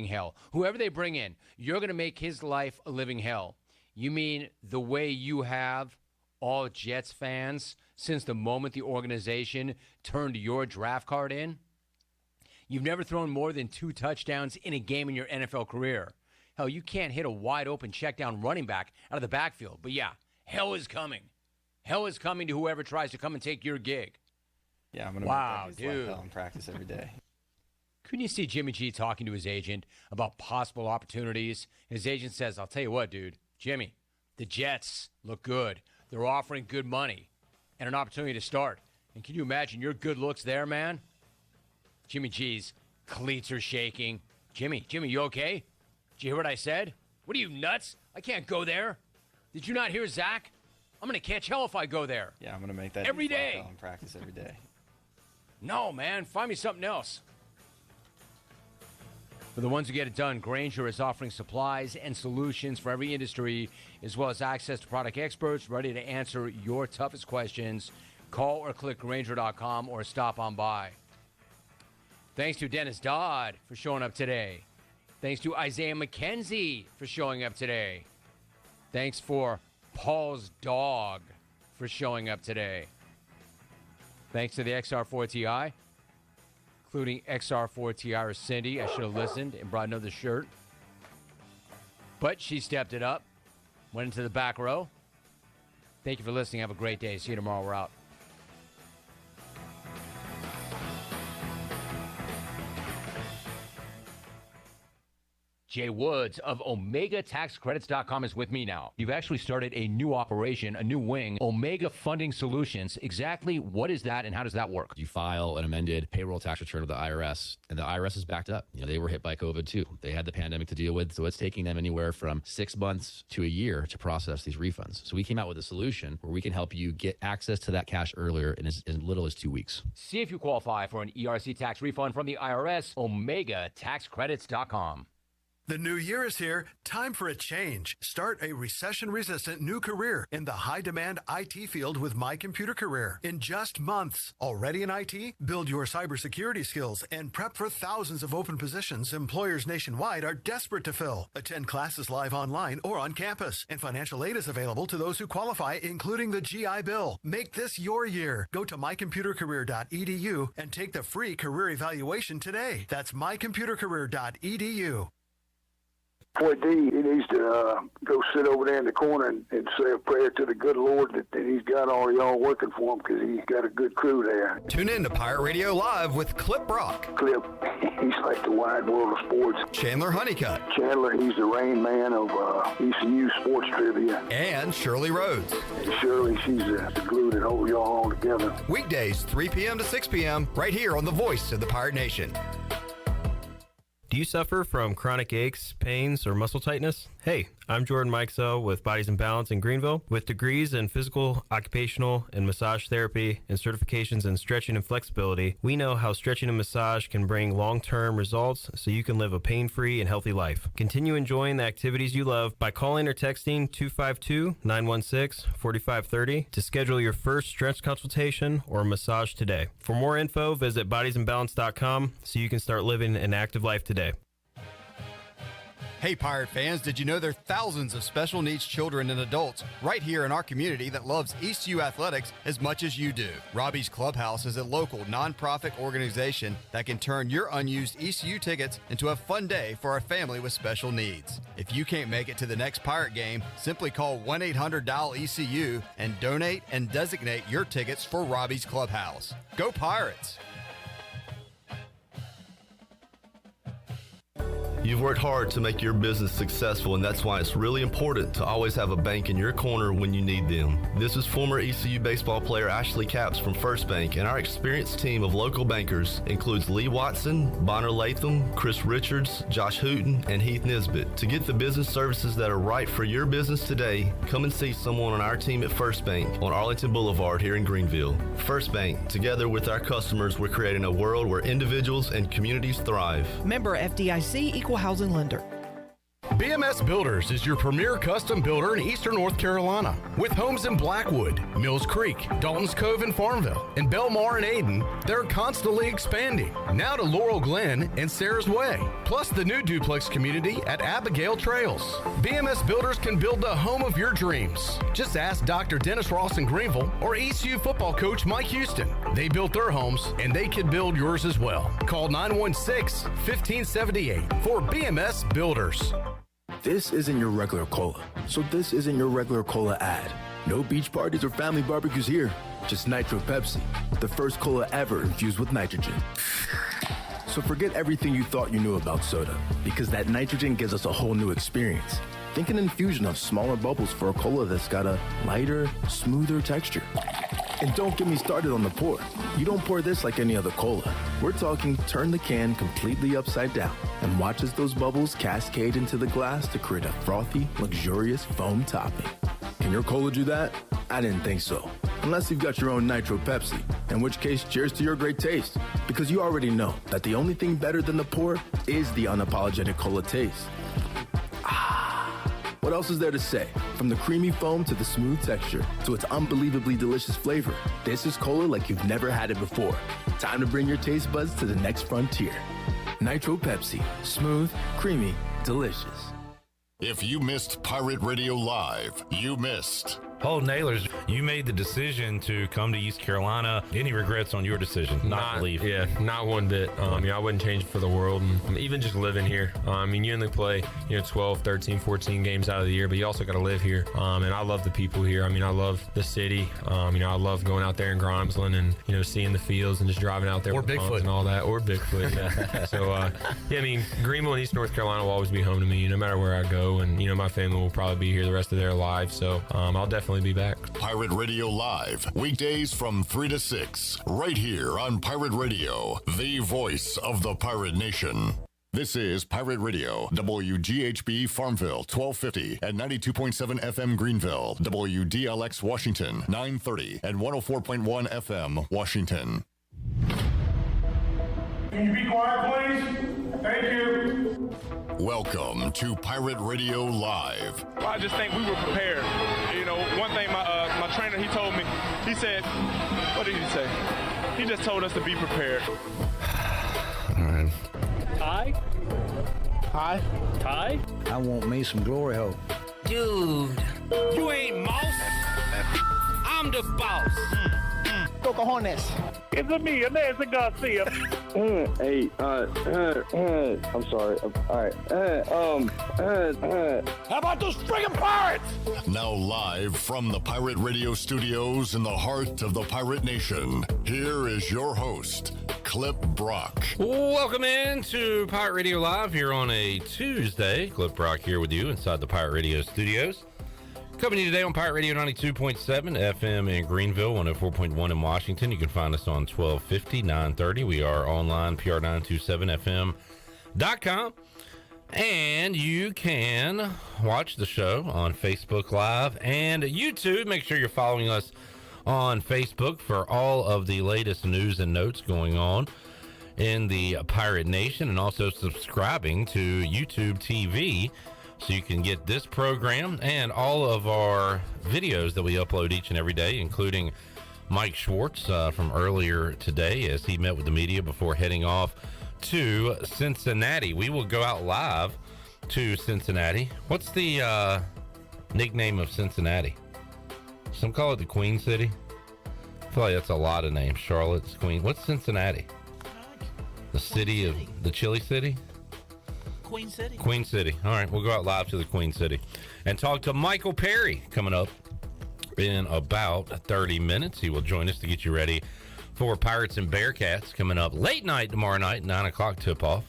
hell. Whoever they bring in, you're going to make his life a living hell. You mean the way you have all Jets fans since the moment the organization turned your draft card in? You've never thrown more than 2 touchdowns in a game in your NFL career. Hell, you can't hit a wide-open check-down running back out of the backfield. But yeah, hell is coming. Hell is coming to whoever tries to come and take your gig. Yeah, I'm going to make that his life hell in practice every day. Couldn't you see Jimmy G talking to his agent about possible opportunities? His agent says, I'll tell you what, dude, Jimmy, the Jets look good. They're offering good money and an opportunity to start. And can you imagine your good looks there, man? Jimmy G's cleats are shaking. Jimmy, you okay? Did you hear what I said? What are you, nuts? I can't go there. Did you not hear Zach? I'm going to catch hell if I go there. Yeah, I'm going to make that every day. Hell in practice every day. No, man. Find me something else. For the ones who get it done, Grainger is offering supplies and solutions for every industry, as well as access to product experts ready to answer your toughest questions. Call or click Grainger.com or stop on by. Thanks to Dennis Dodd for showing up today. Thanks to Isaiah McKenzie for showing up today. Thanks for Paul's dog for showing up today. Thanks to the XR4 Ti, including XR4 Ti or Cindy. I should have listened and brought another shirt. But she stepped it up, went into the back row. Thank you for listening. Have a great day. See you tomorrow. We're out. Jay Woods of OmegaTaxCredits.com is with me now. You've actually started a new operation, a new wing, Omega Funding Solutions. Exactly what is that and how does that work? You file an amended payroll tax return with the IRS, and the IRS is backed up. They were hit by COVID too. They had the pandemic to deal with, so it's taking them anywhere from 6 months to a year to process these refunds. So we came out with a solution where we can help you get access to that cash earlier in as little as 2 weeks. See if you qualify for an ERC tax refund from the IRS, OmegaTaxCredits.com. The new year is here. Time for a change. Start a recession-resistant new career in the high-demand IT field with My Computer Career in just months. Already in IT? Build your cybersecurity skills and prep for thousands of open positions employers nationwide are desperate to fill. Attend classes live online or on campus, and financial aid is available to those who qualify, including the GI Bill. Make this your year. Go to mycomputercareer.edu and take the free career evaluation today. That's mycomputercareer.edu. Boy, D, he needs to go sit over there in the corner and say a prayer to the good Lord that he's got all y'all working for him because he's got a good crew there. Tune in to Pirate Radio Live with Clip Brock. Clip, he's like the wide world of sports. Chandler Honeycutt. Chandler, he's the Rain Man of ECU sports trivia. And Shirley Rhodes. And Shirley, she's the glue that holds y'all all together. Weekdays, 3 p.m. to 6 p.m. right here on the Voice of the Pirate Nation. Do you suffer from chronic aches, pains, or muscle tightness? Hey, I'm Jordan Mikesell with Bodies in Balance in Greenville. With degrees in physical, occupational, and massage therapy and certifications in stretching and flexibility, we know how stretching and massage can bring long-term results so you can live a pain-free and healthy life. Continue enjoying the activities you love by calling or texting 252-916-4530 to schedule your first stretch consultation or massage today. For more info, visit bodiesinbalance.com so you can start living an active life today. Hey Pirate fans, did you know there are thousands of special needs children and adults right here in our community that loves ECU athletics as much as you do? Robbie's Clubhouse is a local nonprofit organization that can turn your unused ECU tickets into a fun day for a family with special needs. If you can't make it to the next Pirate game, simply call 1-800-DIAL-ECU and donate and designate your tickets for Robbie's Clubhouse. Go Pirates! You've worked hard to make your business successful, and that's why it's really important to always have a bank in your corner when you need them. This is former ECU baseball player Ashley Capps from First Bank, and our experienced team of local bankers includes Lee Watson, Bonner Latham, Chris Richards, Josh Hooten, and Heath Nisbet. To get the business services that are right for your business today, come and see someone on our team at First Bank on Arlington Boulevard here in Greenville. First Bank, together with our customers, we're creating a world where individuals and communities thrive. Member FDIC, Equal Housing Lender. BMS Builders is your premier custom builder in eastern North Carolina. With homes in Blackwood, Mills Creek, Dalton's Cove in Farmville, and Belmar and Ayden, they're constantly expanding. Now to Laurel Glen and Sarah's Way, plus the new duplex community at Abigail Trails. BMS Builders can build the home of your dreams. Just ask Dr. Dennis Ross in Greenville or ECU football coach Mike Houston. They built their homes, and they can build yours as well. Call 916-1578 for BMS Builders. This isn't your regular cola, so this isn't your regular cola ad. No beach parties or family barbecues here, just Nitro Pepsi, the first cola ever infused with nitrogen. So forget everything you thought you knew about soda, because that nitrogen gives us a whole new experience. Think an infusion of smaller bubbles for a cola that's got a lighter, smoother texture. And don't get me started on the pour. You don't pour this like any other cola. We're talking turn the can completely upside down and watch as those bubbles cascade into the glass to create a frothy, luxurious foam topping. Can your cola do that? I didn't think so. Unless you've got your own Nitro Pepsi, in which case, cheers to your great taste. Because you already know that the only thing better than the pour is the unapologetic cola taste. What else is there to say? From the creamy foam to the smooth texture to its unbelievably delicious flavor, this is cola like you've never had it before. Time to bring your taste buds to the next frontier. Nitro Pepsi. Smooth, creamy, delicious. If you missed Pirate Radio Live, you missed. Oh, Nailers, you made the decision to come to East Carolina. Any regrets on your decision not to leave? Yeah, not one bit. I wouldn't change it for the world. And even just living here. You only play 12, 13, 14 games out of the year, but you also got to live here. And I love the people here. I love the city. I love going out there in Grimesland and, seeing the fields and just driving out there or with the Bigfoot and all that. Or Bigfoot, yeah. So, Greenville and East North Carolina will always be home to me, no matter where I go. And, my family will probably be here the rest of their lives. So I'll definitely be back. Pirate Radio Live, weekdays from 3 to 6, right here on Pirate Radio, the voice of the Pirate Nation. This is Pirate Radio, WGHB Farmville, 1250 and 92.7 FM Greenville, WDLX Washington, 930 and 104.1 FM Washington. Can you be quiet, please? Thank you. Welcome to Pirate Radio Live. Well, I just think we were prepared. One thing my trainer, he told me, he said, what did he say? He just told us to be prepared. All right. Ty? Hi. Ty? I want me some glory hole. Dude, you ain't mouse. I'm the boss. Cojones. It's me, Inez Garcia. Hey, I'm sorry. All right. How about those friggin' pirates? Now live from the Pirate Radio studios in the heart of the Pirate Nation, here is your host, Clip Brock. Welcome in to Pirate Radio Live here on a Tuesday. Clip Brock here with you inside the Pirate Radio studios. Coming to you today on Pirate Radio 92.7 FM in Greenville, 104.1 in Washington. You can find us on 1250, 930. We are online, pr927fm.com. And you can watch the show on Facebook Live and YouTube. Make sure you're following us on Facebook for all of the latest news and notes going on in the Pirate Nation, and also subscribing to YouTube TV so you can get this program and all of our videos that we upload each and every day, including Mike Schwartz from earlier today as he met with the media before heading off to Cincinnati. We will go out live to Cincinnati. What's the nickname of Cincinnati? Some call it the Queen City. I feel like that's a lot of names. Charlotte's Queen. What's Cincinnati? The city of the Chili City? Queen City. Queen City. All right, we'll go out live to the Queen City and talk to Michael Perry coming up in about 30 minutes. He will join us to get you ready for Pirates and Bearcats coming up late night tomorrow night, 9 o'clock tip-off.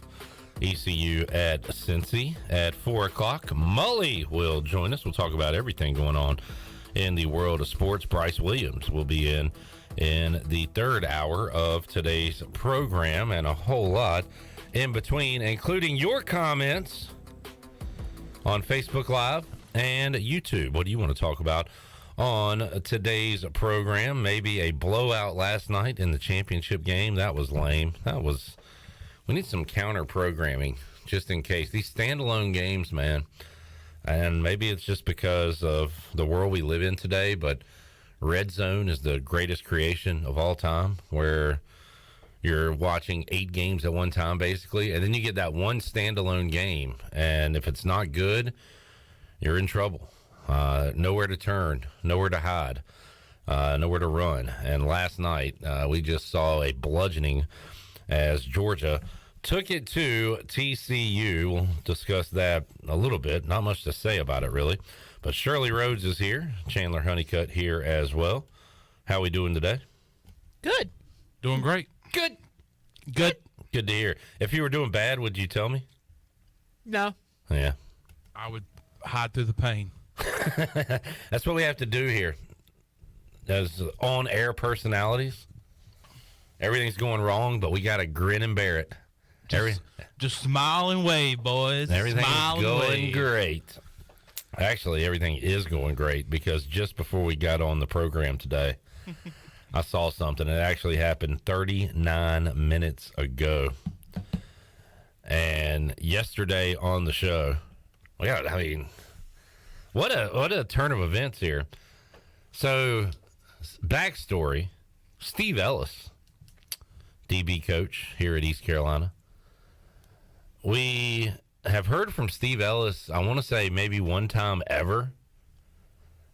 ECU at Cincy at 4 o'clock. Mully will join us. We'll talk about everything going on in the world of sports. Bryce Williams will be in the third hour of today's program, and a whole lot in between, including your comments on Facebook Live and YouTube. What do you want to talk about on today's program? Maybe a blowout last night in the championship game. That was lame. We need some counter programming just in case. These standalone games, man, and maybe it's just because of the world we live in today, but Red Zone is the greatest creation of all time, where you're watching 8 games at one time, basically, and then you get that one standalone game, and if it's not good, you're in trouble. Nowhere to turn, nowhere to hide, nowhere to run. And last night, we just saw a bludgeoning as Georgia took it to TCU. We'll discuss that a little bit. Not much to say about it, really. But Shirley Rhodes is here. Chandler Honeycutt here as well. How we doing today? Good. Doing great. Good. Good to hear. If you were doing bad, would you tell me? No. Yeah. I would hide through the pain. That's what we have to do here. As on-air personalities, everything's going wrong, but we got to grin and bear it. Just smile and wave, boys. Everything's Smile going great. Actually, everything is going great, because just before we got on the program today, I saw something. It actually happened 39 minutes ago. And yesterday on the show, what a turn of events here. So, backstory, Steve Ellis, DB coach here at East Carolina. We have heard from Steve Ellis, I want to say maybe one time ever,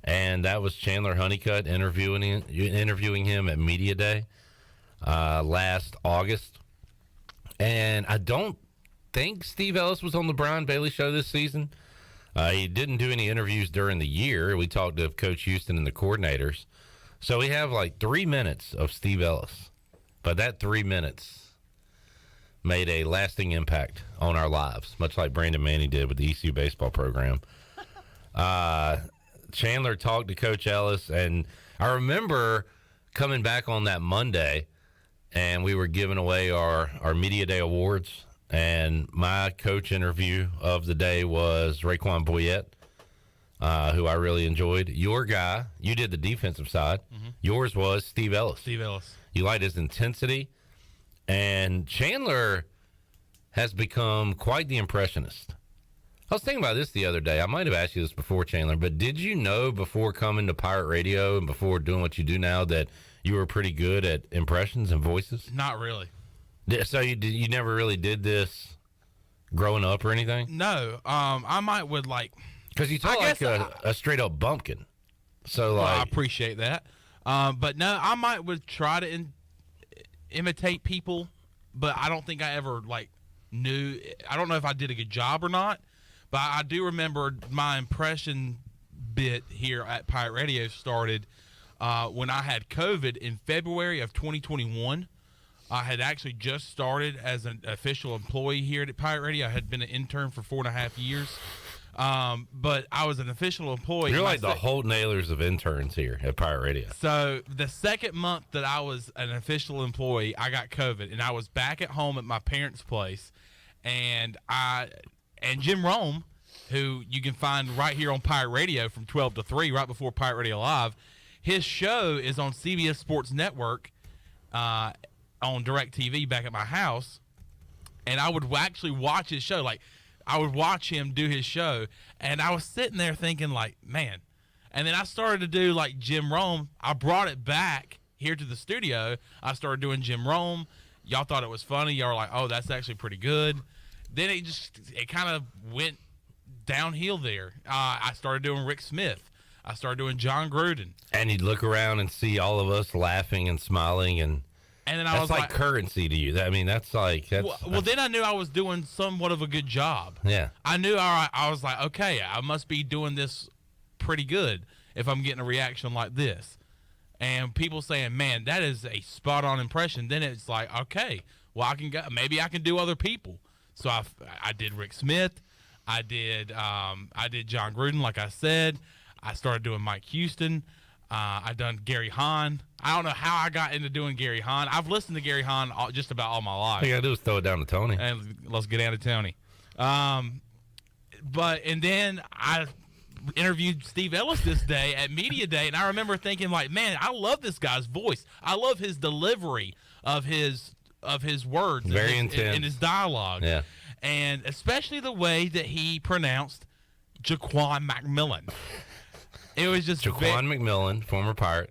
and that was Chandler Honeycutt interviewing him at Media Day last August. And I don't think Steve Ellis was on the Brian Bailey show this season. He didn't do any interviews during the year. We talked to Coach Houston and the coordinators. So we have like 3 minutes of Steve Ellis. But that 3 minutes made a lasting impact on our lives, much like Brandon Manning did with the ECU baseball program. Chandler talked to Coach Ellis, and I remember coming back on that Monday, and we were giving away our Media Day awards, and my coach interview of the day was Raekwon Boyette, who I really enjoyed. Your guy, you did the defensive side. Mm-hmm. Yours was Steve Ellis. Steve Ellis. You liked his intensity. And Chandler has become quite the impressionist. I was thinking about this the other day. I might have asked you this before, Chandler, but did you know before coming to Pirate Radio and before doing what you do now that you were pretty good at impressions and voices? Not really. So you never really did this growing up or anything? No. I might would like... Because you talk like a straight-up bumpkin. So I appreciate that. But no, I might would try to imitate people, but I don't think I ever knew. I don't know if I did a good job or not, but I do remember my impression bit here at Pirate Radio started when I had COVID in February of 2021. I had actually just started as an official employee here at Pirate Radio. I had been an intern for 4.5 years. But I was an official employee. You're like the Holt Nailers of interns here at Pirate Radio. So the second month that I was an official employee, I got COVID, and I was back at home at my parents' place, and Jim Rome, who you can find right here on Pirate Radio from 12 to 3, right before Pirate Radio Live, his show is on CBS Sports Network on DirecTV back at my house, and I would actually watch his show. I would watch him do his show, and I was sitting there thinking, man. And then I started to do Jim Rome. I brought it back here to the studio. I started doing Jim Rome. Y'all thought it was funny. Y'all were like, oh, that's actually pretty good. Then it kind of went downhill there. I started doing Rick Smith. I started doing John Gruden. And you'd look around and see all of us laughing and smiling, and then that's like currency to you. I mean, that's well, then I knew I was doing somewhat of a good job. Yeah. I knew, all right, I was like, okay, I must be doing this pretty good if I'm getting a reaction like this. And people saying, man, that is a spot-on impression. Then it's like, okay, well, maybe I can do other people. So I did Rick Smith. I did John Gruden, like I said. I started doing Mike Houston. I've done Gary Hahn. I don't know how I got into doing Gary Hahn. I've listened to Gary Hahn just about all my life. All you got to do is throw it down to Tony. And let's get down to Tony. And then I interviewed Steve Ellis this day at Media Day, and I remember thinking, man, I love this guy's voice. I love his delivery of his words. Very intense. And his dialogue. Yeah. and especially the way that he pronounced Jaquan McMillan. It was just Jaquan McMillan, former Pirate,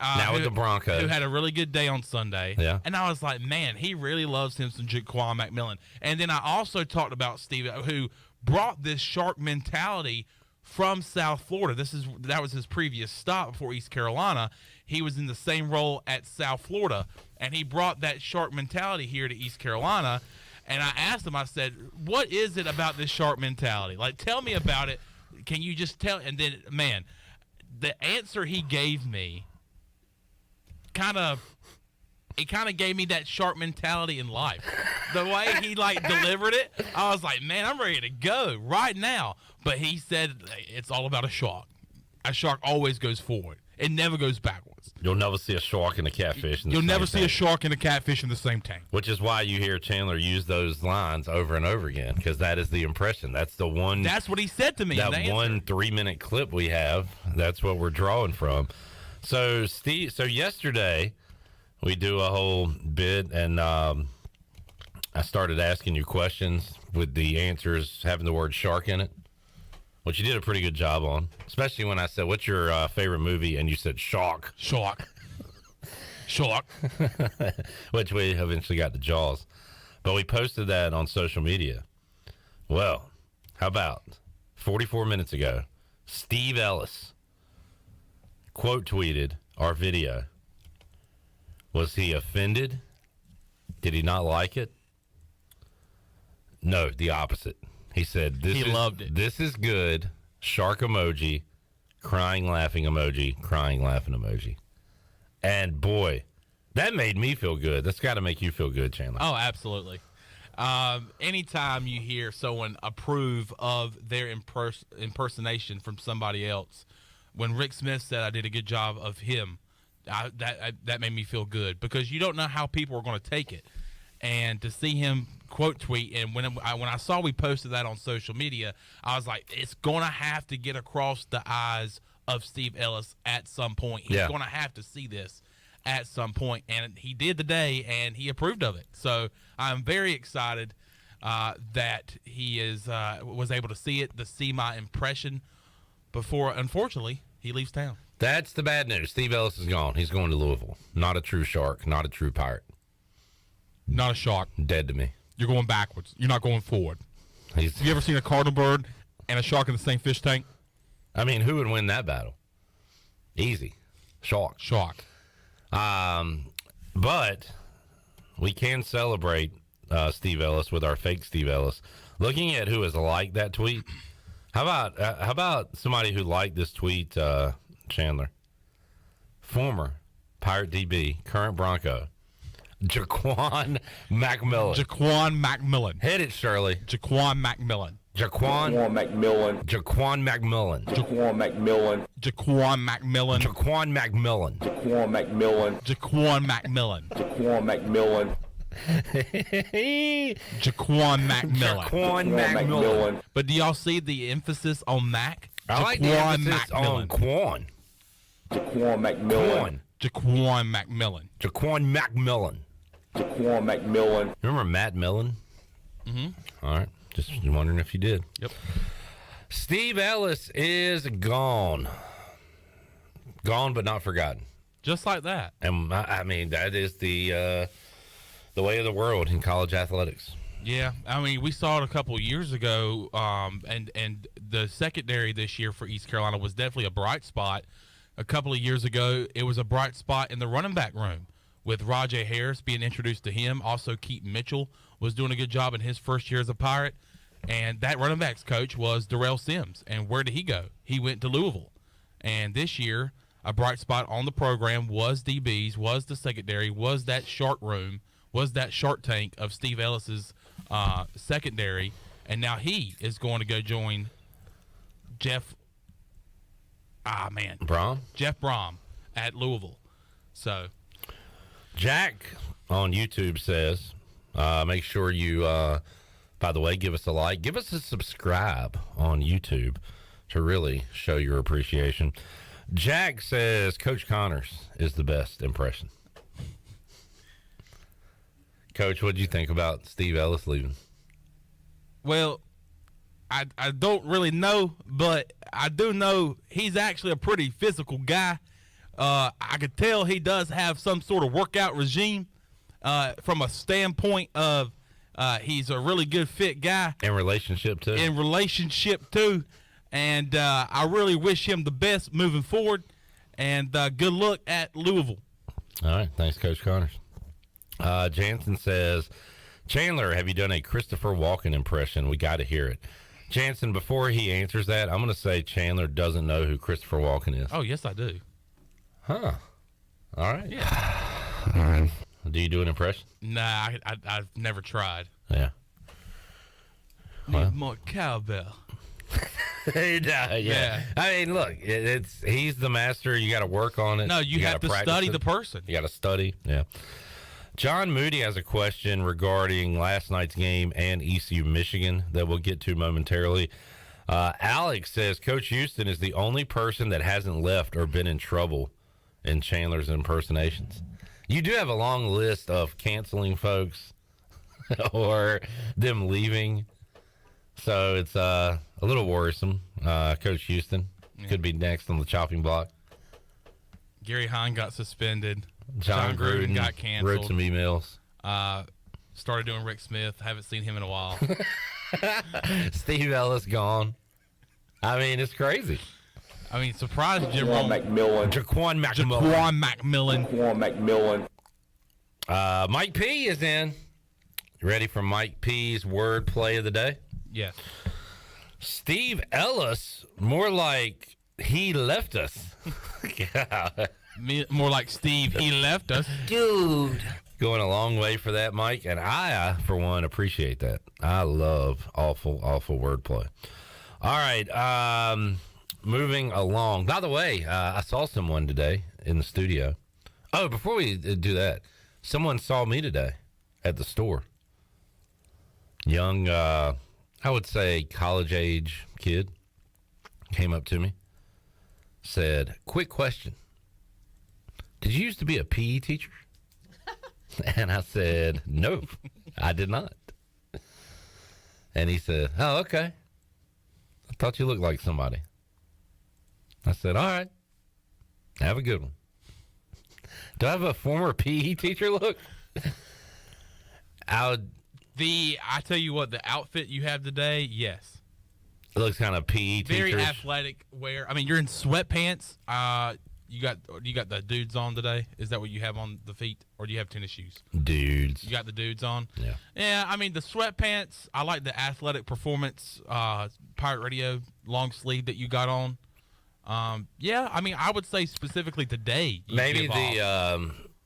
now with the Broncos, who had a really good day on Sunday. Yeah. And I was like, man, he really loves him some Jaquan McMillan. And then I also talked about Steve, who brought this shark mentality from South Florida. That was his previous stop before East Carolina. He was in the same role at South Florida, and he brought that shark mentality here to East Carolina. And I asked him, I said, what is it about this shark mentality? Like, tell me about it. Can you just tell? And then, man, the answer he gave me kind of gave me that shark mentality in life. The way he delivered it, I was like, man, I'm ready to go right now. But he said it's all about a shark. A shark always goes forward. It never goes backwards. You'll never see a shark and a catfish in the You'll same never see a tank. shark and a catfish in the same tank. Which is why you hear Chandler use those lines over and over again, because that is the impression. That's the one. That's what he said to me. That in the one answer. 3-minute clip we have. That's what we're drawing from. So Steve. So yesterday we do a whole bit, and I started asking you questions with the answers having the word shark in it, which you did a pretty good job on, especially when I said, what's your favorite movie? And you said shark. Shark. Which we eventually got to Jaws. But we posted that on social media. Well, how about 44 minutes ago, Steve Ellis quote tweeted our video. Was he offended? Did he not like it? No, the opposite. He said, he loved it. This is good. Shark emoji, crying, laughing emoji, crying, laughing emoji. And boy, that made me feel good. That's got to make you feel good, Chandler. Oh, absolutely. Anytime you hear someone approve of their impersonation from somebody else, when Rick Smith said I did a good job of him, that made me feel good, because you don't know how people are going to take it. And to see him quote tweet, and when I saw we posted that on social media, I was like, it's going to have to get across the eyes of Steve Ellis at some point. He's going to have to see this at some point, and he did today, and he approved of it. So I'm very excited that he was able to see it, to see my impression before, unfortunately, he leaves town. That's the bad news. Steve Ellis is gone. He's going to Louisville. Not a true shark. Not a true pirate. Not a shark. Dead to me. You're going backwards. You're not going forward. Have you ever seen a cardinal bird and a shark in the same fish tank? I mean, who would win that battle? Easy. Shark. But we can celebrate Steve Ellis with our fake Steve Ellis. Looking at who has liked that tweet, how about somebody who liked this tweet, Chandler? Former Pirate DB, current Bronco, Jaquan McMillan. Hit it, Shirley. Jaquan McMillan. Jaquan McMillan. But do y'all see the emphasis on Mac? I like the emphasis on Quan. Jaquan McMillan. Remember Matt Millen? Mm-hmm. All right. Just wondering if you did. Yep. Steve Ellis is gone. Gone but not forgotten. Just like that. And I mean, that is the way of the world in college athletics. Yeah, I mean, we saw it a couple of years ago, and the secondary this year for East Carolina was definitely a bright spot. A couple of years ago, it was a bright spot in the running back room with Rajay Harris being introduced to him. Also, Keaton Mitchell was doing a good job in his first year as a Pirate. And that running backs coach was Darrell Sims. And where did he go? He went to Louisville. And this year, a bright spot on the program was DBs, was the secondary, was that shark room, was that shark tank of Steve Ellis's secondary. And now he is going to go join Jeff Brom at Louisville. So Jack on YouTube says, make sure you, by the way, give us a like, give us a subscribe on YouTube to really show your appreciation. Jack says Coach Connors is the best impression. Coach, what did you think about Steve Ellis leaving? Well, I don't really know, but I do know he's actually a pretty physical guy. I could tell he does have some sort of workout regime from a standpoint of he's a really good fit guy. In relationship too. And I really wish him the best moving forward. And good luck at Louisville. All right. Thanks, Coach Connors. Jansen says, Chandler, have you done a Christopher Walken impression? We got to hear it. Jansen, before he answers that, I'm going to say Chandler doesn't know who Christopher Walken is. Oh, yes, I do. Huh. All right. Yeah. All right. Do you do an impression? Nah, I've never tried. Yeah. Need more cowbell. Yeah. I mean, look, he's the master. You got to work on it. No, you have to study the person. You got to study. Yeah. John Moody has a question regarding last night's game and ECU Michigan that we'll get to momentarily. Alex says Coach Houston is the only person that hasn't left or been in trouble in Chandler's impersonations. You do have a long list of canceling folks or them leaving. So it's a little worrisome. Coach Houston could be next on the chopping block. Gary Hahn got suspended. John Gruden got canceled. Wrote some emails. Started doing Rick Smith. Haven't seen him in a while. Steve Ellis gone. I mean, it's crazy. I mean, surprised Jim Rome. Jaquan McMillan. Mike P is in. You ready for Mike P's word play of the day? Yes. Steve Ellis, more like he left us. More like Steve, he left us. Dude. Going a long way for that, Mike. And I, for one, appreciate that. I love awful wordplay. All right. Moving along. By the way, I saw someone today in the studio. Oh, before we do that, someone saw me today at the store. Young, I would say college-age kid came up to me, said, quick question. Did you used to be a PE teacher? And I said, no, I did not. And he said, oh, okay. I thought you looked like somebody. I said, all right. Have a good one. Do I have a former PE teacher look? I tell you what, the outfit you have today, yes. It looks kind of PE teacher. Very athletic wear. I mean, you're in sweatpants. You got the dudes on today? Is that what you have on the feet? Or do you have tennis shoes? Dudes. You got the dudes on? Yeah. Yeah, I mean, the sweatpants, I like the athletic performance Pirate Radio long sleeve that you got on. Yeah, I mean, I would say specifically today. Maybe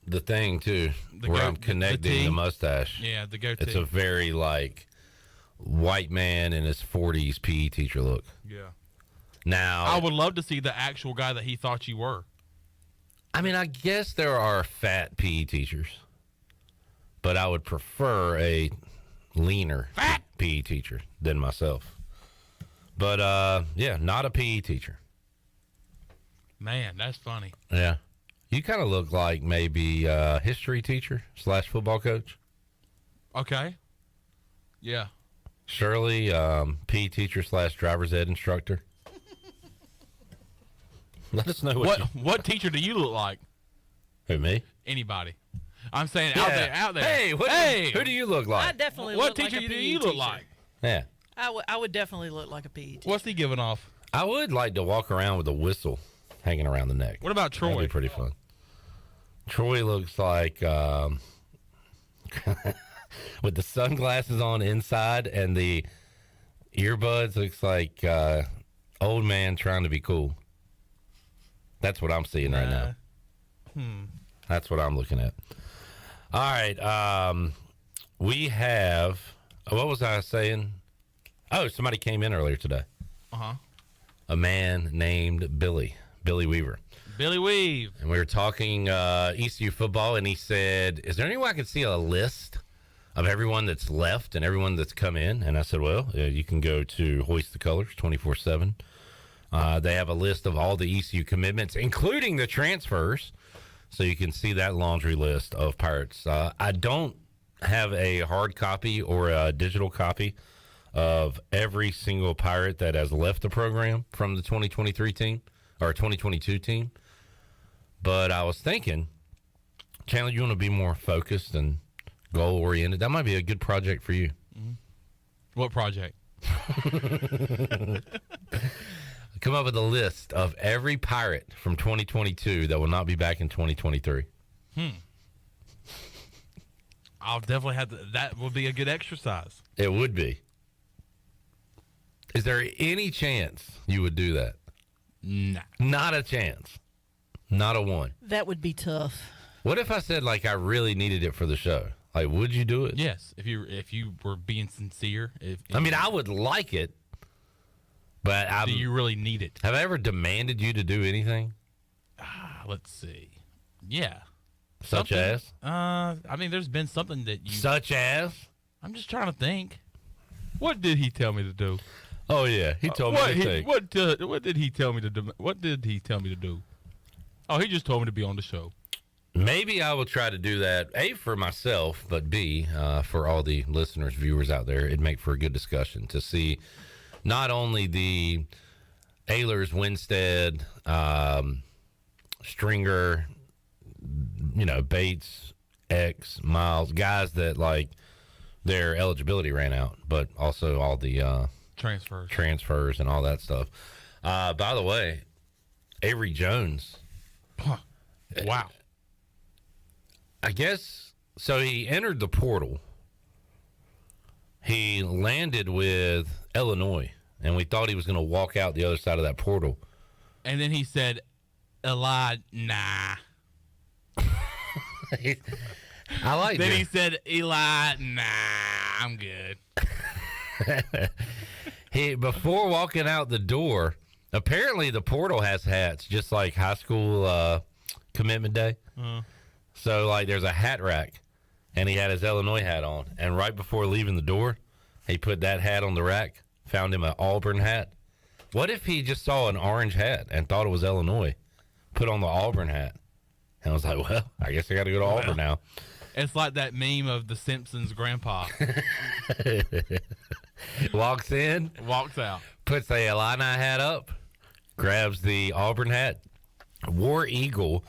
the thing, too, where I'm connecting the mustache. Yeah, the goatee. It's a very, white man in his 40s PE teacher look. Yeah. Now, I would love to see the actual guy that he thought you were. I mean, I guess there are fat PE teachers, but I would prefer a leaner PE teacher than myself. But, yeah, not a PE teacher. Man, that's funny. Yeah. You kind of look like maybe a history teacher / football coach. Okay. Yeah. Shirley, PE teacher / driver's ed instructor. Let us know what teacher do you look like? Who, me? Anybody. I'm saying out there. Hey, who do you look like? I definitely what look teacher like a do PE you look teacher. like? Yeah. I would definitely look like a PE teacher. What's he giving off? I would like to walk around with a whistle hanging around the neck. What about Troy? That'd be pretty fun. Troy looks like with the sunglasses on inside and the earbuds, looks like old man trying to be cool. That's what I'm seeing right now. That's what I'm looking at. All right. We have, what was I saying? Oh, somebody came in earlier today. Uh-huh. A man named Billy Weaver. Billy Weave. And we were talking ECU football, and he said, is there any way I can see a list of everyone that's left and everyone that's come in? And I said, well, you can go to Hoist the Colors 24/7. They have a list of all the ECU commitments, including the transfers. So you can see that laundry list of Pirates. I don't have a hard copy or a digital copy of every single Pirate that has left the program from the 2023 team or 2022 team. But I was thinking, Chandler, you want to be more focused and goal-oriented? That might be a good project for you. Mm-hmm. What project? Come up with a list of every Pirate from 2022 that will not be back in 2023. I'll definitely have to. That would be a good exercise. It would be. Is there any chance you would do that? Nah. Not a chance. Not a one. That would be tough. What if I said, like, I really needed it for the show? Like, would you do it? Yes, if you were being sincere. I mean, I would like it, but do you really need it? Have I ever demanded you to do anything? Let's see. Yeah. Such as? I mean, there's been something that you. Such as? I'm just trying to think. What did he tell me to do? Oh yeah, he told me to think. What did he tell me to do? What did he tell me to do? Oh, he just told me to be on the show. Maybe I will try to do that, A, for myself, but B, for all the listeners, viewers out there. It'd make for a good discussion to see not only the Ehlers, Winstead, Stringer, Bates, X, Miles, guys that, like, their eligibility ran out, but also all the transfers and all that stuff. By the way, Avery Jones. Wow. I guess, so he entered the portal. He landed with Illinois, and we thought he was going to walk out the other side of that portal. And then he said, Eli, nah. I like Then it. he said, Eli, nah, I'm good. Before walking out the door, apparently the portal has hats, just like high school commitment day. So, like, there's a hat rack, and he had his Illinois hat on. And right before leaving the door, he put that hat on the rack, found him an Auburn hat. What if he just saw an orange hat and thought it was Illinois, put on the Auburn hat, and was like, well, I guess I got to go to Auburn now. It's like that meme of the Simpsons grandpa. Walks in. Walks out. Puts the Illini hat up, grabs the Auburn hat. War Eagle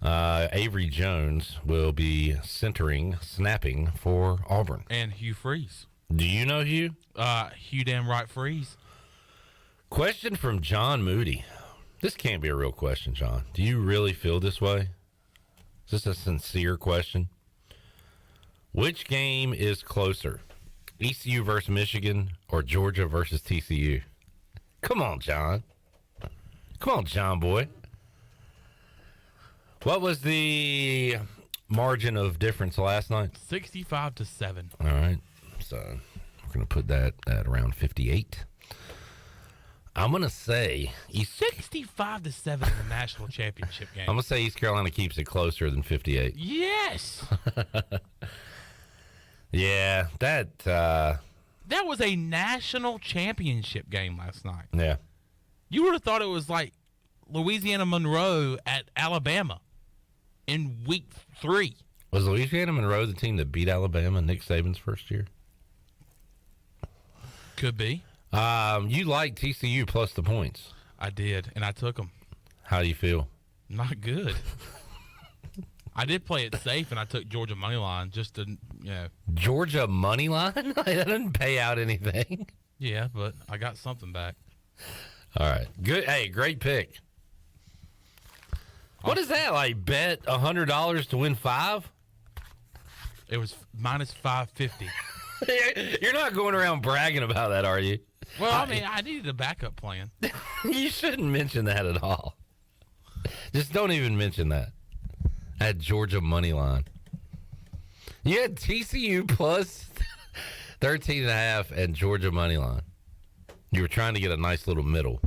Avery Jones will be snapping for Auburn. And Hugh Freeze. Do you know Hugh? Hugh damn right Freeze. Question from John Moody. This can't be a real question, John. Do you really feel this way? Is this a sincere question? Which game is closer? ECU versus Michigan or Georgia versus TCU? Come on, John. Come on, John boy. What was the margin of difference last night? 65-7. All right. So we're going to put that at around 58. I'm going to say 65-7 in the national championship game. I'm going to say East Carolina keeps it closer than 58. Yes. Yeah, that was a national championship game last night. Yeah. You would have thought it was like Louisiana Monroe at Alabama in week 3. Was Louisiana Monroe the team that beat Alabama Nick Saban's first year? Could be. You liked TCU plus the points. I did, and I took them. How do you feel? Not good. I did play it safe, and I took Georgia money line just to, Georgia money line? That didn't pay out anything. Yeah, but I got something back. All right. Good. Hey, great pick. What is that? Like, bet $100 to win 5? It was minus 550. You're not going around bragging about that, are you? Well, I mean, I needed a backup plan. You shouldn't mention that at all. Just don't even mention that. At Georgia money line. You had TCU plus 13.5 and Georgia money line. You were trying to get a nice little middle.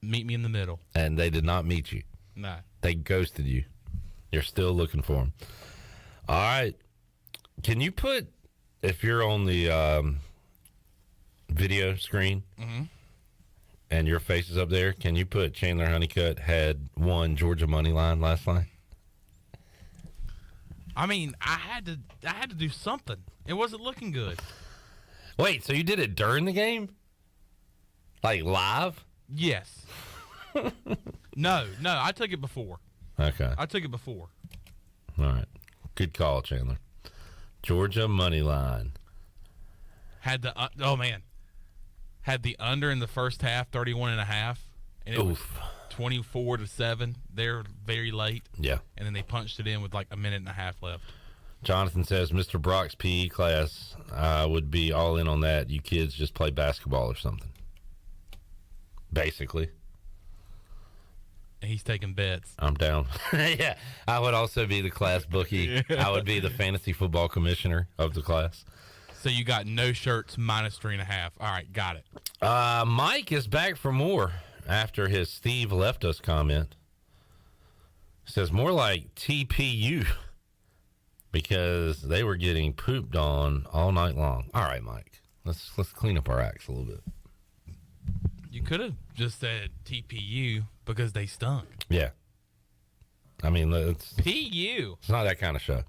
Meet me in the middle. And they did not meet you. No. They ghosted you. You're still looking for them. All right. Can you put, if you're on the video screen and your face is up there, can you put Chandler Honeycutt had won Georgia money line last night? I mean, I had to do something. It wasn't looking good. Wait, so you did it during the game? Like live? Yes. No, I took it before. Okay. I took it before. All right. Good call, Chandler. Georgia money line. Had the had the under in the first half, 31.5, and it was 24-7. They're very late. Yeah. And then they punched it in with like a minute and a half left. Jonathan says Mr. Brock's PE class would be all in on that. You kids just play basketball or something. Basically. And he's taking bets. I'm down. Yeah. I would also be the class bookie. I would be the fantasy football commissioner of the class. So you got no shirts minus 3.5. All right, got it. Mike is back for more after his Steve left us comment. Says more like TPU because they were getting pooped on all night long. All right, Mike. Let's clean up our acts a little bit. You could have just said TPU because they stunk. Yeah. I mean, it's PU. It's not that kind of show.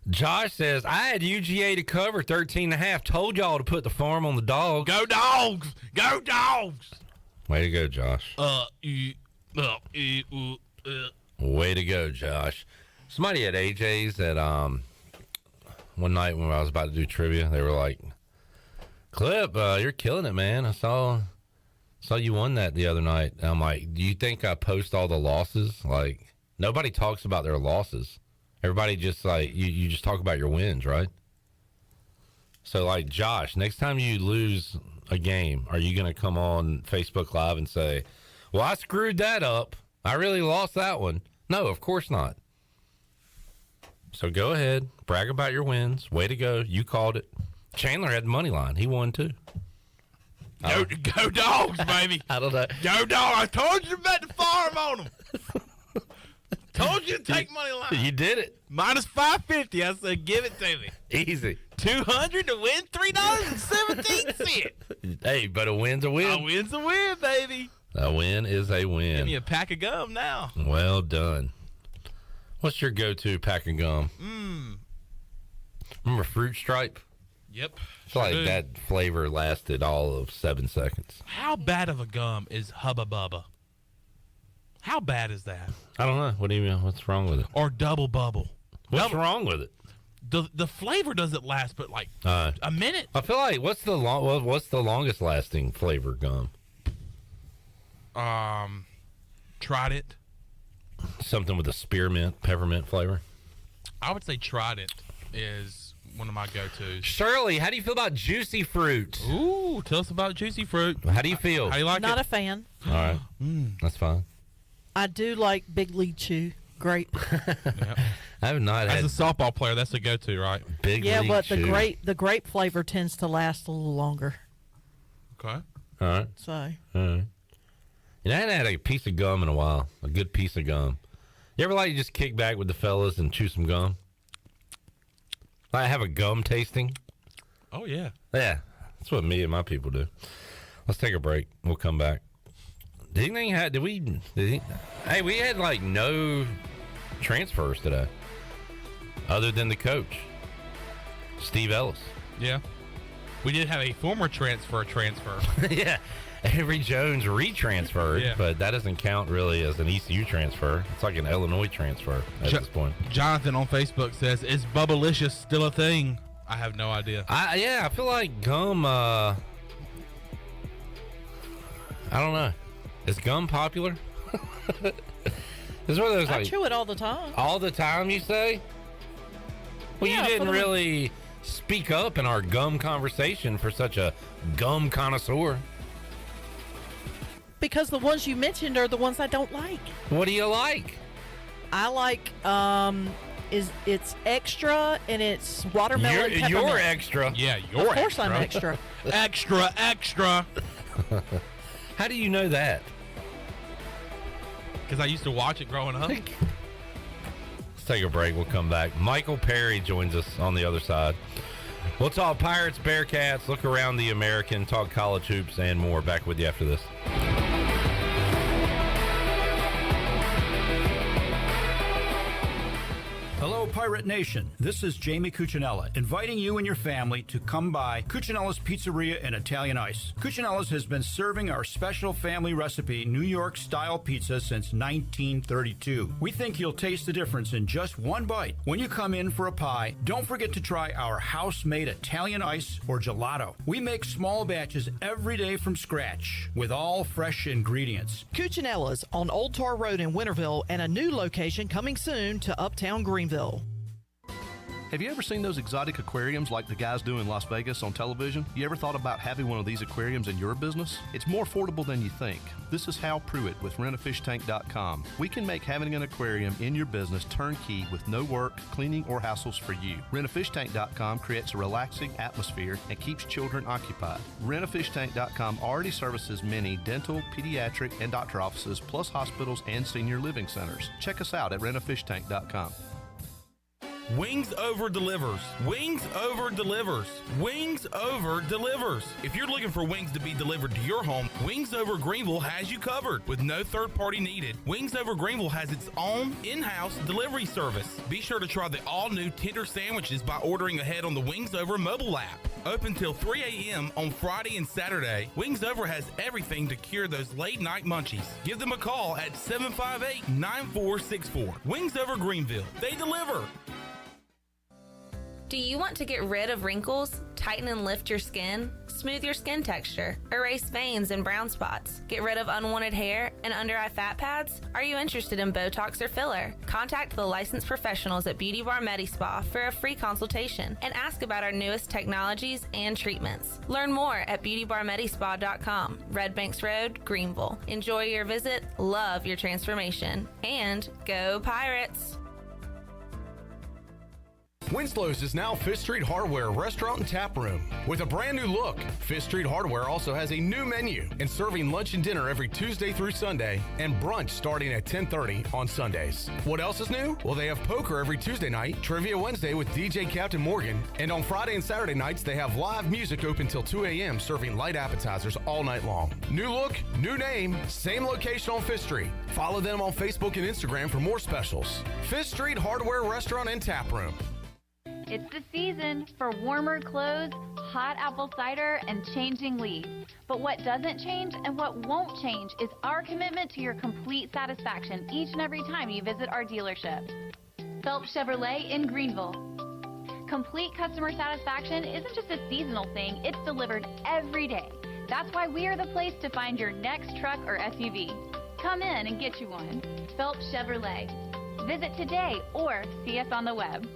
Josh says, I had UGA to cover 13.5. Told y'all to put the farm on the dogs. Go dogs! Go dogs! Way to go, Josh. Way to go, Josh. Somebody at AJ's at one night when I was about to do trivia, they were like, Clip, you're killing it, man. I saw you won that the other night. And I'm like, do you think I post all the losses? Like, nobody talks about their losses. Everybody just like, you just talk about your wins, right? So like, Josh, next time you lose a game, are you going to come on Facebook Live and say, well, I screwed that up. I really lost that one. No, of course not. So go ahead, brag about your wins. Way to go. You called it. Chandler had the money line. He won too. Go dogs, baby. I don't know. Go dogs. I told you to bet the farm on them. Told you to take money line. You did it. Minus 550. I said, give it to me. Easy. 200 to win $3.17. Hey, but a win's a win. A win's a win, baby. A win is a win. Give me a pack of gum now. Well done. What's your go-to pack of gum? Remember Fruit Stripe? Yep. I feel like that flavor lasted all of 7 seconds. How bad of a gum is Hubba Bubba? How bad is that? I don't know. What do you mean? What's wrong with it? Or Double Bubble? What's wrong with it? The flavor doesn't last but like a minute. I feel like what's the longest lasting flavor gum? Tried it. Something with a spearmint, peppermint flavor. I would say Tried It is one of my go-tos. Shirley, how do you feel about Juicy Fruit? Ooh, tell us about Juicy Fruit. How do you feel? How do you like Not it? a fan. All right. That's fine. I do like Big League Chew. Great. Yep. I have not had. As a softball player, that's a go-to, right? Big Yeah, League but Chew. the grape flavor tends to last a little longer. Okay. All right. So. All right. And I hadn't had a piece of gum in a while. A good piece of gum. You ever like to just kick back with the fellas and chew some gum? Like have a gum tasting? Oh, yeah. Yeah. That's what me and my people do. Let's take a break. We'll come back. Hey, we had like no transfers today. Other than the coach, Steve Ellis. Yeah. We did have a former transfer. Yeah. Avery Jones retransferred, Yeah. but that doesn't count really as an ECU transfer. It's like an Illinois transfer at this point. Jonathan on Facebook says, is Bubblicious still a thing? I have no idea. I feel like gum, I don't know. Is gum popular? It's one of those I like chew it all the time. all the time, you say? Well, Yeah, you didn't for the- really speak up in our gum conversation for such a gum connoisseur. Because the ones you mentioned are the ones I don't like. What do you like? I like it's extra and it's watermelon peppermint. You're extra. Yeah, you're Of course I'm extra. extra. How do you know that? Because I used to watch it growing up. Let's take a break. We'll come back. Michael Perry joins us on the other side. We'll talk Pirates, Bearcats, look around the American, talk college hoops, and more. Back with you after this. Hello, Pirate Nation, this is Jamie Cuccinella, inviting you and your family to come by Cuccinella's Pizzeria and Italian Ice. Cuccinella's has been serving our special family recipe New York-style pizza since 1932. We think you'll taste the difference in just one bite. When you come in for a pie, don't forget to try our house-made Italian ice or gelato. We make small batches every day from scratch with all fresh ingredients. Cuccinella's on Old Tar Road in Winterville and a new location coming soon to Uptown Greenville. Have you ever seen those exotic aquariums like the guys do in Las Vegas on television? You ever thought about having one of these aquariums in your business? It's more affordable than you think. This is Hal Pruitt with rentafishtank.com. We can make having an aquarium in your business turnkey with no work, cleaning, or hassles for you. Rentafishtank.com creates a relaxing atmosphere and keeps children occupied. Rentafishtank.com already services many dental, pediatric, and doctor offices, plus hospitals and senior living centers. Check us out at rentafishtank.com. Wings Over delivers. Wings Over delivers. Wings Over delivers. If you're looking for wings to be delivered to your home, Wings Over Greenville has you covered with no third party needed. Wings Over Greenville has its own in-house delivery service. Be sure to try the all-new tender sandwiches by ordering ahead on the Wings Over mobile app. Open till 3 a.m. on Friday and Saturday, Wings Over has everything to cure those late night munchies. Give them a call at 758-9464. Wings Over Greenville. They deliver. Do you want to get rid of wrinkles, tighten and lift your skin, smooth your skin texture, erase veins and brown spots, get rid of unwanted hair and under-eye fat pads? Are you interested in Botox or filler? Contact the licensed professionals at Beauty Bar Medi-Spa for a free consultation and ask about our newest technologies and treatments. Learn more at beautybarmedispa.com, Red Banks Road, Greenville. Enjoy your visit, love your transformation, and go Pirates! Winslow's is now Fifth Street Hardware Restaurant and Tap Room. With a brand new look, Fifth Street Hardware also has a new menu and serving lunch and dinner every Tuesday through Sunday and brunch starting at 10:30 on Sundays. What else is new? Well, they have poker every Tuesday night, Trivia Wednesday with DJ Captain Morgan, and on Friday and Saturday nights they have live music open till 2 a.m. serving light appetizers all night long. New look, new name, same location on Fifth Street. Follow them on Facebook and Instagram for more specials. Fifth Street Hardware Restaurant and Tap Room. It's the season for warmer clothes, hot apple cider, and changing leaves. But what doesn't change and what won't change is our commitment to your complete satisfaction each and every time you visit our dealership. Phelps Chevrolet in Greenville. Complete customer satisfaction isn't just a seasonal thing, it's delivered every day. That's why we are the place to find your next truck or SUV. Come in and get you one. Phelps Chevrolet. Visit today or see us on the web.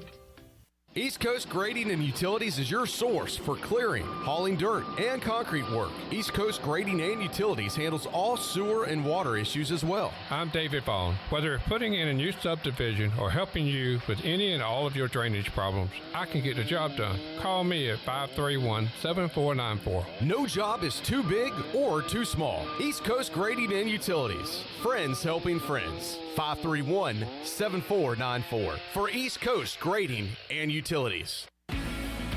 East Coast Grading and Utilities is your source for clearing, hauling dirt, and concrete work. East Coast Grading and Utilities handles all sewer and water issues as well. I'm David Vaughn. Whether putting in a new subdivision or helping you with any and all of your drainage problems, I can get the job done. Call me at 531-7494. No job is too big or too small. East Coast Grading and Utilities. Friends helping friends. 531-7494 for East Coast Grading and Utilities.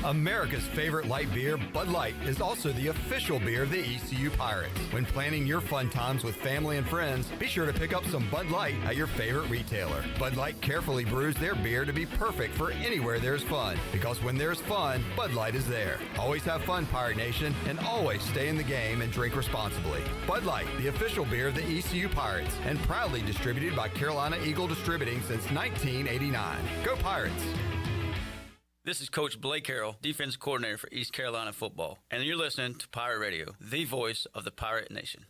America's favorite light beer, Bud Light, is also the official beer of the ECU Pirates. When planning your fun times with family and friends, be sure to pick up some Bud Light at your favorite retailer. Bud Light carefully brews their beer to be perfect for anywhere there's fun. Because when there's fun, Bud Light is there. Always have fun, Pirate Nation, and always stay in the game and drink responsibly. Bud Light, the official beer of the ECU Pirates, and proudly distributed by Carolina Eagle Distributing since 1989. Go Pirates! This is Coach Blake Carroll, defensive coordinator for East Carolina football, and you're listening to Pirate Radio, the voice of the Pirate Nation.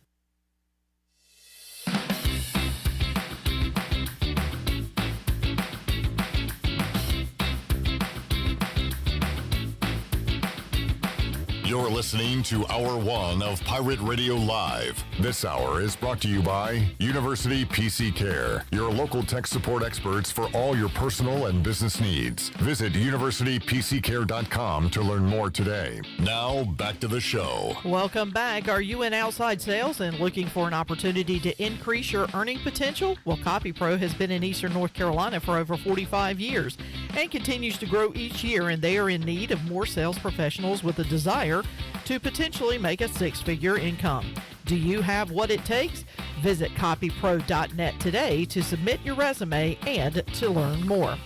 You're listening to Hour 1 of Pirate Radio Live. This hour is brought to you by University PC Care, your local tech support experts for all your personal and business needs. Visit universitypccare.com to learn more today. Now, back to the show. Welcome back. Are you in outside sales and looking for an opportunity to increase your earning potential? Well, CopyPro has been in Eastern North Carolina for over 45 years and continues to grow each year, and they are in need of more sales professionals with a desire to potentially make a six-figure income. Do you have what it takes? Visit copypro.net today to submit your resume and to learn more.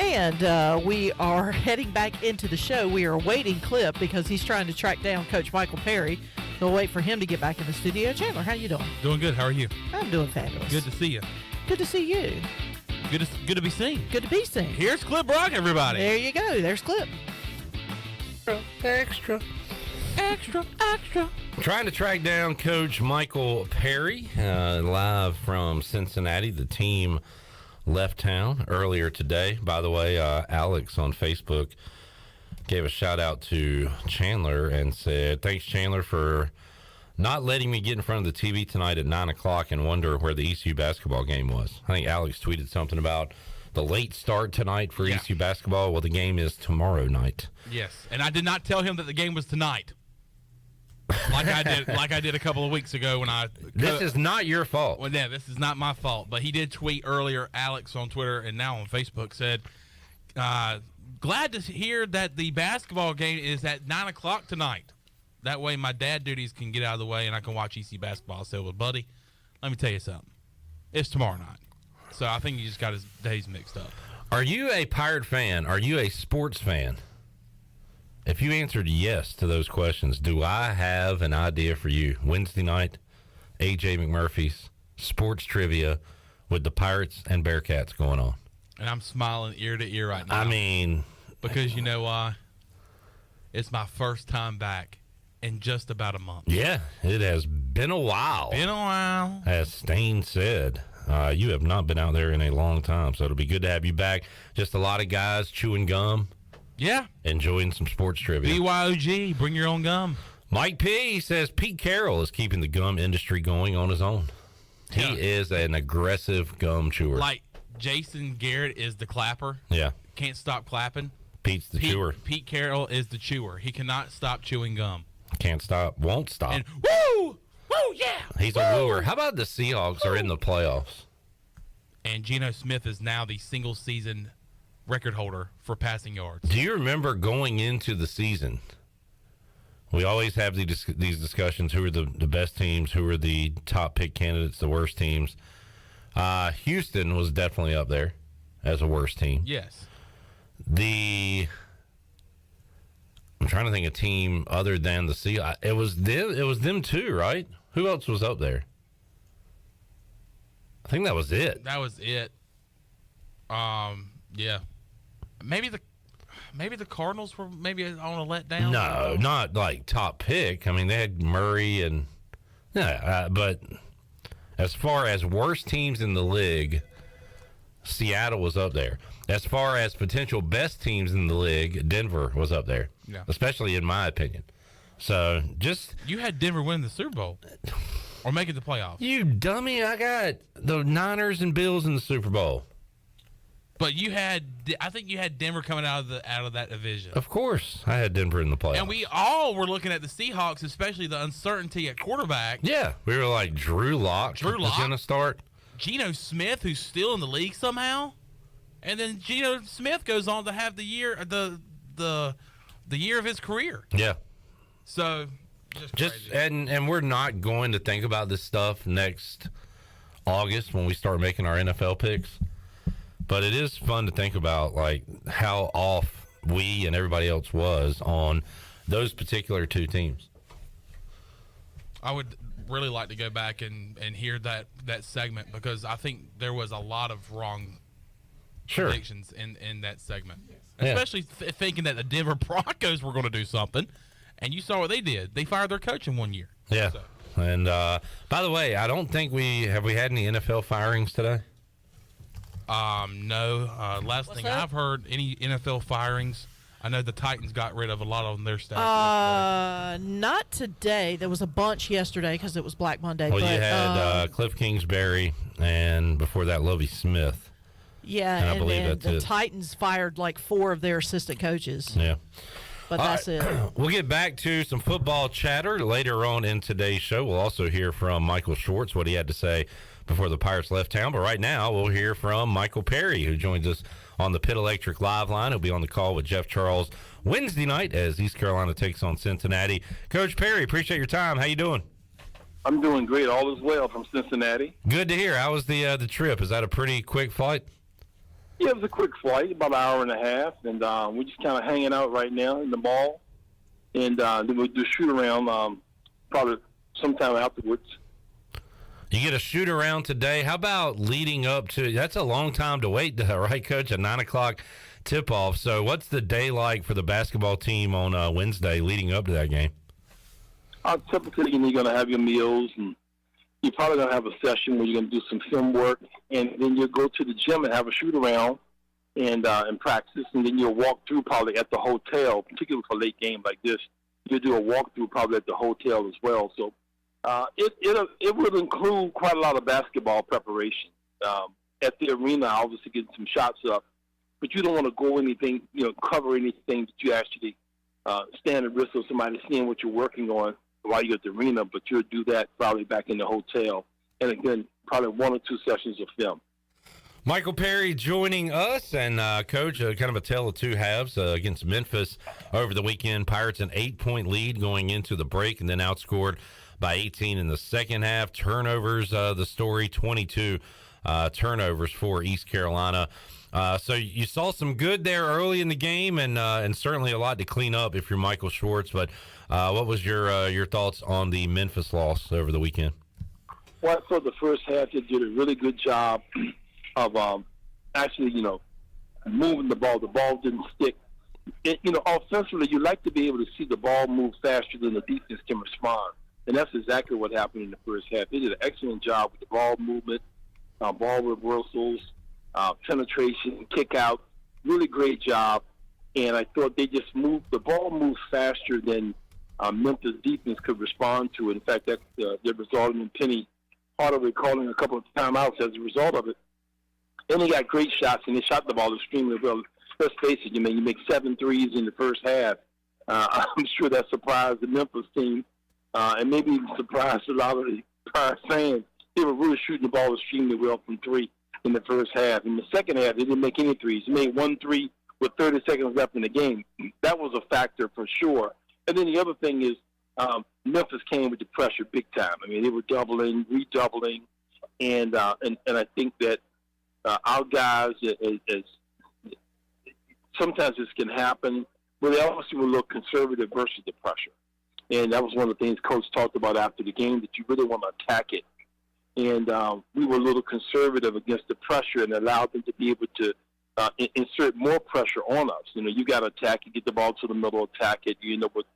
And we are heading back into the show. We are awaiting Clip because he's trying to track down Coach Michael Perry. We'll wait for him to get back in the studio. Chandler, how you doing? Doing good. How are you? I'm doing fabulous. Good to see you. Good to see you. Good to be seen. Good to be seen. Here's Clip Rock, everybody. There you go. There's Clip. Extra. Trying to track down Coach Michael Perry, live from Cincinnati. The team left town earlier today. By the way, Alex on Facebook gave a shout out to Chandler and said, "Thanks, Chandler, for not letting me get in front of the TV tonight at 9 o'clock and wonder where the ECU basketball game was." I think Alex tweeted something about the late start tonight for ECU basketball. Well, the game is tomorrow night. Yes, and I did not tell him that the game was tonight. Like I did a couple of weeks ago when I. This is not your fault. Well, yeah, this is not my fault. But he did tweet earlier. Alex on Twitter and now on Facebook said, "Glad to hear that the basketball game is at 9 o'clock tonight. That way, my dad duties can get out of the way and I can watch ECU basketball." I said, "Well, buddy, let me tell you something. It's tomorrow night." So I think he just got his days mixed up. Are you a Pirate fan? Are you a sports fan? If you answered yes to those questions, do I have an idea for you? Wednesday night, A.J. McMurphy's sports trivia with the Pirates and Bearcats going on. And I'm smiling ear to ear right now. I mean, because you know why? It's my first time back in just about a month. Yeah, it has been a while. As Stain said, you have not been out there in a long time, so it'll be good to have you back. Just a lot of guys chewing gum. Yeah. Enjoying some sports trivia. BYOG, bring your own gum. Mike P. says Pete Carroll is keeping the gum industry going on his own. He is an aggressive gum chewer. Like Jason Garrett is the clapper. Yeah. Can't stop clapping. Pete's the chewer. Pete Carroll is the chewer. He cannot stop chewing gum. Can't stop, won't stop. And woo! Woo, yeah! He's a wooer. How about the Seahawks are in the playoffs? And Geno Smith is now the single season record holder for passing yards. Do you remember going into the season? We always have these discussions. Who are the best teams? Who are the top pick candidates? The worst teams? Houston was definitely up there as a worst team. Yes. I'm trying to think of a team other than the Seahawks. It was them too, right? Who else was up there? I think that was it. That was it. Yeah. Maybe the Cardinals were maybe on a letdown. No, not like top pick. I mean, they had Murray and but as far as worst teams in the league, Seattle was up there. As far as potential best teams in the league, Denver was up there. Yeah. Especially in my opinion. So you had Denver winning the Super Bowl or making the playoffs. You dummy! I got the Niners and Bills in the Super Bowl. But I think you had Denver coming out of that division. Of course, I had Denver in the playoffs. And we all were looking at the Seahawks, especially the uncertainty at quarterback. Yeah, we were like Drew Lock was going to start. Geno Smith, who's still in the league somehow, and then Geno Smith goes on to have the year of his career. Yeah. So just and we're not going to think about this stuff next August when we start making our NFL picks. But it is fun to think about, like, how off we and everybody else was on those particular two teams. I would really like to go back and hear that segment because I think there was a lot of wrong predictions in that segment. Yeah. Especially thinking that the Denver Broncos were going to do something, and you saw what they did. They fired their coach in 1 year. Yeah. So. And, by the way, I don't think we had any NFL firings today? No. Last thing I've heard, any NFL firings. I know the Titans got rid of a lot of their staff. Not today. There was a bunch yesterday because it was Black Monday. Well, but, you had Cliff Kingsbury, and before that, Lovie Smith. Yeah, and I believe then the it. Titans fired like 4 of their assistant coaches. Yeah. But that's it. We'll get back to some football chatter later on in today's show. We'll also hear from Michael Schwartz, what he had to say before the Pirates left town. But right now, we'll hear from Michael Perry, who joins us on the Pit Electric Live line. He'll be on the call with Jeff Charles Wednesday night as East Carolina takes on Cincinnati. Coach Perry, appreciate your time. How you doing? I'm doing great. All is well from Cincinnati. Good to hear. How was the trip? Is that a pretty quick flight? Yeah, it was a quick flight, about an hour and a half, and we're just kind of hanging out right now in the mall, and then we'll do a shoot around probably sometime afterwards. You get a shoot around today. How about leading up to? That's a long time to wait, right, Coach? A 9 o'clock tip-off. So, what's the day like for the basketball team on Wednesday leading up to that game? Typically, you're going to have your meals, and you're probably going to have a session where you're going to do some film work, and then you'll go to the gym and have a shoot around and practice, and then you'll walk through probably at the hotel, particularly for a late game like this. You'll do a walkthrough probably at the hotel as well. So it would include quite a lot of basketball preparation. At the arena, obviously getting some shots up, but you don't want to go anything, cover anything that you actually stand at risk of somebody seeing what you're working on while you're at the arena, but you'll do that probably back in the hotel. And again, probably 1 or 2 sessions of film. Michael Perry joining us, and Coach, kind of a tale of two halves against Memphis over the weekend. Pirates an 8-point lead going into the break, and then outscored by 18 in the second half. Turnovers, the story, 22 turnovers for East Carolina. So you saw some good there early in the game, and certainly a lot to clean up if you're Michael Schwartz. But what was your thoughts on the Memphis loss over the weekend? Well, I thought the first half they did a really good job of actually, moving the ball. The ball didn't stick. Offensively, you like to be able to see the ball move faster than the defense can respond. And that's exactly what happened in the first half. They did an excellent job with the ball movement, ball reversals, penetration, kick out. Really great job. And I thought they just the ball moved faster than Memphis defense could respond to it. In fact, that resulted in Penny Hardaway calling a couple of timeouts as a result of it. And they got great shots, and they shot the ball extremely well. Let's face it, you make 7 threes in the first half. I'm sure that surprised the Memphis team, and maybe even surprised a lot of the Pirate fans. They were really shooting the ball extremely well from 3 in the first half. In the second half, they didn't make any threes. They made 1 3 with 30 seconds left in the game. That was a factor for sure. And then the other thing is Memphis came with the pressure big time. They were doubling, redoubling, and I think that our guys, sometimes this can happen, but they also were a little conservative versus the pressure. And that was one of the things Coach talked about after the game, that you really want to attack it. And we were a little conservative against the pressure and allowed them to be able to insert more pressure on us. You got to attack it, get the ball to the middle, attack it. You end up with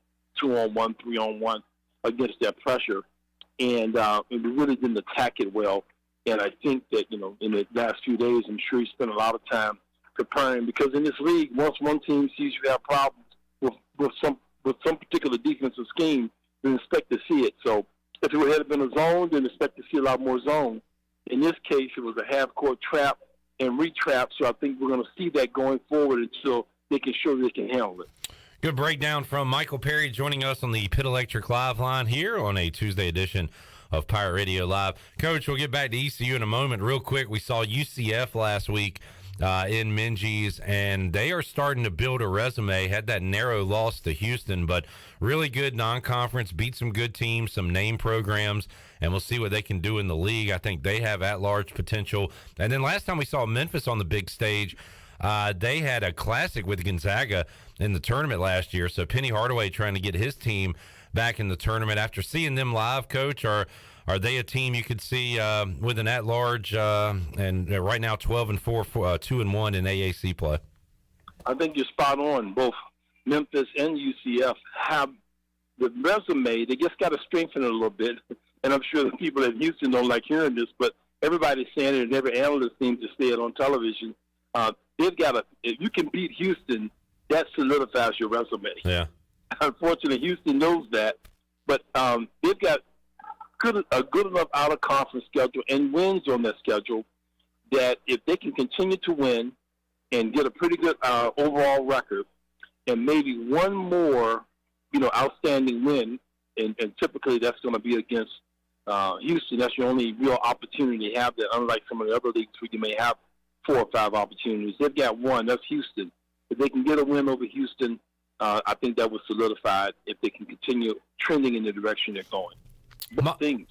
2-on-1, 3-on-1 against that pressure. And we really didn't attack it well. And I think that, in the last few days, I'm sure he spent a lot of time preparing, because in this league, once one team sees you have problems with some particular defensive scheme, they expect to see it. So if it had been a zone, then expect to see a lot more zone. In this case, it was a half-court trap and retrap, so I think we're going to see that going forward until they can show they can handle it. Good breakdown from Michael Perry joining us on the Pit Electric Live line here on a Tuesday edition of Pirate Radio Live. Coach, we'll get back to ECU in a moment. Real quick, we saw UCF last week in Minges, and they are starting to build a resume. Had that narrow loss to Houston, but really good non-conference, beat some good teams, some name programs, and we'll see what they can do in the league. I think they have at-large potential. And then last time we saw Memphis on the big stage, they had a classic with Gonzaga in the tournament last year. So Penny Hardaway trying to get his team back in the tournament. After seeing them live, Coach, are they a team you could see with an at-large and right now 12-4, 2-1 in AAC play? I think you're spot on. Both Memphis and UCF have the resume. They just got to strengthen it a little bit. And I'm sure the people at Houston don't like hearing this, but everybody's saying it, and every analyst seems to say it on television. They've got to. If you can beat Houston, that solidifies your resume. Yeah. Unfortunately, Houston knows that, but they've got a good enough out-of-conference schedule and wins on that schedule that if they can continue to win and get a pretty good overall record, and maybe one more, outstanding win, and typically that's going to be against Houston. That's your only real opportunity to have that, unlike some of the other leagues where you may have 4 or 5 opportunities. They've got one. That's Houston. If they can get a win over Houston, I think that would solidify it if they can continue trending in the direction they're going. Both things.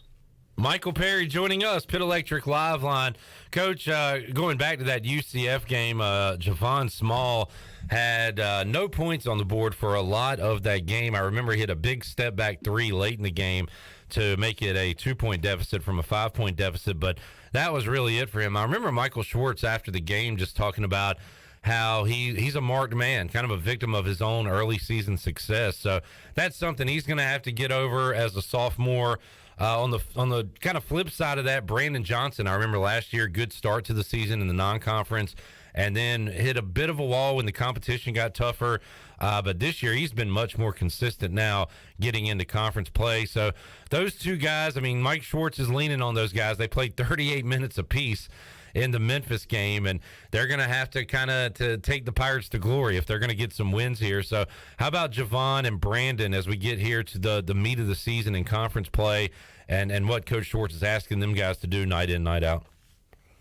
Michael Perry joining us, Pit Electric Live Line. Coach, going back to that UCF game, Javon Small had no points on the board for a lot of that game. I remember he hit a big step back three late in the game to make it a 2-point deficit from a 5-point deficit, but that was really it for him. I remember Michael Schwartz after the game just talking about how he's a marked man, kind of a victim of his own early season success. So that's something he's going to have to get over as a sophomore. On the kind of flip side of that, Brandon Johnson, I remember last year, good start to the season in the non-conference, and then hit a bit of a wall when the competition got tougher. But this year, he's been much more consistent now getting into conference play. So those two guys, I mean, Mike Schwartz is leaning on those guys. They played 38 minutes apiece in the Memphis game, and they're going to have to kind of to take the Pirates to glory if they're going to get some wins here. So how about Javon and Brandon as we get here to the meat of the season in conference play and what Coach Schwartz is asking them guys to do night in, night out?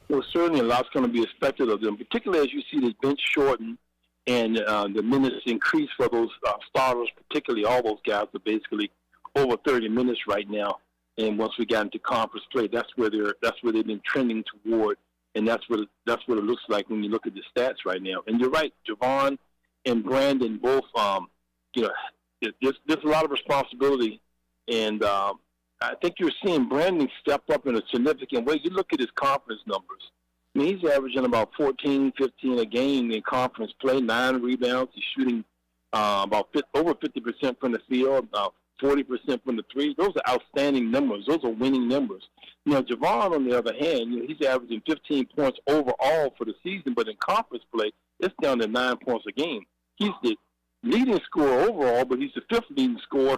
Well, certainly a lot's going to be expected of them, particularly as you see the bench shorten and the minutes increase for those starters, particularly all those guys are basically over 30 minutes right now. And once we got into conference play, that's where they've been trending toward. And that's what it looks like when you look at the stats right now. And you're right, Javon and Brandon both. There's a lot of responsibility, and I think you're seeing Brandon step up in a significant way. You look at his conference numbers. I mean, he's averaging about 14, 15 a game in conference play, 9 rebounds. He's shooting over 50% from the field, 40% from the three. Those are outstanding numbers. Those are winning numbers. Javon, on the other hand, he's averaging 15 points overall for the season, but in conference play, it's down to 9 points a game. He's the leading scorer overall, but he's the 5th leading scorer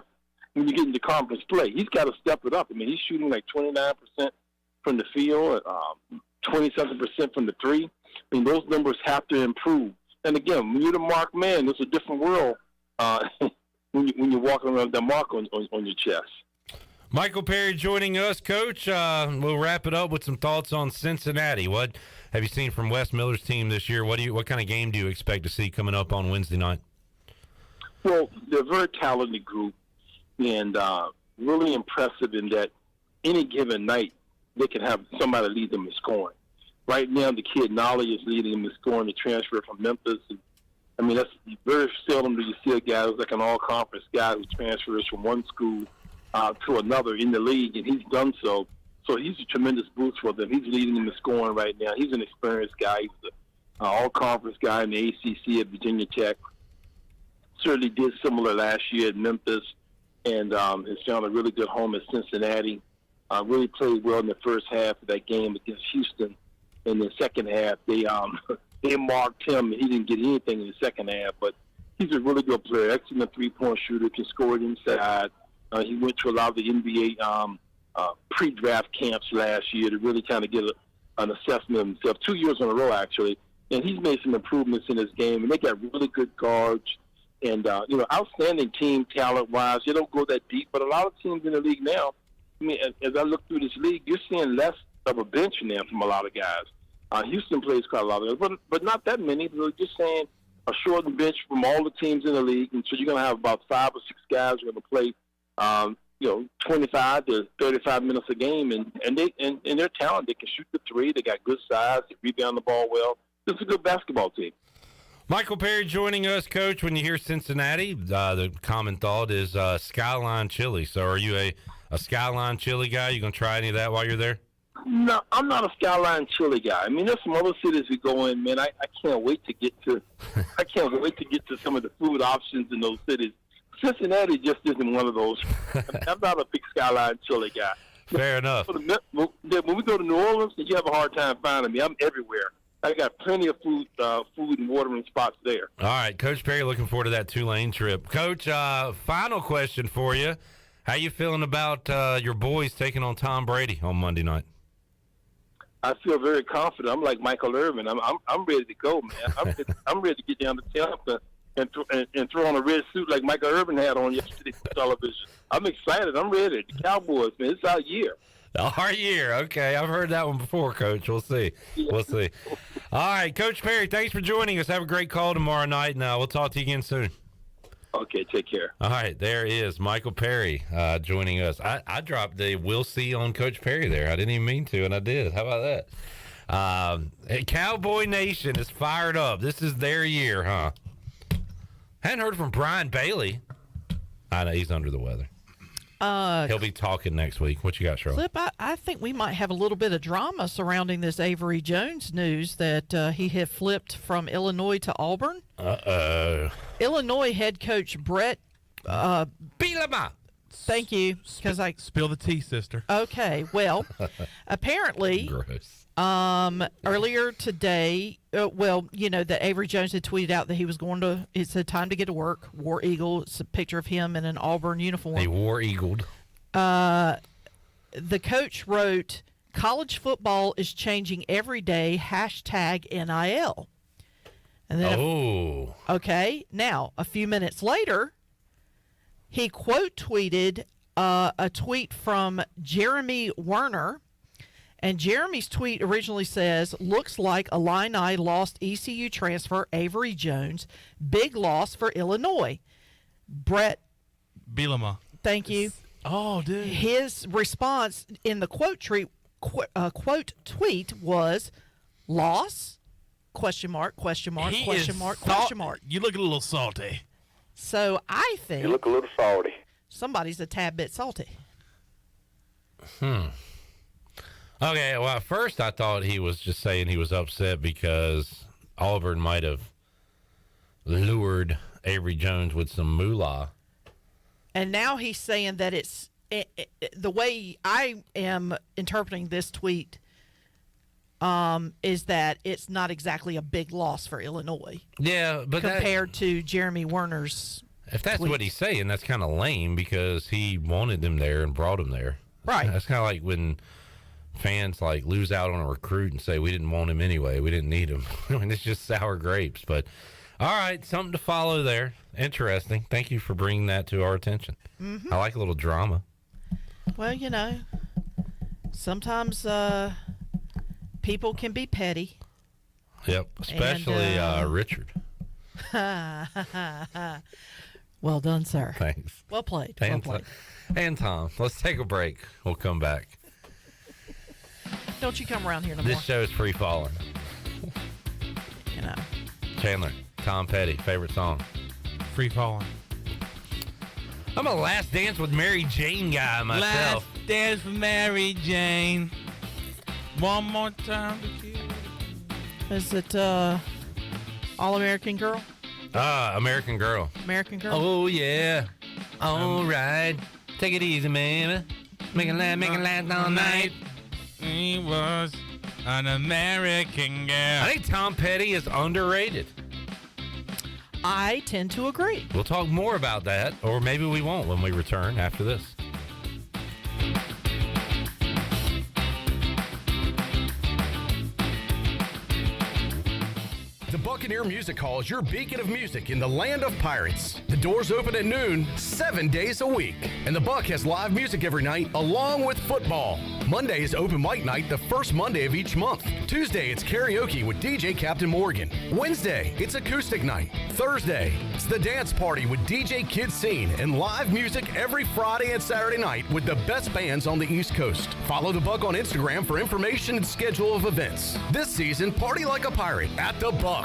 when you get into conference play. He's got to step it up. I mean, he's shooting like 29% from the field, 27% from the three. I mean, those numbers have to improve. And again, when you're the marked man, it's a different world when you're walking around with that mark on your chest. Michael Perry joining us, Coach. We'll wrap it up with some thoughts on Cincinnati. What have you seen from Wes Miller's team this year? What kind of game do you expect to see coming up on Wednesday night? Well, they're a very talented group and really impressive in that any given night they can have somebody lead them in scoring. Right now, the kid Mully is leading them in scoring, the transfer from Memphis. And, I mean, that's very seldom do you see a guy who's like an all-conference guy who transfers from one school to another in the league, and he's done so. So he's a tremendous boost for them. He's leading them in scoring right now. He's an experienced guy. He's an all-conference guy in the ACC at Virginia Tech. Certainly did similar last year at Memphis, and has found a really good home at Cincinnati. Really played well in the first half of that game against Houston. In the second half, they marked him. He didn't get anything in the second half, but he's a really good player. Excellent three-point shooter, can score it inside. He went to a lot of the NBA pre-draft camps last year to really kind of get an assessment of himself. 2 years in a row, actually. And he's made some improvements in his game. And they got really good guards and, outstanding team talent-wise. They don't go that deep, but a lot of teams in the league now, I mean, as I look through this league, you're seeing less of a bench now from a lot of guys. Houston plays quite a lot of guys, but not that many. We're just saying a shortened bench from all the teams in the league. And so you're going to have about 5 or 6 guys who are going to play 25 to 35 minutes a game, and they're talented. They can shoot the three. They got good size. They rebound the ball well. It's a good basketball team. Michael Perry joining us, Coach. When you hear Cincinnati, the common thought is Skyline Chili. So are you a Skyline Chili guy? You going to try any of that while you're there? No, I'm not a Skyline Chili guy. I mean, there's some other cities we go in, man. I can't wait to get to some of the food options in those cities. Cincinnati just isn't one of those. I'm not a big Skyline Chili guy. Fair enough. When we go to New Orleans, you have a hard time finding me. I'm everywhere. I got plenty of food and watering spots there. All right, Coach Perry, looking forward to that Tulane trip. Coach, final question for you. How you feeling about your boys taking on Tom Brady on Monday night? I feel very confident. I'm like Michael Irvin. I'm ready to go, man. I'm ready to get down to Tampa and throw on a red suit like Michael Irvin had on yesterday for television. I'm excited. I'm ready. The Cowboys, man, it's our year. Our year. Okay, I've heard that one before, Coach. We'll see. Yeah. We'll see. All right, Coach Perry, thanks for joining us. Have a great call tomorrow night, and we'll talk to you again soon. Okay, take care. All right, there is Michael Perry joining us. I dropped the "we'll see" on Coach Perry there. I didn't even mean to, and I did. How about that? Cowboy Nation is fired up. This is their year, huh? Hadn't heard from Brian Bailey. I know he's under the weather. He'll be talking next week. What you got, Shirley? Clip, I think we might have a little bit of drama surrounding this Avery Jones news that he had flipped from Illinois to Auburn. Uh-oh. Illinois head coach Brett Bielema. Thank you, because I spill the tea, sister. Okay, well, apparently, earlier today, that Avery Jones had tweeted out that he was going to. It said time to get to work. War Eagle. It's a picture of him in an Auburn uniform. He war eagled. The coach wrote, "College football is changing every day. #NIL." And then okay. Now, a few minutes later, he quote tweeted a tweet from Jeremy Werner. And Jeremy's tweet originally says, "Looks like Illini lost ECU transfer Avery Jones. Big loss for Illinois." Brett Bielema. Thank you. Oh, dude. His response in the quote tweet was, "Loss? Question mark, question mark, He question is mark, salt- question mark." You look a little salty. So I think You look a little salty. somebody's a tad bit salty. Okay, well, at first I thought he was just saying he was upset because Auburn might have lured Avery Jones with some moolah. And now he's saying that it's the way I am interpreting this tweet is that it's not exactly a big loss for Illinois. Yeah, but compared to Jeremy Werner's if that's tweet. what he's saying, that's kind of lame because he wanted them there and brought them there. Right. That's kind of like when fans like lose out on a recruit and say we didn't want him anyway, we didn't need him. I mean, it's just sour grapes. But all right, something to follow there. Interesting. Thank you for bringing that to our attention. Mhm. I like a little drama. Well, sometimes people can be petty. Yep, especially And, Richard. Well done, sir. Thanks. Well played. And, Well played. and Tom. Let's take a break. We'll come back. Don't you come around here no This more. show is free falling. Chandler, Tom Petty, favorite song? Free falling. I'm a Last Dance with Mary Jane guy myself. Last Dance with Mary Jane. One more time to kill. Is it All American Girl? American Girl. American Girl? Oh, yeah. All right. Take it easy, man. Make it last all night. He was an American girl. I think Tom Petty is underrated. I tend to agree. We'll talk more about that, or maybe we won't when we return after this. The Buccaneer Music Hall is your beacon of music in the land of pirates. The doors open at noon, 7 days a week. And the Buck has live music every night, along with football. Monday is open mic night, the first Monday of each month. Tuesday, it's karaoke with DJ Captain Morgan. Wednesday, it's acoustic night. Thursday, it's the dance party with DJ Kid Scene and live music every Friday and Saturday night with the best bands on the East Coast. Follow the Buck on Instagram for information and schedule of events. This season, party like a pirate at the Buck.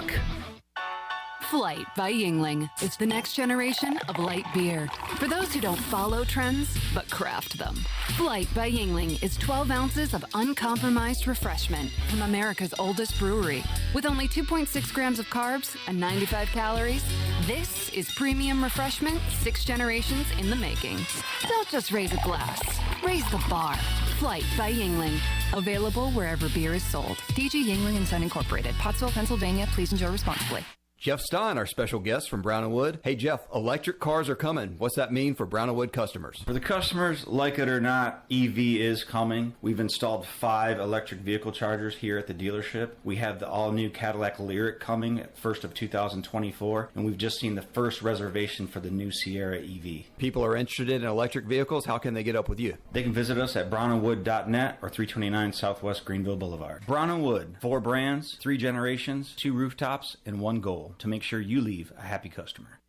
Flight by Yingling is the next generation of light beer. For those who don't follow trends, but craft them. Flight by Yingling is 12 ounces of uncompromised refreshment from America's oldest brewery. With only 2.6 grams of carbs and 95 calories, this is premium refreshment 6 generations in the making. Don't just raise a glass, raise the bar. Flight by Yingling. Available wherever beer is sold. DG Yingling & Son Incorporated, Pottsville, Pennsylvania. Please enjoy responsibly. Jeff Stein, our special guest from Brown & Wood. Hey, Jeff, electric cars are coming. What's that mean for Brown & Wood customers? For the customers, like it or not, EV is coming. We've installed 5 electric vehicle chargers here at the dealership. We have the all-new Cadillac Lyriq coming at 1st of 2024, and we've just seen the first reservation for the new Sierra EV. People are interested in electric vehicles. How can they get up with you? They can visit us at brownandwood.net or 329 Southwest Greenville Boulevard. Brown & Wood, 4 brands, 3 generations, 2 rooftops, and 1 goal: to make sure you leave a happy customer.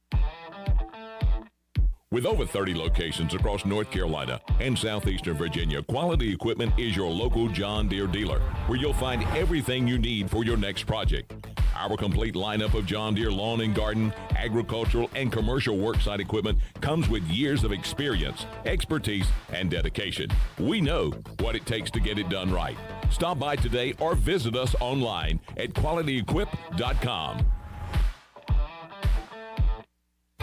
With over 30 locations across North Carolina and southeastern Virginia, Quality Equipment is your local John Deere dealer, where you'll find everything you need for your next project. Our complete lineup of John Deere lawn and garden, agricultural, and commercial worksite equipment comes with years of experience, expertise, and dedication. We know what it takes to get it done right. Stop by today or visit us online at qualityequip.com.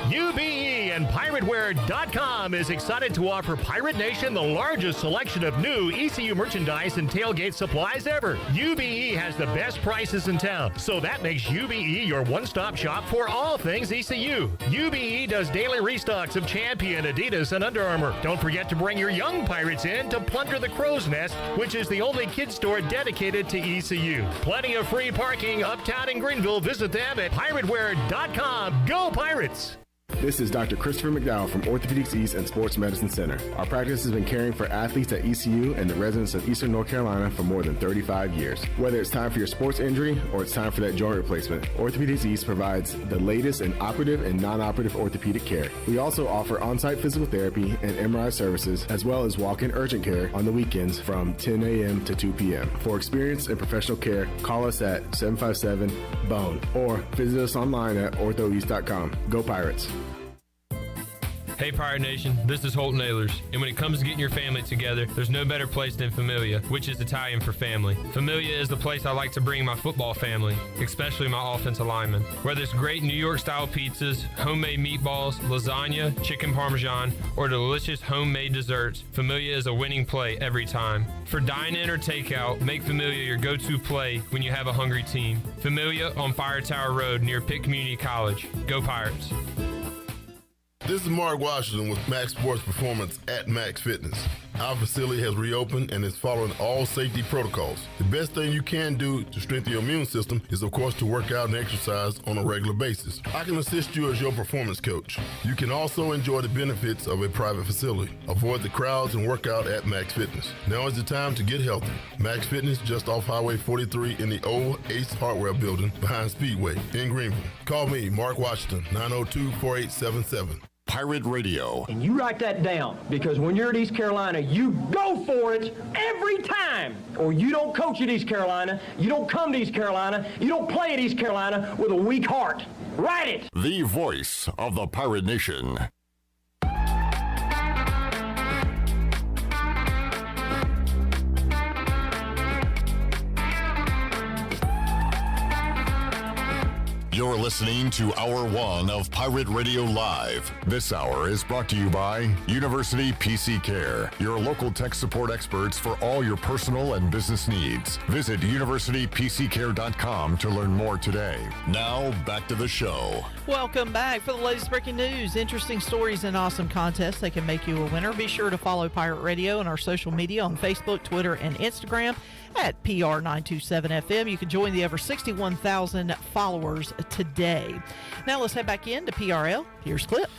UBE and PirateWear.com is excited to offer Pirate Nation the largest selection of new ECU merchandise and tailgate supplies ever. UBE has the best prices in town, so that makes UBE your one-stop shop for all things ECU. UBE does daily restocks of Champion, Adidas, and Under Armour. Don't forget to bring your young Pirates in to plunder the Crow's Nest, which is the only kids store dedicated to ECU. Plenty of free parking uptown in Greenville. Visit them at PirateWear.com. Go Pirates! This is Dr. Christopher McDowell from Orthopedics East and Sports Medicine Center. Our practice has been caring for athletes at ECU and the residents of Eastern North Carolina for more than 35 years. Whether it's time for your sports injury or it's time for that joint replacement, Orthopedics East provides the latest in operative and non-operative orthopedic care. We also offer on-site physical therapy and MRI services, as well as walk-in urgent care on the weekends from 10 a.m. to 2 p.m. For experience and professional care, call us at 757-BONE or visit us online at orthoeast.com. Go Pirates! Hey Pirate Nation, this is Holt Nailers, and when it comes to getting your family together, there's no better place than Familia, which is Italian for family. Familia is the place I like to bring my football family, especially my offensive linemen. Whether it's great New York-style pizzas, homemade meatballs, lasagna, chicken parmesan, or delicious homemade desserts, Familia is a winning play every time. For dine-in or takeout, make Familia your go-to play when you have a hungry team. Familia on Fire Tower Road near Pitt Community College. Go Pirates! This is Mark Washington with Max Sports Performance at Max Fitness. Our facility has reopened and is following all safety protocols. The best thing you can do to strengthen your immune system is, of course, to work out and exercise on a regular basis. I can assist you as your performance coach. You can also enjoy the benefits of a private facility. Avoid the crowds and work out at Max Fitness. Now is the time to get healthy. Max Fitness just off Highway 43 in the old Ace Hardware building behind Speedway in Greenville. Call me, Mark Washington, 902-4877. Pirate Radio. And you write that down, because when you're at East Carolina, you go for it every time. Or you don't coach at East Carolina, you don't come to East Carolina, you don't play at East Carolina with a weak heart. Write it! The voice of the Pirate Nation. You're listening to Hour 1 of Pirate Radio Live. This hour is brought to you by University PC Care, your local tech support experts for all your personal and business needs. Visit universitypccare.com to learn more today. Now, back to the show. Welcome back. For the latest breaking news, interesting stories, and awesome contests that can make you a winner, be sure to follow Pirate Radio and our social media on Facebook, Twitter, and Instagram at PR927FM. You can join the over 61,000 followers today. Now let's head back into PRL. Here's Clip.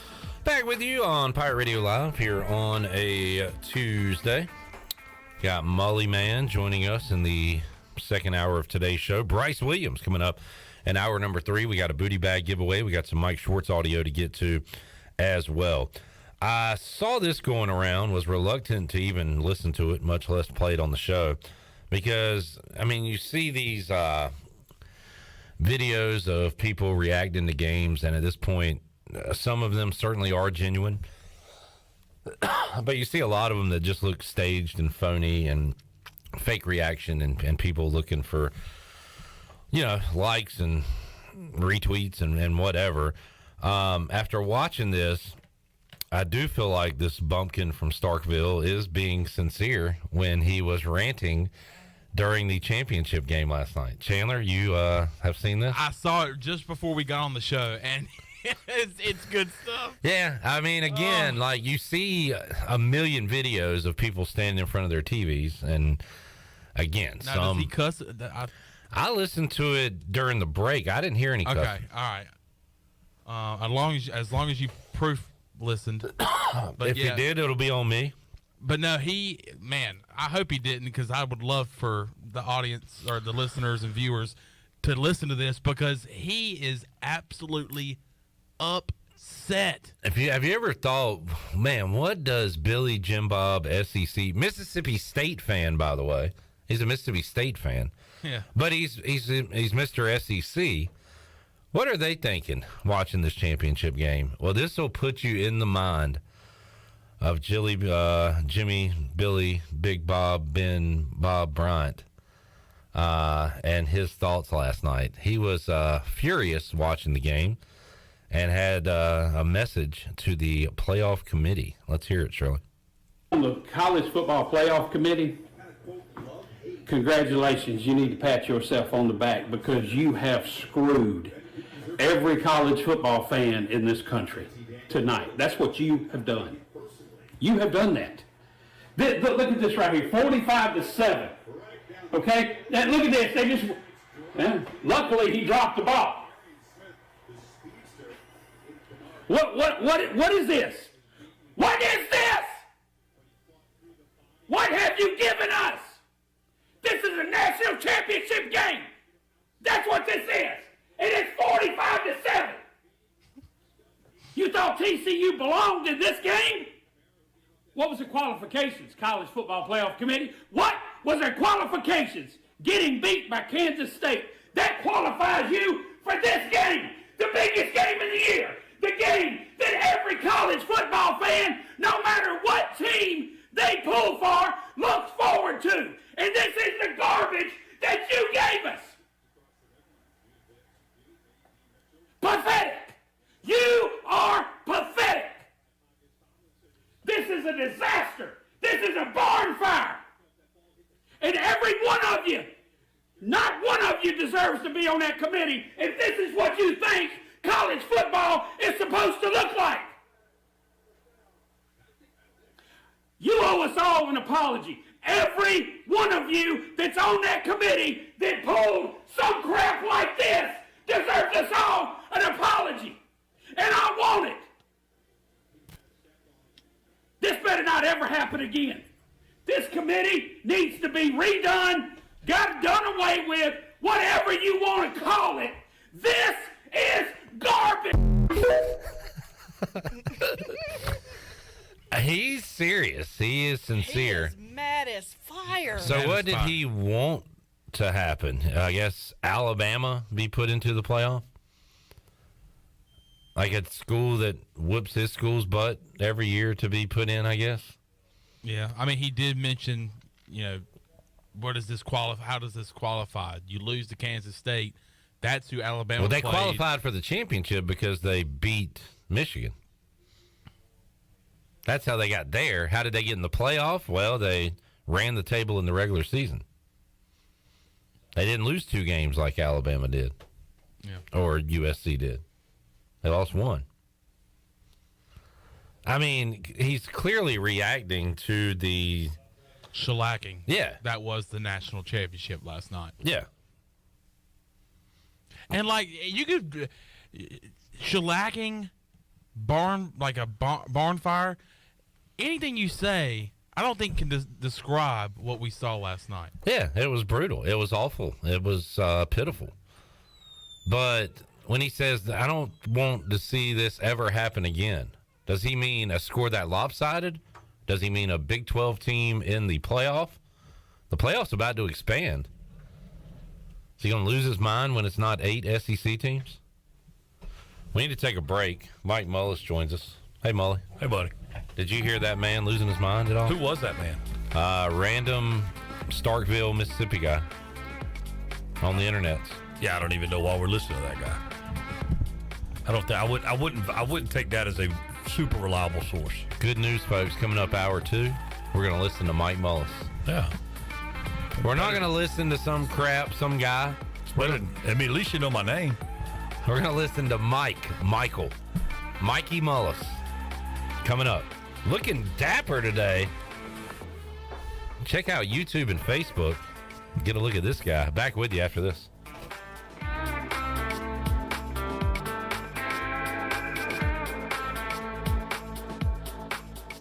Back with you on Pirate Radio Live here on a Tuesday. Got Mully Man joining us in the second hour of today's show. Bryce Williams coming up in hour number 3. We got a booty bag giveaway. We got some Mike Schwartz audio to get to as well. I saw this going around, was reluctant to even listen to it, much less play it on the show. Because, I mean, you see these videos of people reacting to games, and at this point, some of them certainly are genuine. But you see a lot of them that just look staged and phony and fake reaction, and people looking for, you know, likes and retweets and whatever. After watching this, I do feel like this bumpkin from Starkville is being sincere when he was ranting during the championship game last night. Chandler, you have seen this? I saw it just before we got on the show, and it's good stuff. Yeah, I mean, again, like you see a million videos of people standing in front of their TVs, and again, now, does he cuss? I listened to it during the break. I didn't hear any cussing. Okay, all right. As long as you proof listened. But if you did, it'll be on me. But no, I hope he didn't, because I would love for the audience or the listeners and viewers to listen to this, because he is absolutely up set. Have you ever thought, man, what does Billy Jim Bob SEC, Mississippi State fan, by the way. He's a Mississippi State fan. Yeah. But he's Mr. SEC. What are they thinking watching this championship game? Well, this will put you in the mind of Jimmy, Billy, Big Bob, Ben, Bob Bryant, and his thoughts last night. He was furious watching the game and had a message to the playoff committee. Let's hear it, Shirley. On the college football playoff committee, congratulations. You need to pat yourself on the back because you have screwed every college football fan in this country tonight. That's what you have done. You have done that. Look at this right here, 45-7. Okay? Now look at this. They just. Luckily, he dropped the ball. What is this? What is this? What have you given us? This is a national championship game. That's what this is. It is 45-7. You thought TCU belonged in this game? What was the qualifications, College Football Playoff Committee? What was their qualifications? Getting beat by Kansas State. That qualifies you for this game, the biggest game of the year, the game that every college football fan, no matter what team they pull for, looks forward to. And this is the garbage that you gave us. Pathetic. You are pathetic. This is a disaster. This is a barn fire. And every one of you, not one of you deserves to be on that committee if this is what you think college football is supposed to look like. You owe us all an apology. Every one of you that's on that committee that pulled some crap like this deserves us all an apology. And I want it. This better not ever happen again. This committee needs to be redone, got done away with, whatever you want to call it. This is garbage. He's serious. He is sincere. He is mad as fire. So what did he want to happen? I guess Alabama be put into the playoff? Like a school that whoops his school's butt every year to be put in, I guess? Yeah. I mean, he did mention, how does this qualify? You lose to Kansas State. That's who Alabama played. played. Qualified for the championship because they beat Michigan. That's how they got there. How did they get in the playoff? Well, they ran the table in the regular season. They didn't lose 2 games like Alabama did. Or USC did. They lost 1. I mean, he's clearly reacting to the shellacking. Yeah. That was the national championship last night. Yeah. And you could shellacking, barn fire, anything you say, I don't think can describe what we saw last night. Yeah, it was brutal. It was awful. It was pitiful. But when he says, I don't want to see this ever happen again, does he mean a score that lopsided? Does he mean a Big 12 team in the playoff? The playoff's about to expand. Is he going to lose his mind when it's not 8 SEC teams? We need to take a break. Mike Mullis joins us. Hey, Mully. Hey, buddy. Did you hear that man losing his mind at all? Who was that man? Random Starkville, Mississippi guy on the internet. Yeah, I don't even know why we're listening to that guy. I wouldn't take that as a super reliable source. Good news, folks. Coming up hour 2, we're going to listen to Mike Mullis. Yeah. We're not going to listen to some crap, some guy. At least you know my name. We're going to listen to Mikey Mullis. Coming up. Looking dapper today. Check out YouTube and Facebook. Get a look at this guy. Back with you after this.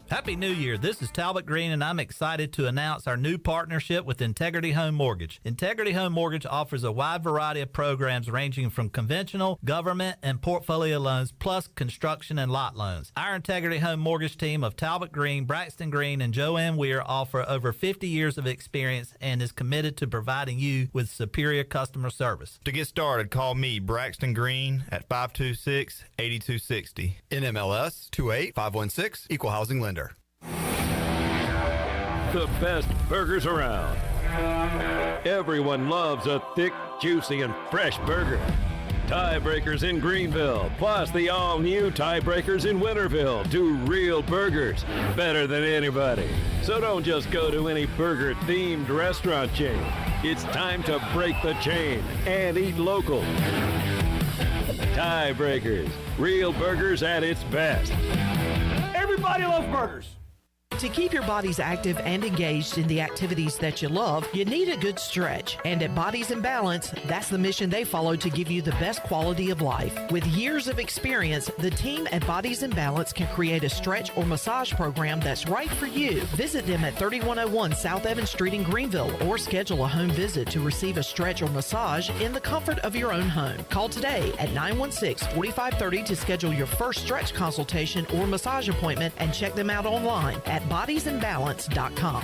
Happy Happy New Year. This is Talbot Green, and I'm excited to announce our new partnership with Integrity Home Mortgage. Integrity Home Mortgage offers a wide variety of programs ranging from conventional, government, and portfolio loans, plus construction and lot loans. Our Integrity Home Mortgage team of Talbot Green, Braxton Green, and Joanne Weir offer over 50 years of experience and is committed to providing you with superior customer service. To get started, call me, Braxton Green, at 526-8260. NMLS 28516, Equal Housing Lender. The best burgers around. Everyone loves a thick, juicy, and fresh burger. Tiebreakers in Greenville, plus the all-new Tiebreakers in Winterville, do real burgers better than anybody. So don't just go to any burger-themed restaurant chain. It's time to break the chain and eat local. Tiebreakers, real burgers at its best. Everybody loves burgers. To keep your bodies active and engaged in the activities that you love, you need a good stretch. And at Bodies in Balance, that's the mission they follow to give you the best quality of life. With years of experience, the team at Bodies in Balance can create a stretch or massage program that's right for you. Visit them at 3101 South Evans Street in Greenville or schedule a home visit to receive a stretch or massage in the comfort of your own home. Call today at 916-4530 to schedule your first stretch consultation or massage appointment and check them out online at bodiesinbalance.com.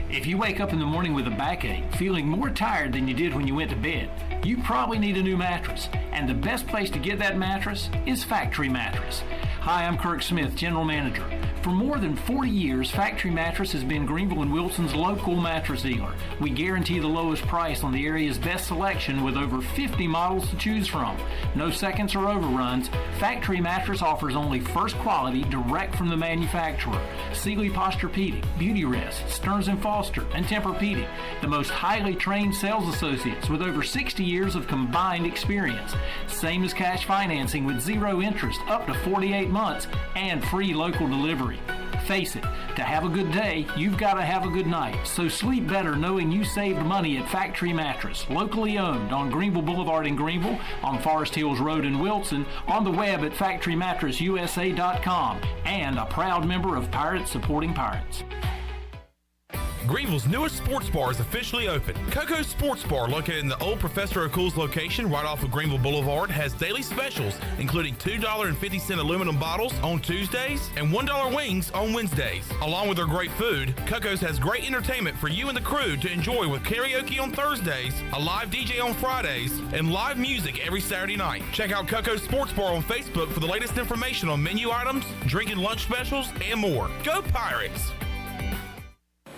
If you wake up in the morning with a backache, feeling more tired than you did when you went to bed, you probably need a new mattress. And the best place to get that mattress is Factory Mattress. Hi, I'm Kirk Smith, General Manager. For more than 40 years, Factory Mattress has been Greenville and Wilson's local mattress dealer. We guarantee the lowest price on the area's best selection with over 50 models to choose from. No seconds or overruns. Factory Mattress offers only first quality direct from the manufacturer. Sealy Posturepedic, Beauty Rest, Stearns & Foster, and Tempur-Pedic. The most highly trained sales associates with over 60 years of combined experience. Same as cash financing with zero interest up to 48 months and free local delivery. Face it, to have a good day, you've got to have a good night. So sleep better knowing you saved money at Factory Mattress, locally owned on Greenville Boulevard in Greenville, on Forest Hills Road in Wilson, on the web at factorymattressusa.com, and a proud member of Pirates Supporting Pirates. Greenville's newest sports bar is officially open. Coco's Sports Bar, located in the old Professor O'Cool's location right off of Greenville Boulevard, has daily specials, including $2.50 aluminum bottles on Tuesdays and $1 wings on Wednesdays. Along with their great food, Coco's has great entertainment for you and the crew to enjoy with karaoke on Thursdays, a live DJ on Fridays, and live music every Saturday night. Check out Coco's Sports Bar on Facebook for the latest information on menu items, drink and lunch specials, and more. Go Pirates!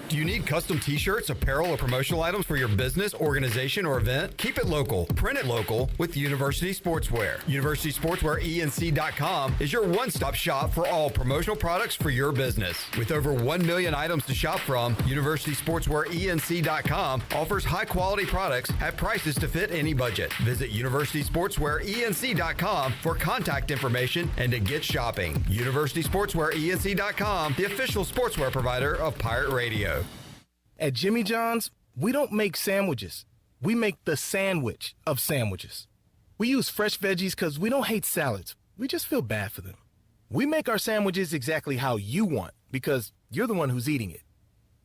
Do you need custom t-shirts, apparel, or promotional items for your business, organization, or event? Keep it local. Print it local with University Sportswear. UniversitySportswearENC.com is your one-stop shop for all promotional products for your business. With over 1 million items to shop from, UniversitySportswearENC.com offers high-quality products at prices to fit any budget. Visit UniversitySportswearENC.com for contact information and to get shopping. UniversitySportswearENC.com, the official sportswear provider of Pirate Radio. At Jimmy John's, we don't make sandwiches. We make the sandwich of sandwiches. We use fresh veggies because we don't hate salads. We just feel bad for them. We make our sandwiches exactly how you want because you're the one who's eating it.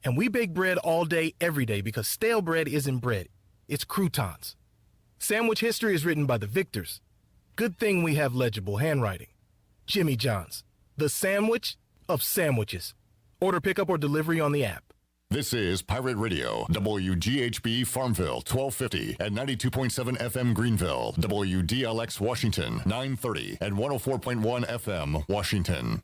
And we bake bread all day, every day because stale bread isn't bread. It's croutons. Sandwich history is written by the victors. Good thing we have legible handwriting. Jimmy John's, the sandwich of sandwiches. Order pickup or delivery on the app. This is Pirate Radio, WGHB Farmville, 1250 and 92.7 FM Greenville, WDLX Washington, 930 and 104.1 FM Washington.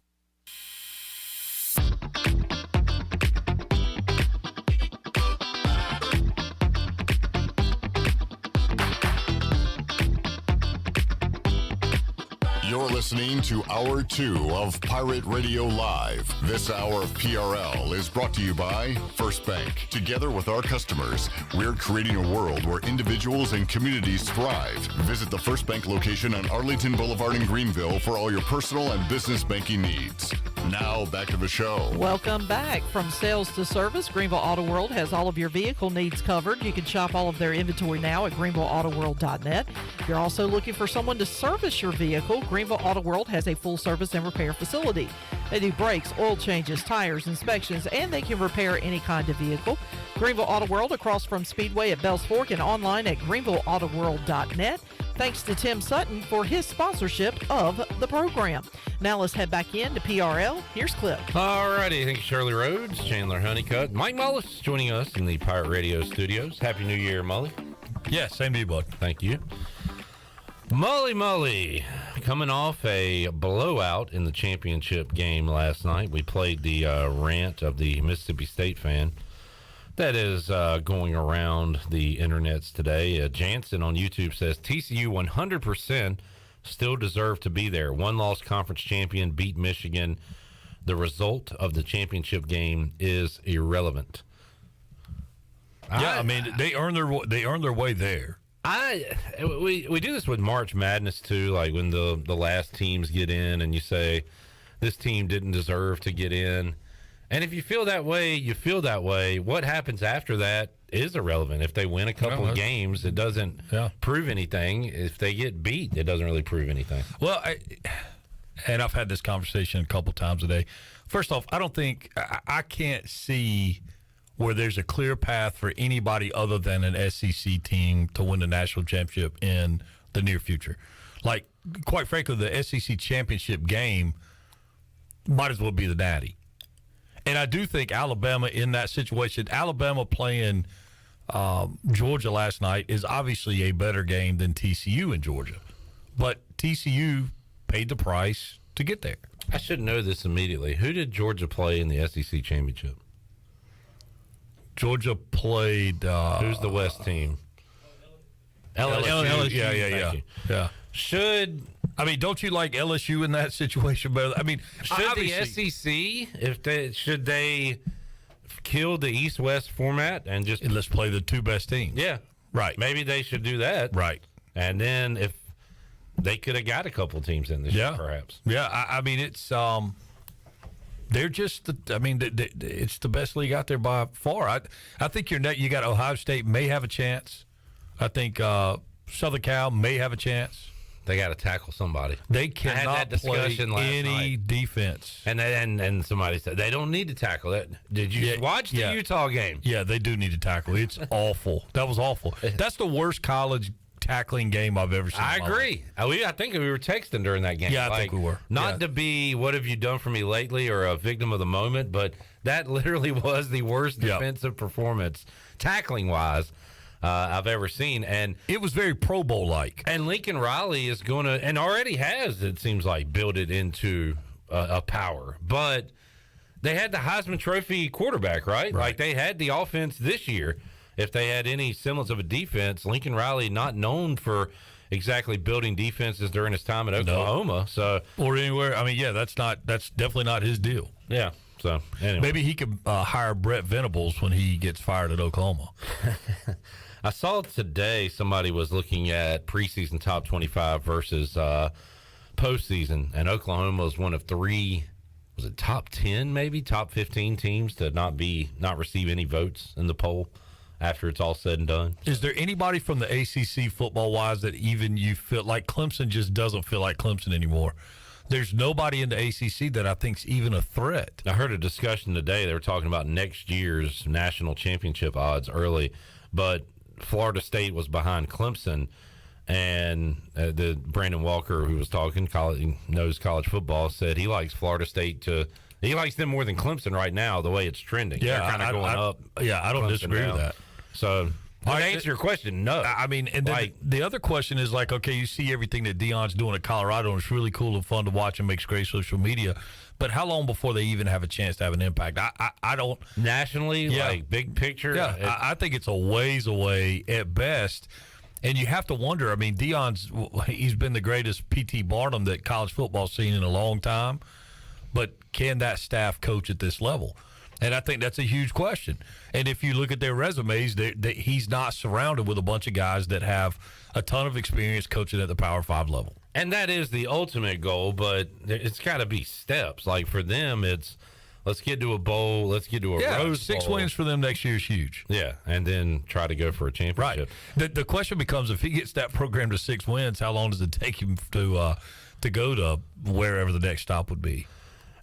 You're listening to Hour 2 of Pirate Radio Live. This hour of PRL is brought to you by First Bank. Together with our customers, we're creating a world where individuals and communities thrive. Visit the First Bank location on Arlington Boulevard in Greenville for all your personal and business banking needs. Now, back to the show. Welcome back. From sales to service, Greenville Auto World has all of your vehicle needs covered. You can shop all of their inventory now at greenvilleautoworld.net. If you're also looking for someone to service your vehicle, Greenville Auto World has a full service and repair facility. They do brakes, oil changes, tires, inspections, and they can repair any kind of vehicle. Greenville Auto World across from Speedway at Bells Fork and online at greenvilleautoworld.net. Thanks to Tim Sutton for his sponsorship of the program. Now let's head back in to PRL. Here's Clip. All righty. Thank you, Shirley Rhodes, Chandler Honeycutt, Mike Mullis joining us in the Pirate Radio studios. Happy New Year, Mully. Yeah, same to you, bud. Thank you. Mully, coming off a blowout in the championship game last night. We played the rant of the Mississippi State fan that is going around the internets today. Jansen on YouTube says TCU 100% still deserve to be there. One-loss conference champion beat Michigan. The result of the championship game is irrelevant. Yeah, I mean they earned their way there. We do this with March Madness too, like when the last teams get in and you say this team didn't deserve to get in. And if you feel that way, you feel that way. What happens after that is irrelevant. If they win a couple of games, it doesn't prove anything. If they get beat, it doesn't really prove anything. Well, and I've had this conversation a couple times today. First off, I don't think I can't see where there's a clear path for anybody other than an SEC team to win the national championship in the near future. Like, quite frankly, the SEC championship game might as well be the Natty. And I do think Alabama in that situation, Alabama playing Georgia last night is obviously a better game than TCU in Georgia. But TCU paid the price to get there. I should know this immediately. Who did Georgia play in the SEC championship? Georgia played... who's the West team? LSU. Yeah. Don't you like LSU in that situation better? I mean, should the SEC, should they kill the East-West format and let's play the two best teams? Yeah. Right. Maybe they should do that. Right. And then if they could have got a couple teams in this year, perhaps. Yeah, I mean, it's they're just it's the best league out there by far. I think you got Ohio State may have a chance. I think Southern Cal may have a chance. They got to tackle somebody. They cannot play any defense. And somebody said they don't need to tackle it. Did you watch the Utah game? Yeah, they do need to tackle. It's awful. That was awful. That's the worst college tackling game I've ever seen. I agree. I think we were texting during that game. Yeah, I think we were. Not to be what have you done for me lately or a victim of the moment, but that literally was the worst defensive performance, tackling-wise, I've ever seen. And it was very Pro Bowl-like. And Lincoln Riley is going to, and already has, it seems like, built it into a power. But they had the Heisman Trophy quarterback, right? Like they had the offense this year. If they had any semblance of a defense, Lincoln Riley not known for exactly building defenses during his time at Oklahoma. So or anywhere. I mean, that's definitely not his deal. Yeah. So anyway. Maybe he could hire Brett Venables when he gets fired at Oklahoma. I saw today somebody was looking at preseason top 25 versus postseason, and Oklahoma was one of three. Was it top 10, maybe top 15 teams to not receive any votes in the poll after it's all said and done? Is there anybody from the ACC football-wise that even you feel like Clemson just doesn't feel like Clemson anymore? There's nobody in the ACC that I think's even a threat. I heard a discussion today. They were talking about next year's national championship odds early, but Florida State was behind Clemson, and the Brandon Walker, who was talking, knows college football, said he likes Florida State he likes them more than Clemson right now, the way it's trending. Yeah, they're kind of going up. Yeah, I don't Clemson disagree with that. So, to answer your question, no. I mean, and then the other question is like, okay, you see everything that Deion's doing at Colorado, and it's really cool and fun to watch and makes great social media. But how long before they even have a chance to have an impact? I don't nationally, like big picture. Yeah, I think it's a ways away at best. And you have to wonder. I mean, he's been the greatest P.T. Barnum that college football's seen in a long time. But can that staff coach at this level? And I think that's a huge question. And if you look at their resumes, he's not surrounded with a bunch of guys that have a ton of experience coaching at the Power 5 level. And that is the ultimate goal, but it's got to be steps. Like for them, it's let's get to a bowl, let's get to a Rose Bowl. 6 wins for them next year is huge. Yeah, and then try to go for a championship. Right. The question becomes, if he gets that program to 6 wins, how long does it take him to go to wherever the next stop would be?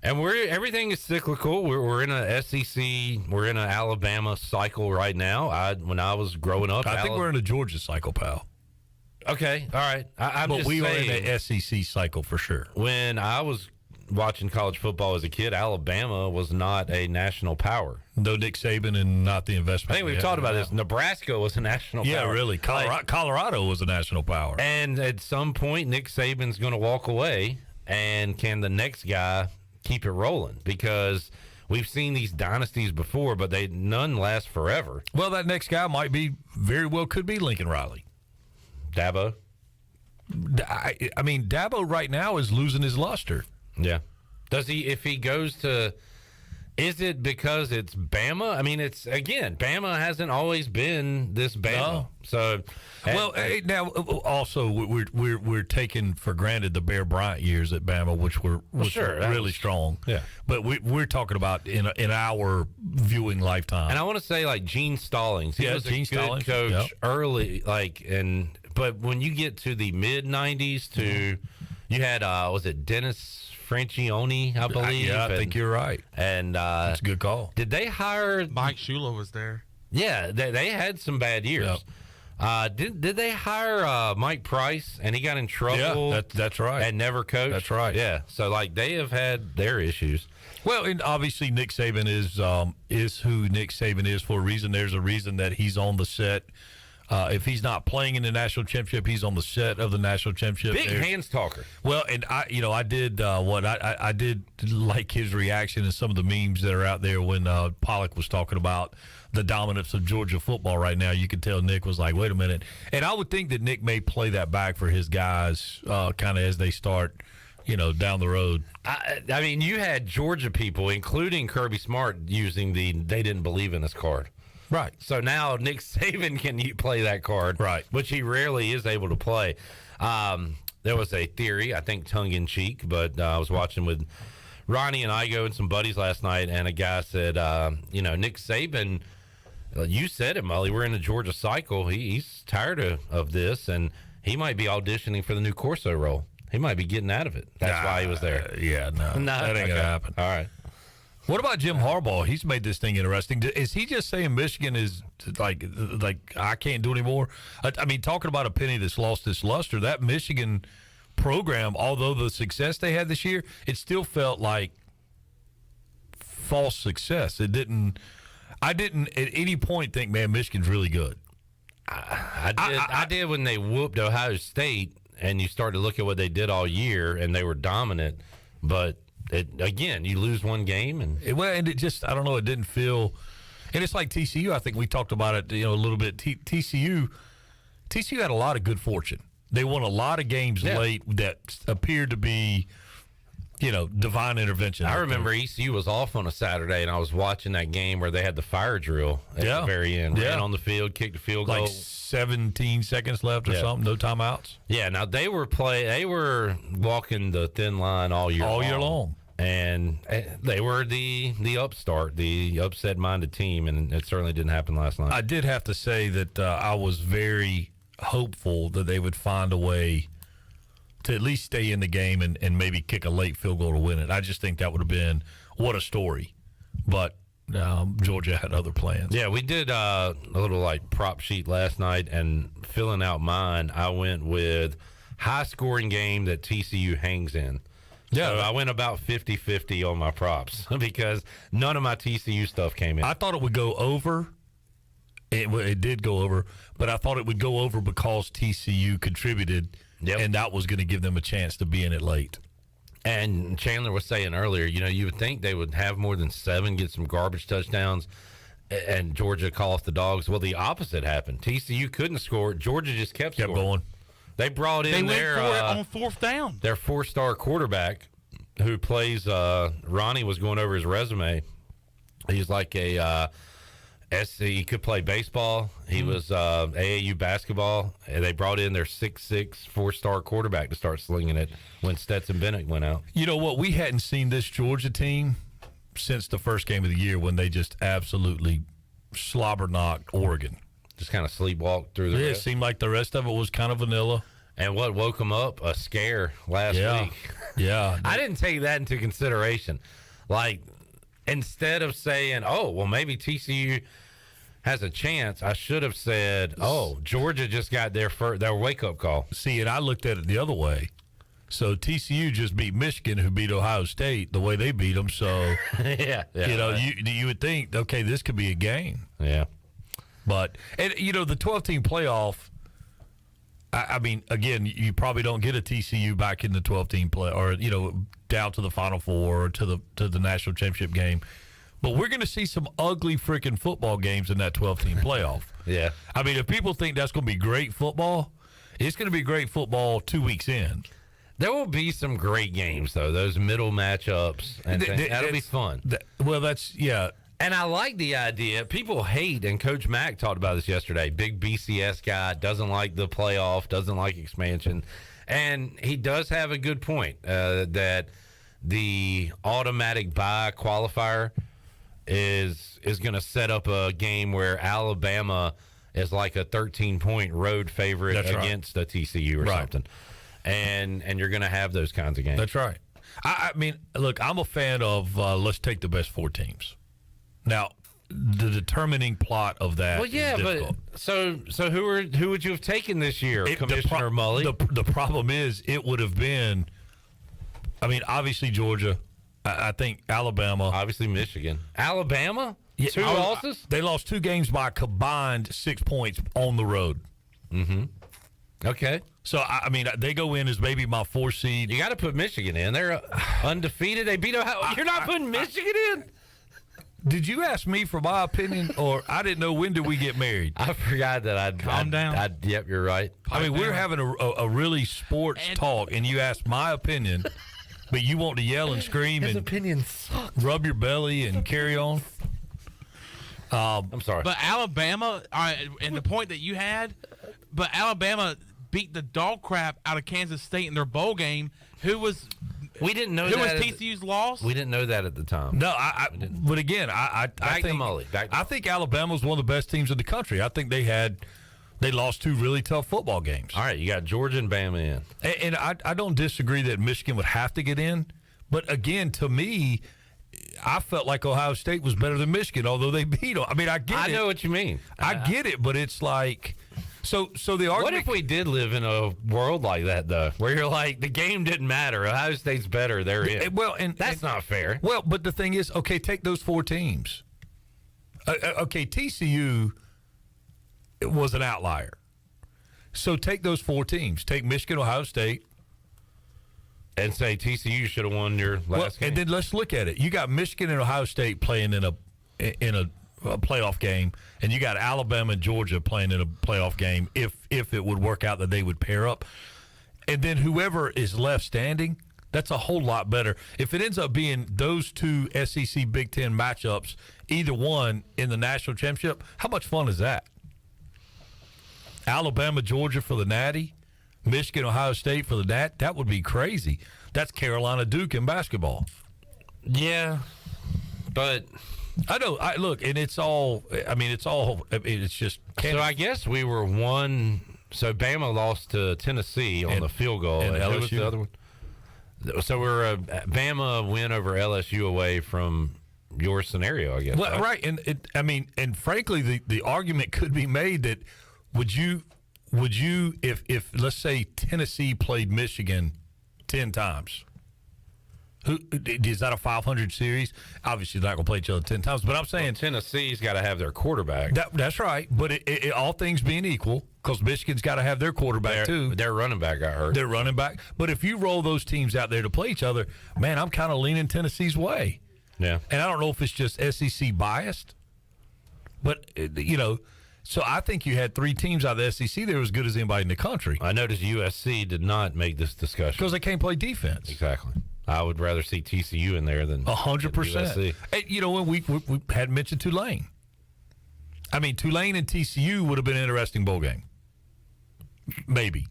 And everything is cyclical. We're in a SEC, we're in an Alabama cycle right now. When I was growing up, I think we're in a Georgia cycle, pal. Okay, all right. But we are in the SEC cycle for sure. When I was watching college football as a kid, Alabama was not a national power. No Nick Saban and not the investment. I think we've talked about this. Nebraska was a national power. Yeah, really. Colorado was a national power. And at some point, Nick Saban's going to walk away, and can the next guy keep it rolling? Because we've seen these dynasties before, but none last forever. Well, that next guy could be Lincoln Riley. Dabo? I mean, Dabo right now is losing his luster. Yeah. Does he, if he goes to, is it because it's Bama? I mean, Bama hasn't always been this Bama. No. So, now also we're taking for granted the Bear Bryant years at Bama, which were really strong. Yeah. But we're talking about in our viewing lifetime. And I want to say like Gene Stallings. He was a good coach early, but when you get to the mid '90s, you had was it Dennis Franchione, I believe. I think you're right. And that's a good call. Did they hire Mike Shula was there? Yeah, they had some bad years. Yep. Did they hire Mike Price and he got in trouble? Yeah, that's right. And never coached. That's right. Yeah, so they have had their issues. Well, and obviously Nick Saban is who Nick Saban is for a reason. There's a reason that he's on the set. If he's not playing in the national championship, he's on the set of the national championship. Big hands talker. Well, and I did I did like his reaction and some of the memes that are out there when Pollock was talking about the dominance of Georgia football right now. You could tell Nick was like, wait a minute. And I would think that Nick may play that back for his guys kind of as they start, down the road. I mean, you had Georgia people, including Kirby Smart, using they didn't believe in this card. Right. So now Nick Saban can play that card, right? Which he rarely is able to play. There was a theory, I think tongue-in-cheek, but I was watching with Ronnie and Igo and some buddies last night, and a guy said, Nick Saban, you said it, Mully, we're in the Georgia cycle. He's tired of this, and he might be auditioning for the new Corso role. He might be getting out of it. That's why he was there. That ain't going to happen. All right. What about Jim Harbaugh? He's made this thing interesting. Is he just saying Michigan is like I can't do anymore? I mean, talking about a penny that's lost its luster, that Michigan program, although the success they had this year, it still felt like false success. I didn't at any point think, man, Michigan's really good. I did when they whooped Ohio State, and you started to look at what they did all year, and they were dominant, but again, you lose one game, and it just, I don't know, it didn't feel, and it's like TCU. I think we talked about it, a little bit. TCU had a lot of good fortune. They won a lot of games late that appeared to be, divine intervention. I remember ECU was off on a Saturday, and I was watching that game where they had the fire drill at the very end. Ran on the field, kicked a field goal. Like 17 seconds left or something, no timeouts. Yeah, now they were walking the thin line all year long. And they were the upstart, the upset-minded team, and it certainly didn't happen last night. I did have to say that I was very hopeful that they would find a way to at least stay in the game and maybe kick a late field goal to win it. I just think that would have been, what a story. But Georgia had other plans. Yeah, we did a little prop sheet last night, and filling out mine, I went with high-scoring game that TCU hangs in. Yeah, so I went about 50-50 on my props because none of my TCU stuff came in. I thought it would go over. It did go over, but I thought it would go over because TCU contributed, and that was going to give them a chance to be in it late. And Chandler was saying earlier, you would think they would have more than 7, get some garbage touchdowns, and Georgia call off the dogs. Well, the opposite happened. TCU couldn't score. Georgia just kept going. They brought in their on 4th down. Their 4-star quarterback who plays. Ronnie was going over his resume. He's like a he could play baseball. He was AAU basketball. And they brought in their 6'6", 4-star quarterback to start slinging it when Stetson Bennett went out. You know what? We hadn't seen this Georgia team since the first game of the year when they just absolutely slobber knocked Oregon. Just kind of sleepwalked through the rest. It seemed like the rest of it was kind of vanilla. And what woke them up? A scare last week. Yeah. I didn't take that into consideration. Like, instead of saying, oh, well, maybe TCU has a chance, I should have said, oh, Georgia just got their wake-up call. See, and I looked at it the other way. So TCU just beat Michigan, who beat Ohio State the way they beat them. So, you would think, okay, this could be a game. Yeah. But, and the 12-team playoff, I mean, again, you probably don't get a TCU back in the 12-team play or, down to the Final Four or to the national championship game. But we're going to see some ugly freaking football games in that 12-team playoff. Yeah. I mean, if people think that's going to be great football, it's going to be great football 2 weeks in. There will be some great games, though, those middle matchups. And that'll be fun. And I like the idea. People hate, and Coach Mack talked about this yesterday, big BCS guy, doesn't like the playoff, doesn't like expansion. And he does have a good point that the automatic bye qualifier is going to set up a game where Alabama is like a 13-point road favorite against a TCU or something. And you're going to have those kinds of games. That's right. I mean, look, I'm a fan of let's take the best 4 teams. Now, the determining plot of that is difficult. But so who would you have taken this year, Commissioner Mully? The problem is it would have been, I mean, obviously Georgia. I think Alabama. Obviously Michigan. Alabama? Yeah, 2 losses? They lost 2 games by combined 6 points on the road. Mm-hmm. Okay. So, I mean, they go in as maybe my 4 seed. You got to put Michigan in. They're undefeated. They beat Ohio. You're not putting Michigan in? Did you ask me for my opinion, or I didn't know when did we get married? I forgot that I'd calm down. Yep, you're right. I mean, we're having a really sports talk, and you asked my opinion, but you want to yell and scream His and opinion sucks. Rub your belly and carry on. I'm sorry. But Alabama, and the point that you had, but Alabama beat the dog crap out of Kansas State in their bowl game. We didn't know who that. Was TCU's loss? We didn't know that at the time. No, but again, I think I think Alabama's one of the best teams in the country. I think they lost 2 really tough football games. All right, you got Georgia and Bama in. And I don't disagree that Michigan would have to get in. But again, to me, I felt like Ohio State was better than Michigan, although they beat them. I mean, I get it. I know what you mean. I get it, but it's like... So the argument... What if we did live in a world like that, though, where you're like, the game didn't matter. Ohio State's better. They're in. Well, that's not fair. Well, but the thing is, okay, take those 4 teams. Okay, TCU was an outlier. So take those 4 teams. Take Michigan, Ohio State. And say TCU should have won your last game. And then let's look at it. You got Michigan and Ohio State playing in a playoff game, and you got Alabama and Georgia playing in a playoff game if it would work out that they would pair up. And then whoever is left standing, that's a whole lot better. If it ends up being those 2 SEC Big Ten matchups, either one in the national championship, how much fun is that? Alabama, Georgia for the Natty, Michigan, Ohio State for the Nat, that would be crazy. That's Carolina, Duke in basketball. Yeah, but... I know. Look, and it's all. I mean, it's just. So I guess we were one. So Bama lost to Tennessee on the field goal. And LSU. Who was the other one? So we're a Bama win over LSU away from your scenario, I guess. Well, right, and frankly, the argument could be made that would you if let's say Tennessee played Michigan 10 times. Is that a 500 series? Obviously, they're not going to play each other 10 times. But I'm saying Tennessee's got to have their quarterback. That's right. But all things being equal, because Michigan's got to have their quarterback too. Their running back got hurt. Their running back. But if you roll those teams out there to play each other, man, I'm kind of leaning Tennessee's way. Yeah. And I don't know if it's just SEC biased, but So I think you had 3 teams out of the SEC that were as good as anybody in the country. I noticed USC did not make this discussion because they can't play defense. Exactly. I would rather see TCU in there than 100%. When we had mentioned Tulane. I mean, Tulane and TCU would have been an interesting bowl game. Maybe.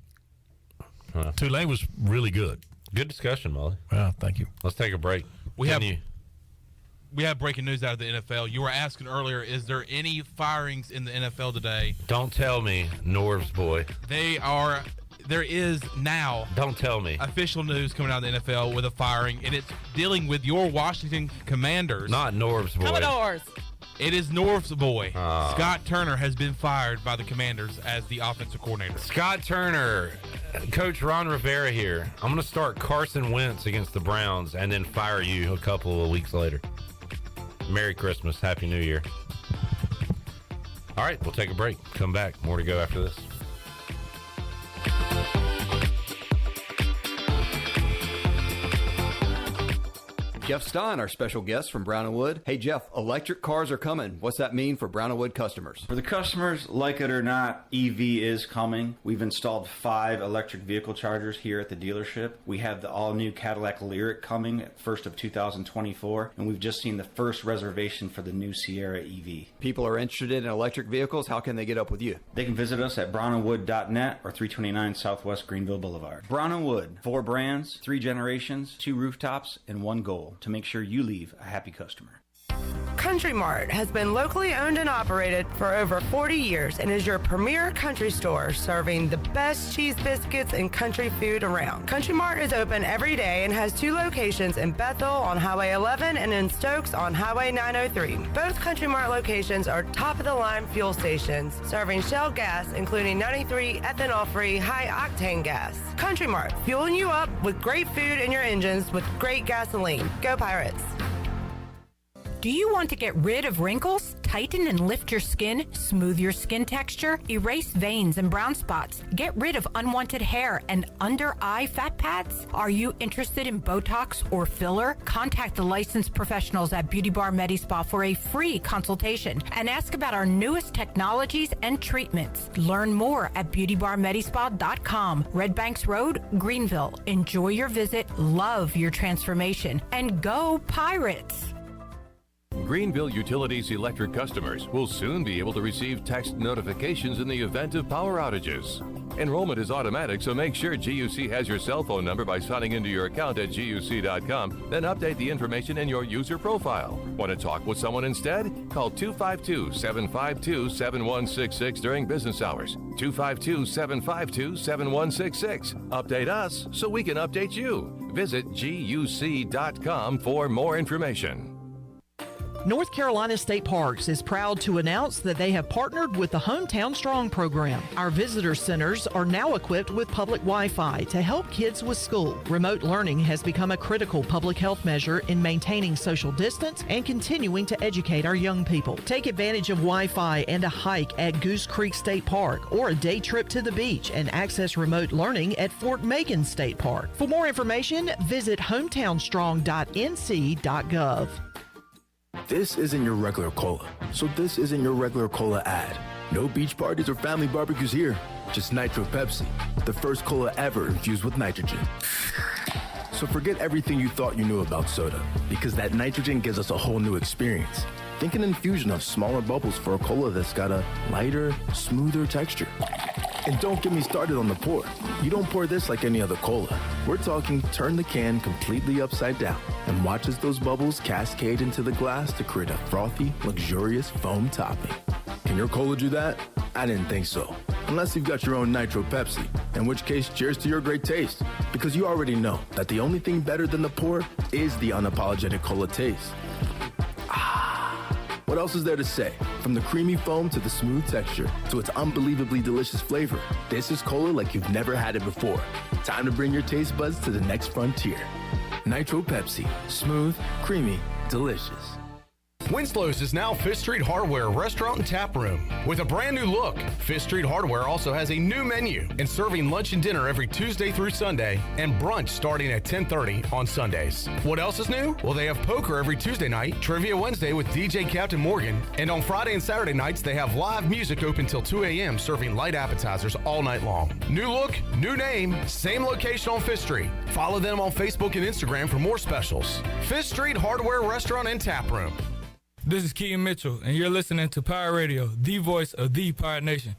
Huh. Tulane was really good. Good discussion, Mully. Well, thank you. Let's take a break. We have breaking news out of the NFL. You were asking earlier, is there any firings in the NFL today? Don't tell me, Norv's boy. there is now. Don't tell me. Official news coming out of the NFL with a firing, and it's dealing with your Washington Commanders. Not Norv's boy. Commodores. It is North's boy. Scott Turner has been fired by the Commanders as the offensive coordinator. Scott Turner, Coach Ron Rivera here. I'm going to start Carson Wentz against the Browns and then fire you a couple of weeks later. Merry Christmas. Happy New Year. All right, we'll take a break. Come back. More to go after this. Jeff Stein, our special guest from Brown & Wood. Hey, Jeff, electric cars are coming. What's that mean for Brown & Wood customers? For the customers, like it or not, EV is coming. We've installed 5 electric vehicle chargers here at the dealership. We have the all-new Cadillac Lyriq coming at 1st of 2024, and we've just seen the first reservation for the new Sierra EV. People are interested in electric vehicles. How can they get up with you? They can visit us at brownandwood.net or 329 Southwest Greenville Boulevard. Brown & Wood, 4 brands, 3 generations, 2 rooftops, and 1 goal to make sure you leave a happy customer. Country Mart has been locally owned and operated for over 40 years and is your premier country store serving the best cheese biscuits and country food around. Country Mart is open every day and has 2 locations in Bethel on Highway 11 and in Stokes on Highway 903. Both Country Mart locations are top-of-the-line fuel stations serving Shell gas, including 93 ethanol-free high-octane gas. Country Mart, fueling you up with great food in your engines with great gasoline. Go Pirates! Do you want to get rid of wrinkles, tighten and lift your skin, smooth your skin texture, erase veins and brown spots, get rid of unwanted hair and under-eye fat pads? Are you interested in Botox or filler? Contact the licensed professionals at Beauty Bar Medi-Spa for a free consultation and ask about our newest technologies and treatments. Learn more at beautybarmedispa.com. Red Banks Road, Greenville. Enjoy your visit, love your transformation, and go Pirates! Greenville Utilities electric customers will soon be able to receive text notifications in the event of power outages. Enrollment is automatic, so make sure GUC has your cell phone number by signing into your account at GUC.com, then update the information in your user profile. Want to talk with someone instead? Call 252-752-7166 during business hours. 252-752-7166. Update us so we can update you. Visit GUC.com for more information. North Carolina State Parks is proud to announce that they have partnered with the Hometown Strong program. Our visitor centers are now equipped with public Wi-Fi to help kids with school. Remote learning has become a critical public health measure in maintaining social distance and continuing to educate our young people. Take advantage of Wi-Fi and a hike at Goose Creek State Park or a day trip to the beach and access remote learning at Fort Megan State Park. For more information, visit hometownstrong.nc.gov. This isn't your regular cola, so this isn't your regular cola ad. No beach parties or family barbecues here, just Nitro Pepsi, the first cola ever infused with nitrogen. So forget everything you thought you knew about soda, because that nitrogen gives us a whole new experience. Think an infusion of smaller bubbles for a cola that's got a lighter, smoother texture. And don't get me started on the pour. You don't pour this like any other cola. We're talking turn the can completely upside down and watch as those bubbles cascade into the glass to create a frothy, luxurious foam topping. Can your cola do that? I didn't think so. Unless you've got your own Nitro Pepsi, in which case cheers to your great taste. Because you already know that the only thing better than the pour is the unapologetic cola taste. What else is there to say? From the creamy foam to the smooth texture to its unbelievably delicious flavor, this is cola like you've never had it before. Time to bring your taste buds to the next frontier. Nitro Pepsi. Smooth, creamy, delicious. Winslow's is now Fifth Street Hardware Restaurant and Tap Room. With a brand new look, Fifth Street Hardware also has a new menu and serving lunch and dinner every Tuesday through Sunday and brunch starting at 10:30 on Sundays. What else is new? Well, they have poker every Tuesday night, Trivia Wednesday with DJ Captain Morgan, and on Friday and Saturday nights they have live music open till 2 a.m. serving light appetizers all night long. New look, new name, same location on Fifth Street. Follow them on Facebook and Instagram for more specials. Fifth Street Hardware Restaurant and Tap Room. This is Keaton Mitchell, and you're listening to Pirate Radio, the voice of the Pirate Nation.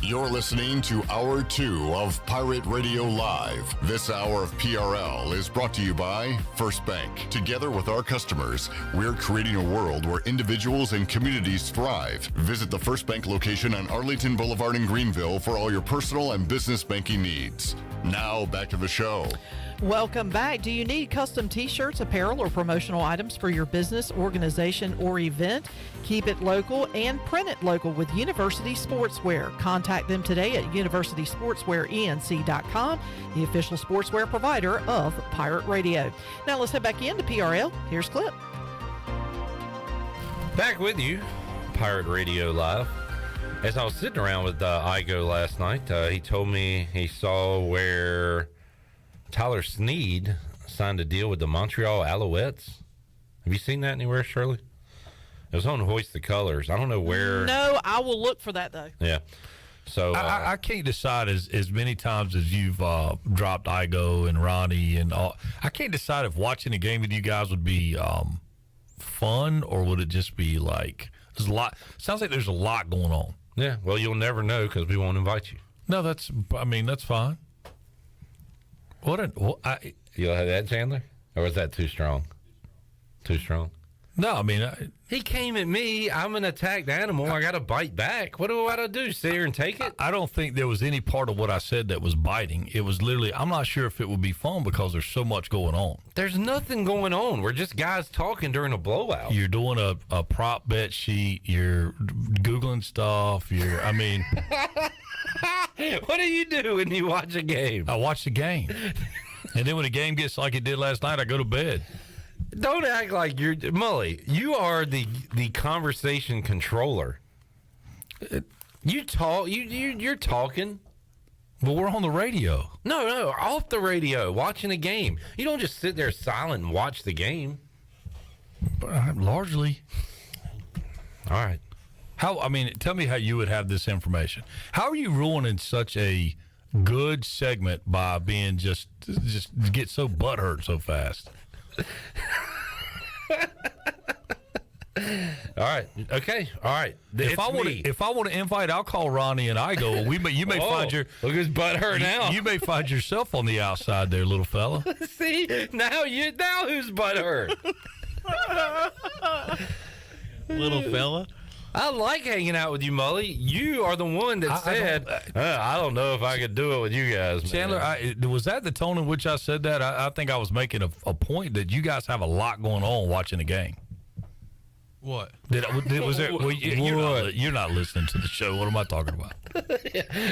You're listening to Hour 2 of Pirate Radio Live. This hour of PRL is brought to you by First Bank. Together with our customers, we're creating a world where individuals and communities thrive. Visit the First Bank location on Arlington Boulevard in Greenville for all your personal and business banking needs. Now, back to the show. Welcome back. Do you need custom t-shirts, apparel, or promotional items for your business, organization, or event? Keep it local and print it local with University Sportswear. Contact them today at universitysportswearenc.com, the official sportswear provider of Pirate Radio. Now let's head back into PRL. Here's Clip. Back with you, Pirate Radio Live. As I was sitting around with Igo last night, he told me he saw where Tyler Snead signed a deal with the Montreal Alouettes. Have you seen that anywhere, Shirley? It was on Hoist the Colors. I don't know where. No, I will look for that, though. Yeah. So I can't decide as many times as you've dropped Igo and Ronnie and all. I can't decide if watching a game with you guys would be fun or would it just be like there's a lot. Sounds like there's a lot going on. Yeah. Well, you'll never know because we won't invite you. No, that's fine. You'll have that, Chandler? Or was that too strong? Too strong? No, I mean... he came at me. I'm an attacked animal. I got to bite back. What do I do? Sit here and take it? I don't think there was any part of what I said that was biting. It was literally, I'm not sure if it would be fun because there's so much going on. There's nothing going on. We're just guys talking during a blowout. You're doing a prop bet sheet. You're Googling stuff. What do you do when you watch a game? I watch the game. And then when the game gets like it did last night, I go to bed. Don't act like you're... Mully, you are the conversation controller. You talk... You're talking. Well, we're on the radio. No, off the radio, watching a game. You don't just sit there silent and watch the game. Largely. All right. Tell me how you would have this information. How are you ruining such a good segment by being just get so butthurt so fast? All right. Okay. All right. If I want to invite, I'll call Ronnie and Igo. You may find your look who's butthurt now. You may find yourself on the outside there, little fella. See now who's butthurt? Little fella. I like hanging out with you, Mully. You are the one that said, I don't know if I could do it with you guys, man. Chandler, was that the tone in which I said that? I think I was making a point that you guys have a lot going on watching the game. What? Was there? Well, you're not listening to the show. What am I talking about?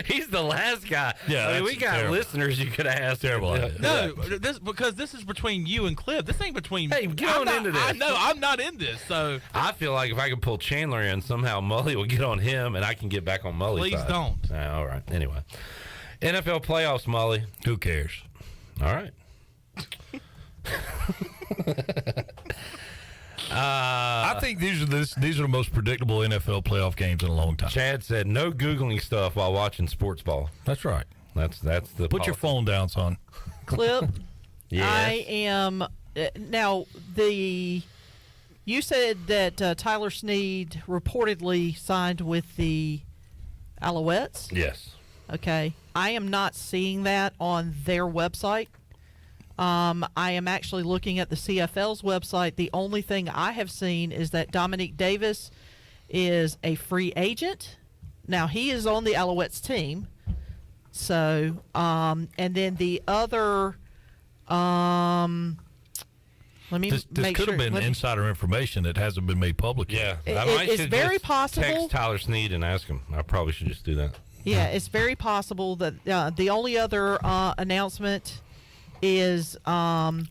He's the last guy. Yeah, we got terrible listeners you could ask. Terrible. No, because this is between you and Cliff. This ain't between. Hey, get on into this. I know I'm not in this, so I feel like if I could pull Chandler in, somehow Mully will get on him, and I can get back on Mully's Please side. don't. All right. Anyway, NFL playoffs, Mully. Who cares? All right. I think these are the most predictable NFL playoff games in a long time. Chad said no Googling stuff while watching sports ball. That's right. That's the Put your phone down, son. Clip. Yes. I am now you said that Tyler Snead reportedly signed with the Alouettes. Yes. Okay. I am not seeing that on their website. I am actually looking at the CFL's website. The only thing I have seen is that Dominique Davis is a free agent. Now, he is on the Alouettes team. So, and then the other, let me this make could sure. have been insider information that hasn't been made public yet. Yeah. It's very possible. Text Tyler Snead and ask him. I probably should just do that. Yeah, it's very possible that the only other announcement is that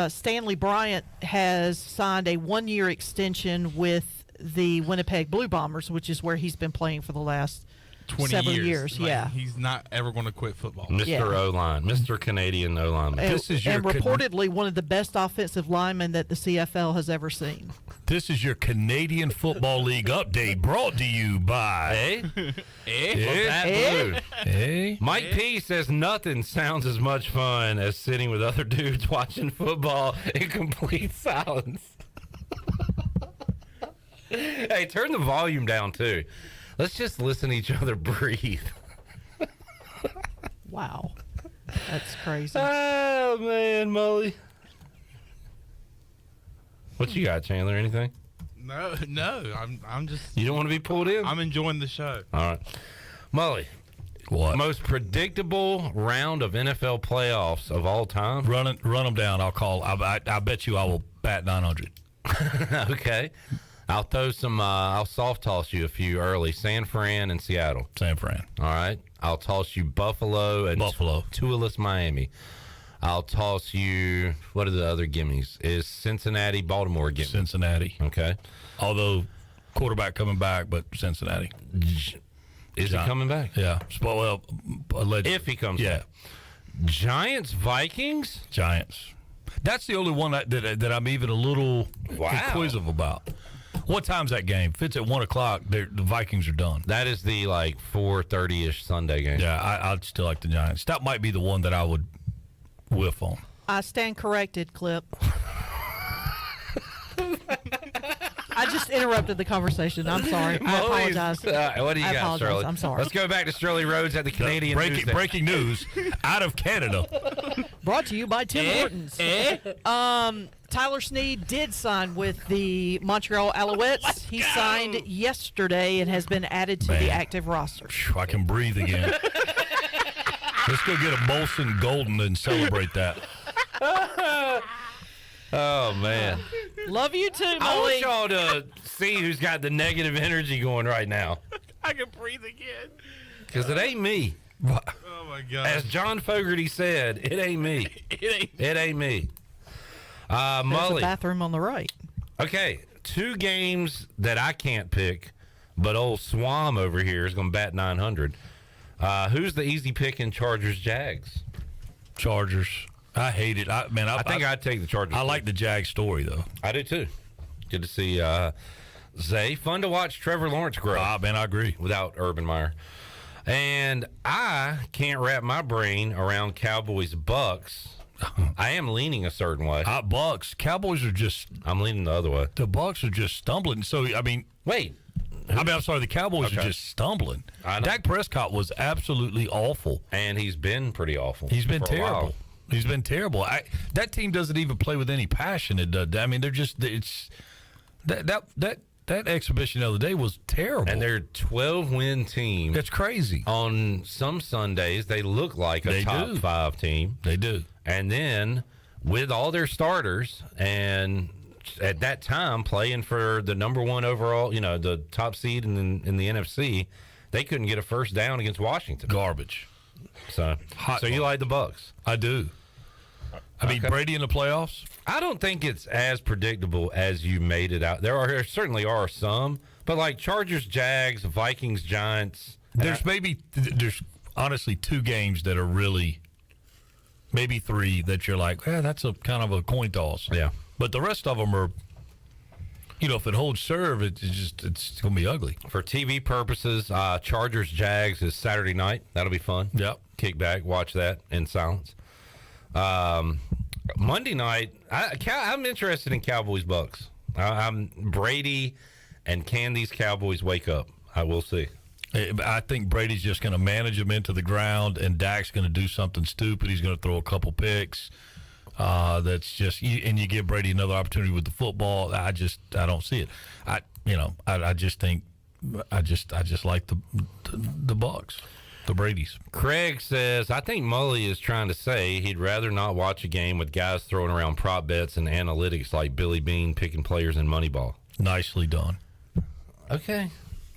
Stanley Bryant has signed a 1-year extension with the Winnipeg Blue Bombers, which is where he's been playing for the last 20 several years. Like, yeah, he's not ever going to quit football. Mr. O-line, Mr. Canadian O-line. And reportedly one of the best offensive linemen that the CFL has ever seen. This is your Canadian Football League update brought to you by Mike P says nothing sounds as much fun as sitting with other dudes watching football in complete silence. Hey, turn the volume down too. Let's just listen to each other breathe. Wow. That's crazy. Oh, man, Mully. What you got, Chandler? Anything? No. I'm just. You don't want to be pulled in? I'm enjoying the show. All right. Mully. What? Most predictable round of NFL playoffs of all time? Run them down. I'll call. I bet you I will bat 900. Okay. I'll throw some. I'll soft toss you a few early. San Fran and Seattle. San Fran. All right. I'll toss you Buffalo and Tualus, Miami. I'll toss you. What are the other gimmies? Is Cincinnati, Baltimore gimme? Cincinnati. Okay. Although quarterback coming back, but Cincinnati. Is he coming back? Yeah. Well, allegedly. If he comes back. Giants, Vikings? Giants. That's the only one that I'm even a little inquisitive about. What time's that game? If it's at 1 o'clock, the Vikings are done. That is the 4:30-ish Sunday game. Yeah, I'd still like the Giants. That might be the one that I would whiff on. I stand corrected, Clip. I just interrupted the conversation. I'm sorry. I apologize. What do you got, Shirley? I'm sorry. Let's go back to Shirley Rhodes at the Canadian breaking news out of Canada. Brought to you by Tim Hortons. Tyler Snead did sign with the Montreal Alouettes. He signed yesterday and has been added to the active roster. I can breathe again. Let's go get a Molson Golden and celebrate that. Oh, man. Love you too, Mully. I want y'all to see who's got the negative energy going right now. I can breathe again. Because it ain't me. Oh, my God. As John Fogerty said, it ain't me. It ain't me. There's Mully. a bathroom on the right. Okay, 2 games that I can't pick, but old Swam over here is going to bat 900. Who's the easy pick in Chargers-Jags? Chargers. I hate it. I think I'd take the Chargers. I like the Jags story, though. I do, too. Good to see Zay. Fun to watch Trevor Lawrence grow. Man, I agree. Without Urban Meyer. And I can't wrap my brain around Cowboys-Bucks. I am leaning a certain way. Bucks. Cowboys are just... I'm leaning the other way. The Bucks are just stumbling. So, I mean... Wait. I'm sorry. The Cowboys are just stumbling. Dak Prescott was absolutely awful. And he's been pretty awful. He's been terrible. He's been terrible. That team doesn't even play with any passion. I mean, they're just... It's that exhibition the other day was terrible. And they're a 12-win team. That's crazy. On some Sundays, they look like a top 5 team. They do. And then with all their starters and at that time playing for the number 1 overall, the top seed in the NFC, they couldn't get a first down against Washington. Garbage. So you like the Bucks? I do. I mean, Brady in the playoffs? I don't think it's as predictable as you made it out. There certainly are some, but like Chargers, Jags, Vikings, Giants. There's honestly 2 games that are really, maybe 3 that you're like, that's a kind of a coin toss. Yeah. But the rest of them are, if it holds serve, it's going to be ugly. For TV purposes, Chargers, Jags is Saturday night. That'll be fun. Yep. Kick back, watch that in silence. Monday night, I'm interested in Cowboys Bucks. I'm Brady, and can these Cowboys wake up? I will see. I think Brady's just going to manage them into the ground, and Dak's going to do something stupid. He's going to throw a couple picks. That's just, and you give Brady another opportunity with the football. I don't see it. I just think, I just like the Bucks. The Brady's. Craig says, I think Mully is trying to say he'd rather not watch a game with guys throwing around prop bets and analytics like Billy Bean picking players in Moneyball. Nicely done. Okay.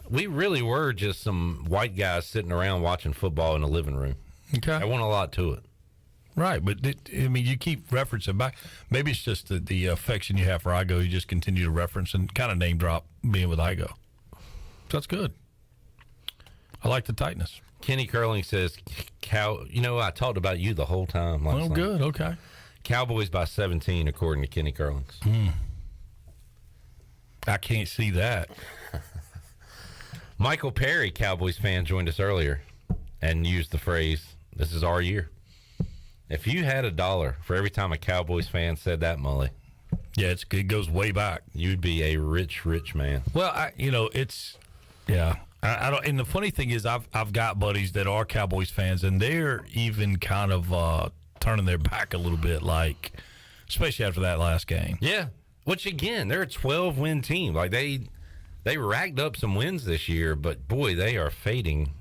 We really were just some white guys sitting around watching football in the living room. Okay. I want a lot to it. Right, but you keep referencing back. Maybe it's just the affection you have for Igo. You just continue to reference and kind of name drop being with Igo. So that's good. I like the tightness. Kenny Curling says, I talked about you the whole time last night. Good, okay. Cowboys by 17, according to Kenny Curlings. I can't see that. Michael Perry, Cowboys fan, joined us earlier and used the phrase, this is our year. If you had $1 for every time a Cowboys fan said that, Mully. Yeah, it goes way back. You'd be a rich, rich man. Well, I don't. And the funny thing is, I've got buddies that are Cowboys fans, and they're even kind of turning their back a little bit, like especially after that last game. Yeah, which again, they're a 12-win team. Like they racked up some wins this year, but boy, they are fading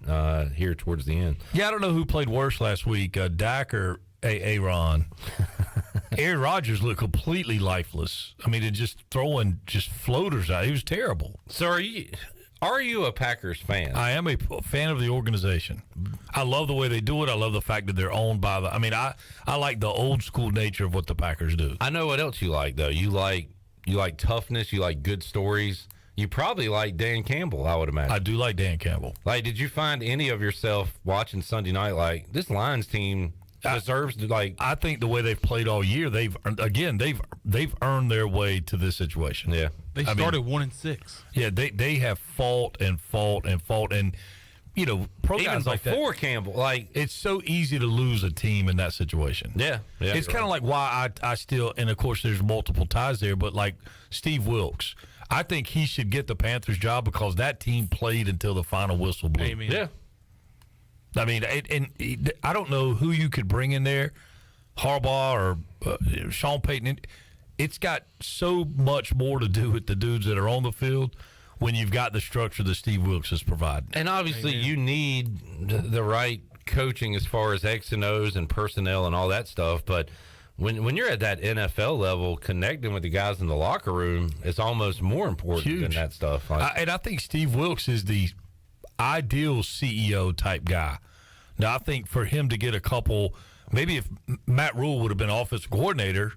here towards the end. Yeah, I don't know who played worse last week, Dak or Aaron. Aaron Rodgers looked completely lifeless. I mean, just throwing floaters out. He was terrible. So are you a Packers fan? I am a fan of the organization. I love the way they do it. I love the fact that they're owned by the. I mean, I like the old school nature of what the Packers do. I know what else you like though. You like toughness. You like good stories. You probably like Dan Campbell, I would imagine. I do like Dan Campbell. Like, did you find any of yourself watching Sunday night like this Lions team deserves to like? I think the way they've played all year, they've earned their way to this situation. Yeah, they started 1-6. Yeah, they have fought, and you know, pro even guys like that. Before Campbell, like it's so easy to lose a team in that situation. Yeah. It's kind of like why I still, and of course there's multiple ties there, but like Steve Wilkes. I think he should get the Panthers job because that team played until the final whistle blew. Amen. Yeah. I mean, I don't know who you could bring in there, Harbaugh or Sean Payton. It's got so much more to do with the dudes that are on the field when you've got the structure that Steve Wilkes has provided. And obviously you need the right coaching as far as X and O's and personnel and all that stuff, but when you're at that NFL level, connecting with the guys in the locker room is almost more important than that stuff. And I think Steve Wilkes is the ideal CEO type guy. Now, I think for him to get a couple, maybe if Matt Rule would have been offensive coordinator,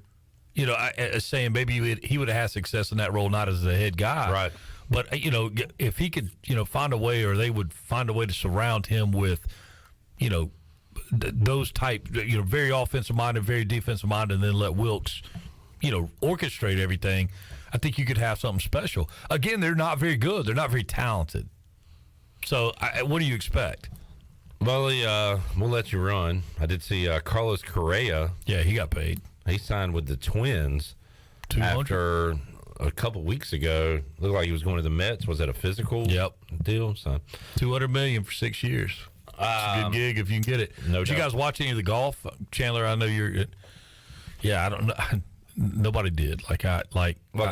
you know, saying maybe he would have had success in that role, not as the head guy. Right. But, you know, if he could, you know, find a way, or they would find a way to surround him with, you know, those type, you know, very offensive minded, very defensive minded, and then let Wilkes, you know, orchestrate everything, I think you could have something special. Again, they're not very good. They're not very talented. So what do you expect? Mully, we'll let you run. I did see Carlos Correa. Yeah, he got paid. He signed with the Twins after a couple weeks ago. Looked like he was going to the Mets. Was that a physical deal? So $200 million for 6 years. It's a good gig if you can get it. No Did you guys watch any of the golf, Chandler? I know you're. Yeah, I don't know. Nobody did. What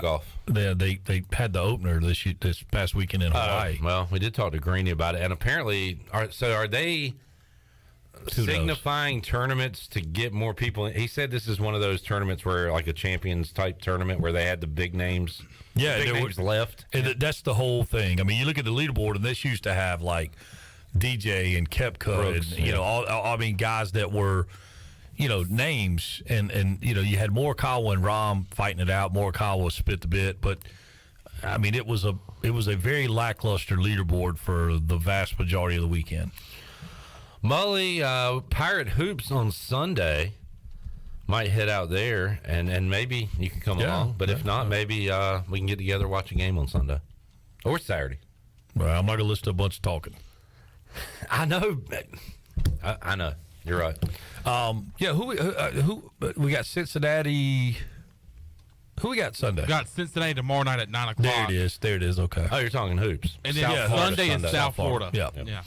golf? They had the opener this past weekend in Hawaii. Well, we did talk to Greeny about it, and apparently, are they signifying tournaments to get more people in? He said this is one of those tournaments where, like a Champions type tournament, where they had the big names. Yeah, big names left. And that's the whole thing. I mean, you look at the leaderboard, and this used to have like DJ and Koepka, Brooks, and you know, I mean, guys that were, you know, names, and you know, you had Morikawa and Rahm fighting it out. Morikawa spit the bit, but I mean, it was a very lackluster leaderboard for the vast majority of the weekend. Mully, Pirate Hoops on Sunday. Might head out there, and maybe you can come along. But if not, maybe we can get together, watch a game on Sunday or Saturday. Well, I'm not gonna listen to a bunch of talking. I know. I know. You're right. Yeah. Who we got? Cincinnati. Who we got Sunday? We got Cincinnati tomorrow night at 9 o'clock. There it is. Okay. Oh, you're talking hoops. And then Sunday in South Florida. Yeah.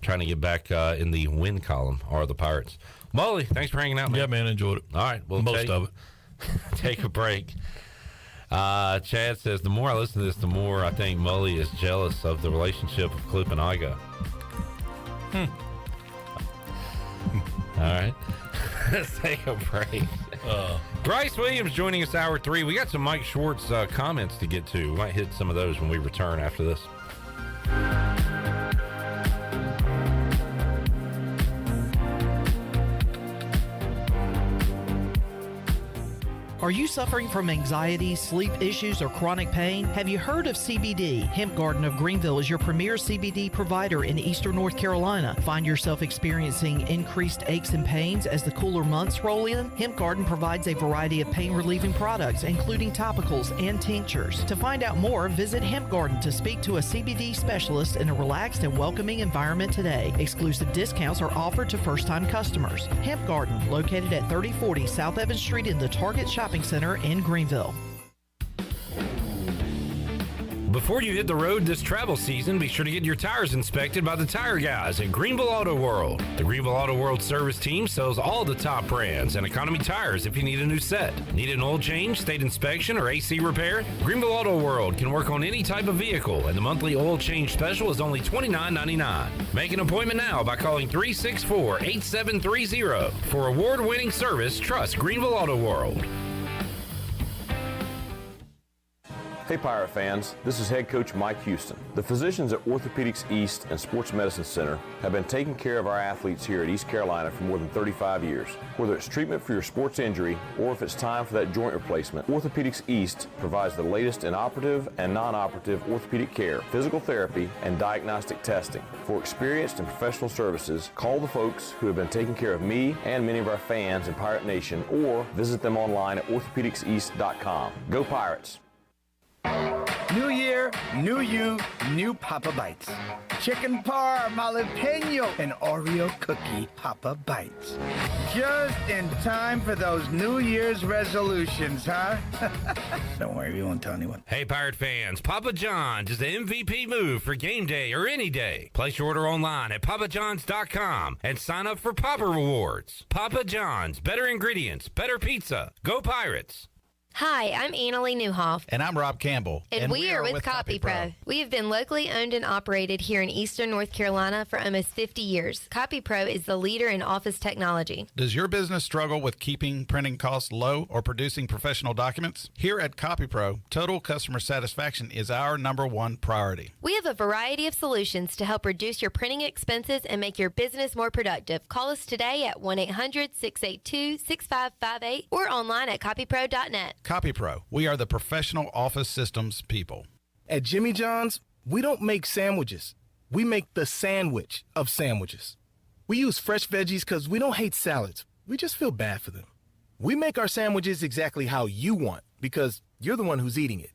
Trying to get back in the win column are the Pirates. Mully, thanks for hanging out, man. Yeah, man, enjoyed it. All right, well, most of it. Take a break. Chad says, the more I listen to this, the more I think Mully is jealous of the relationship of Clip and Igo. All right. Let's take a break. Bryce Williams joining us hour 3. We got some Mike Schwartz comments to get to. We might hit some of those when we return after this. Are you suffering from anxiety, sleep issues, or chronic pain? Have you heard of CBD? Hemp Garden of Greenville is your premier CBD provider in eastern North Carolina. Find yourself experiencing increased aches and pains as the cooler months roll in? Hemp Garden provides a variety of pain-relieving products, including topicals and tinctures. To find out more, visit Hemp Garden to speak to a CBD specialist in a relaxed and welcoming environment today. Exclusive discounts are offered to first-time customers. Hemp Garden, located at 3040 South Evans Street in the Target Shopping Center in Greenville. Before you hit the road this travel season, be sure to get your tires inspected by the tire guys at Greenville Auto World. The Greenville Auto World service team sells all the top brands and economy tires if you need a new set. Need an oil change, state inspection, or AC repair? Greenville Auto World can work on any type of vehicle, and the monthly oil change special is only $29.99. Make an appointment now by calling 364-8730. For award-winning service, trust Greenville Auto World. Hey Pirate fans, this is head coach Mike Houston. The physicians at Orthopedics East and Sports Medicine Center have been taking care of our athletes here at East Carolina for more than 35 years. Whether it's treatment for your sports injury or if it's time for that joint replacement, Orthopedics East provides the latest in operative and non-operative orthopedic care, physical therapy, and diagnostic testing. For experienced and professional services, call the folks who have been taking care of me and many of our fans in Pirate Nation, or visit them online at orthopedicseast.com. Go Pirates! New year, new you, new Papa Bites. Chicken parm, jalapeno, and Oreo cookie Papa Bites. Just in time for those New Year's resolutions, huh? Don't worry, we won't tell anyone. Hey Pirate fans, Papa John's is the MVP move for game day or any day. Place your order online at papajohns.com and sign up for Papa Rewards. Papa John's, better ingredients, better pizza. Go Pirates! Hi, I'm Annalie Newhoff. And I'm Rob Campbell. And we are with CopyPro. We have been locally owned and operated here in Eastern North Carolina for almost 50 years. CopyPro is the leader in office technology. Does your business struggle with keeping printing costs low or producing professional documents? Here at CopyPro, total customer satisfaction is our #1 priority. We have a variety of solutions to help reduce your printing expenses and make your business more productive. Call us today at 1-800-682-6558 or online at copypro.net. CopyPro, we are the professional office systems people. At Jimmy John's, we don't make sandwiches. We make the sandwich of sandwiches. We use fresh veggies because we don't hate salads. We just feel bad for them. We make our sandwiches exactly how you want because you're the one who's eating it.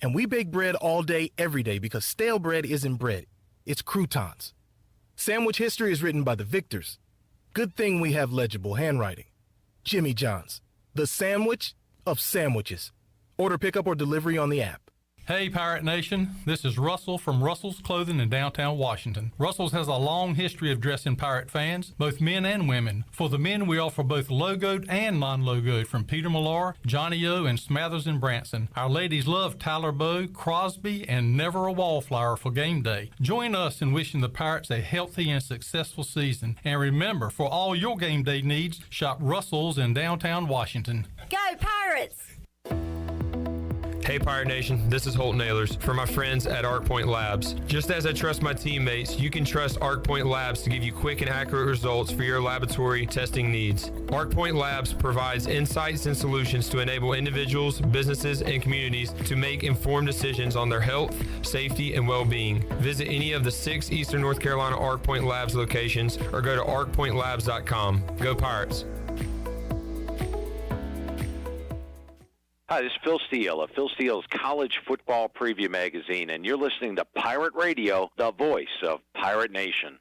And we bake bread all day, every day because stale bread isn't bread. It's croutons. Sandwich history is written by the victors. Good thing we have legible handwriting. Jimmy John's, the sandwich of sandwiches. Order pickup or delivery on the app. Hey Pirate Nation, this is Russell from Russell's Clothing in downtown Washington. Russell's has a long history of dressing Pirate fans, both men and women. For the men, we offer both logoed and non-logoed from Peter Millar, Johnny O, and Smathers and Branson. Our ladies love Tyler Bowe, Crosby, and Never a Wallflower for game day. Join us in wishing the Pirates a healthy and successful season. And remember, for all your game day needs, shop Russell's in downtown Washington. Go Pirates! Hey Pirate Nation, this is Holt Nailers for my friends at ArcPoint Labs. Just as I trust my teammates, you can trust ArcPoint Labs to give you quick and accurate results for your laboratory testing needs. ArcPoint Labs provides insights and solutions to enable individuals, businesses, and communities to make informed decisions on their health, safety, and well-being. Visit any of the 6 Eastern North Carolina ArcPoint Labs locations or go to arcpointlabs.com. Go Pirates! Hi, this is Phil Steele of Phil Steele's College Football Preview Magazine, and you're listening to Pirate Radio, the voice of Pirate Nation.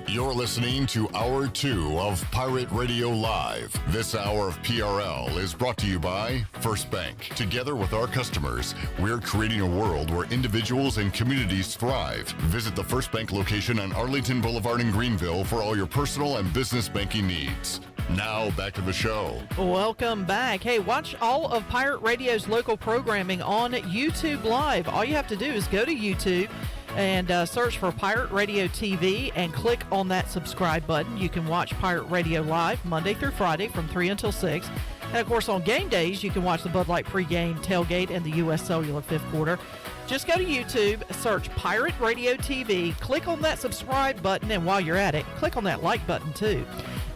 You're listening to Hour 2 of Pirate Radio Live. This hour of PRL is brought to you by First Bank. Together with our customers, we're creating a world where individuals and communities thrive. Visit the First Bank location on Arlington Boulevard in Greenville for all your personal and business banking needs. Now, back to the show. Welcome back. Hey, watch all of Pirate Radio's local programming on YouTube Live. All you have to do is go to YouTube and search for Pirate Radio TV and click on that subscribe button. You can watch Pirate Radio Live Monday through Friday from 3 until 6. And, of course, on game days, you can watch the Bud Light pregame tailgate and the U.S. Cellular fifth quarter. Just go to YouTube, search Pirate Radio TV, click on that subscribe button, and while you're at it, click on that like button, too.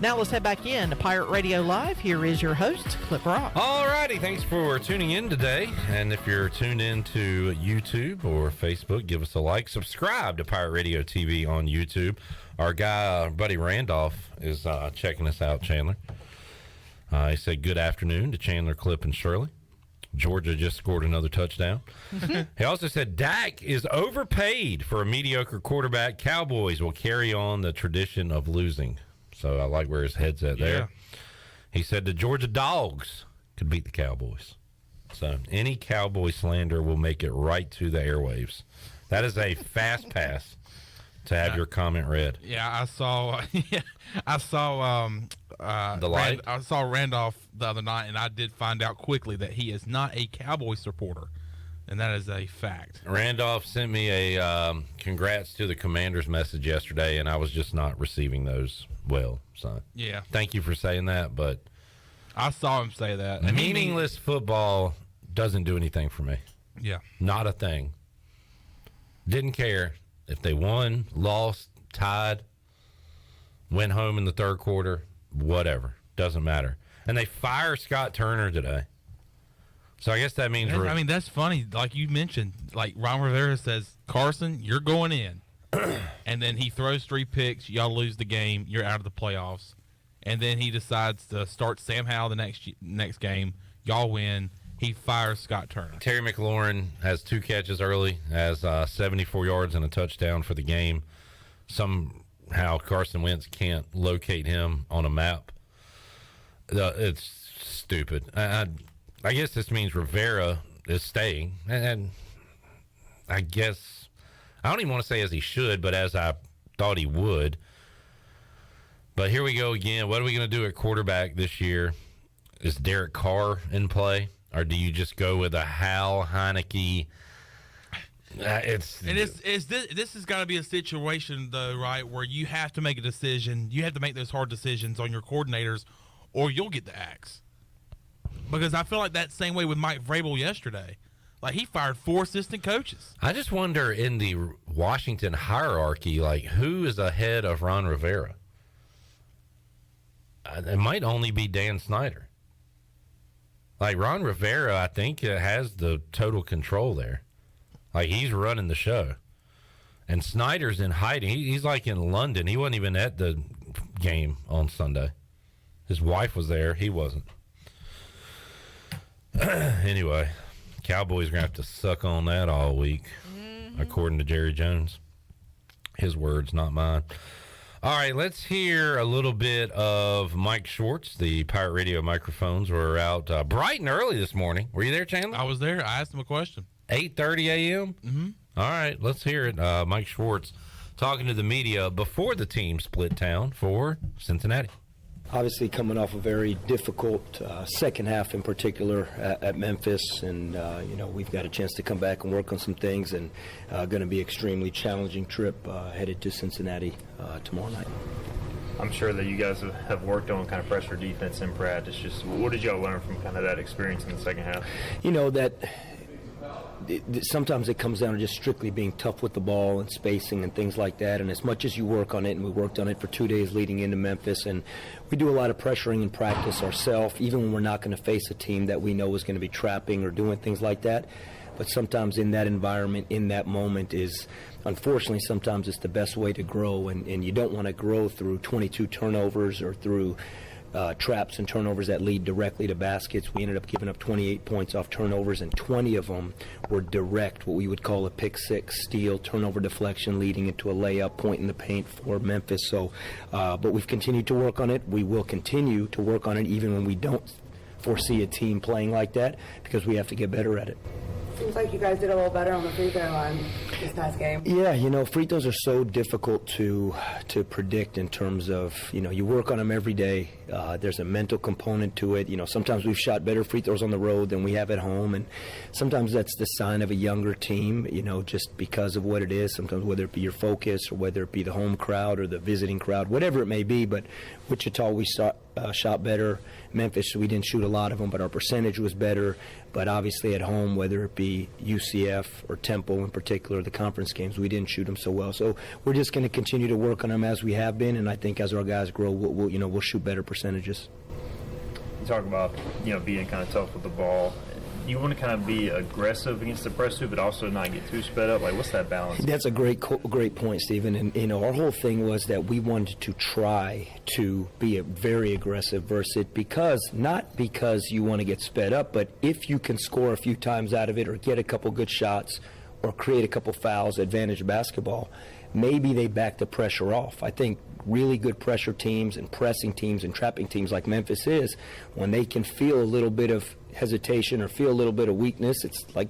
Now let's head back in to Pirate Radio Live. Here is your host, Clip Rock. All righty, thanks for tuning in today. And if you're tuned in to YouTube or Facebook, give us a like. Subscribe to Pirate Radio TV on YouTube. Our guy, our buddy Randolph, is checking us out, Chandler. He said good afternoon to Chandler, Clip, and Shirley. Georgia just scored another touchdown. He also said Dak is overpaid for a mediocre quarterback. Cowboys will carry on the tradition of losing. So I like where his head's at there. Yeah. He said the Georgia Dogs could beat the Cowboys. So any Cowboy slander will make it right to the airwaves. That is a fast pass to have your comment read. Yeah, I saw. I saw. The light? I saw Randolph the other night, and I did find out quickly that he is not a Cowboy supporter, and that is a fact. Randolph sent me a congrats to the Commanders message yesterday, and I was just not receiving those well. So Yeah. thank you for saying that, but I saw him say that. meaningless football doesn't do anything for me. Yeah. Not a thing. Didn't care if they won, lost, tied, went home in the third quarter, whatever. Doesn't matter. And they fire Scott Turner today. So I guess that means I mean, that's funny. Like you mentioned, like Ron Rivera says, Carson, you're going in. And then he throws 3 picks. Y'all lose the game. You're out of the playoffs. And then he decides to start Sam Howell the next game. Y'all win. He fires Scott Turner. Terry McLaurin has 2 catches early, has 74 yards and a touchdown for the game. Somehow Carson Wentz can't locate him on a map. It's stupid. I guess this means Rivera is staying. And I guess, I don't even want to say as he should, but as I thought he would. But here we go again. What are we going to do at quarterback this year? Is Derek Carr in play? Or do you just go with a Hal Heineke? This has got to be a situation, though, right, where you have to make a decision. You have to make those hard decisions on your coordinators, or you'll get the axe. Because I feel like that same way with Mike Vrabel yesterday. Like, he fired 4 assistant coaches. I just wonder in the Washington hierarchy, like, who is ahead of Ron Rivera? It might only be Dan Snyder. Like, Ron Rivera, I think, has the total control there. Like, he's running the show. And Snyder's in hiding. He's like in London. He wasn't even at the game on Sunday. His wife was there. He wasn't. Anyway, Cowboys are going to have to suck on that all week, according to Jerry Jones. His words, not mine. All right, let's hear a little bit of Mike Schwartz. The Pirate Radio microphones were out bright and early this morning. Were you there, Chandler? I was there. I asked him a question. 8:30 a.m.? Mm-hmm. All right, let's hear it. Mike Schwartz talking to the media before the team split town for Cincinnati. Obviously coming off a very difficult second half in particular at Memphis, and we've got a chance to come back and work on some things, and going to be extremely challenging trip headed to Cincinnati tomorrow night. I'm sure that you guys have worked on kind of pressure defense in practice. Just what did y'all learn from kind of that experience in the second half? Sometimes it comes down to just strictly being tough with the ball and spacing and things like that. And as much as you work on it, and we worked on it for 2 days leading into Memphis, and we do a lot of pressuring in practice ourselves, even when we're not going to face a team that we know is going to be trapping or doing things like that. But sometimes in that environment, in that moment is, unfortunately, sometimes it's the best way to grow. And you don't want to grow through 22 turnovers or through traps and turnovers that lead directly to baskets. We ended up giving up 28 points off turnovers, and 20 of them were direct, what we would call a pick six, steal, turnover deflection, leading into a layup, point in the paint for Memphis. So, but we've continued to work on it. We will continue to work on it even when we don't foresee a team playing like that, because we have to get better at it. Seems like you guys did a little better on the free throw line this past game. Yeah, free throws are so difficult to predict in terms of, you work on them every day. There's a mental component to it. Sometimes we've shot better free throws on the road than we have at home, and sometimes that's the sign of a younger team, just because of what it is. Sometimes whether it be your focus or whether it be the home crowd or the visiting crowd, whatever it may be. But Wichita, we shot better. Memphis, we didn't shoot a lot of them, but our percentage was better. But obviously at home, whether it be UCF or Temple in particular, the conference games, we didn't shoot them so well. So we're just going to continue to work on them as we have been, and I think as our guys grow, we'll shoot better percentages. You talk about being kind of tough with the ball. you want to kind of be aggressive against the press too, but also not get too sped up? Like, what's that balance? That's a great point, Stephen. And our whole thing was that we wanted to try to be very aggressive versus it, not because you want to get sped up, but if you can score a few times out of it or get a couple good shots or create a couple fouls, advantage basketball, maybe they back the pressure off. I think really good pressure teams and pressing teams and trapping teams like Memphis is, when they can feel a little bit of hesitation or feel a little bit of weakness, it's like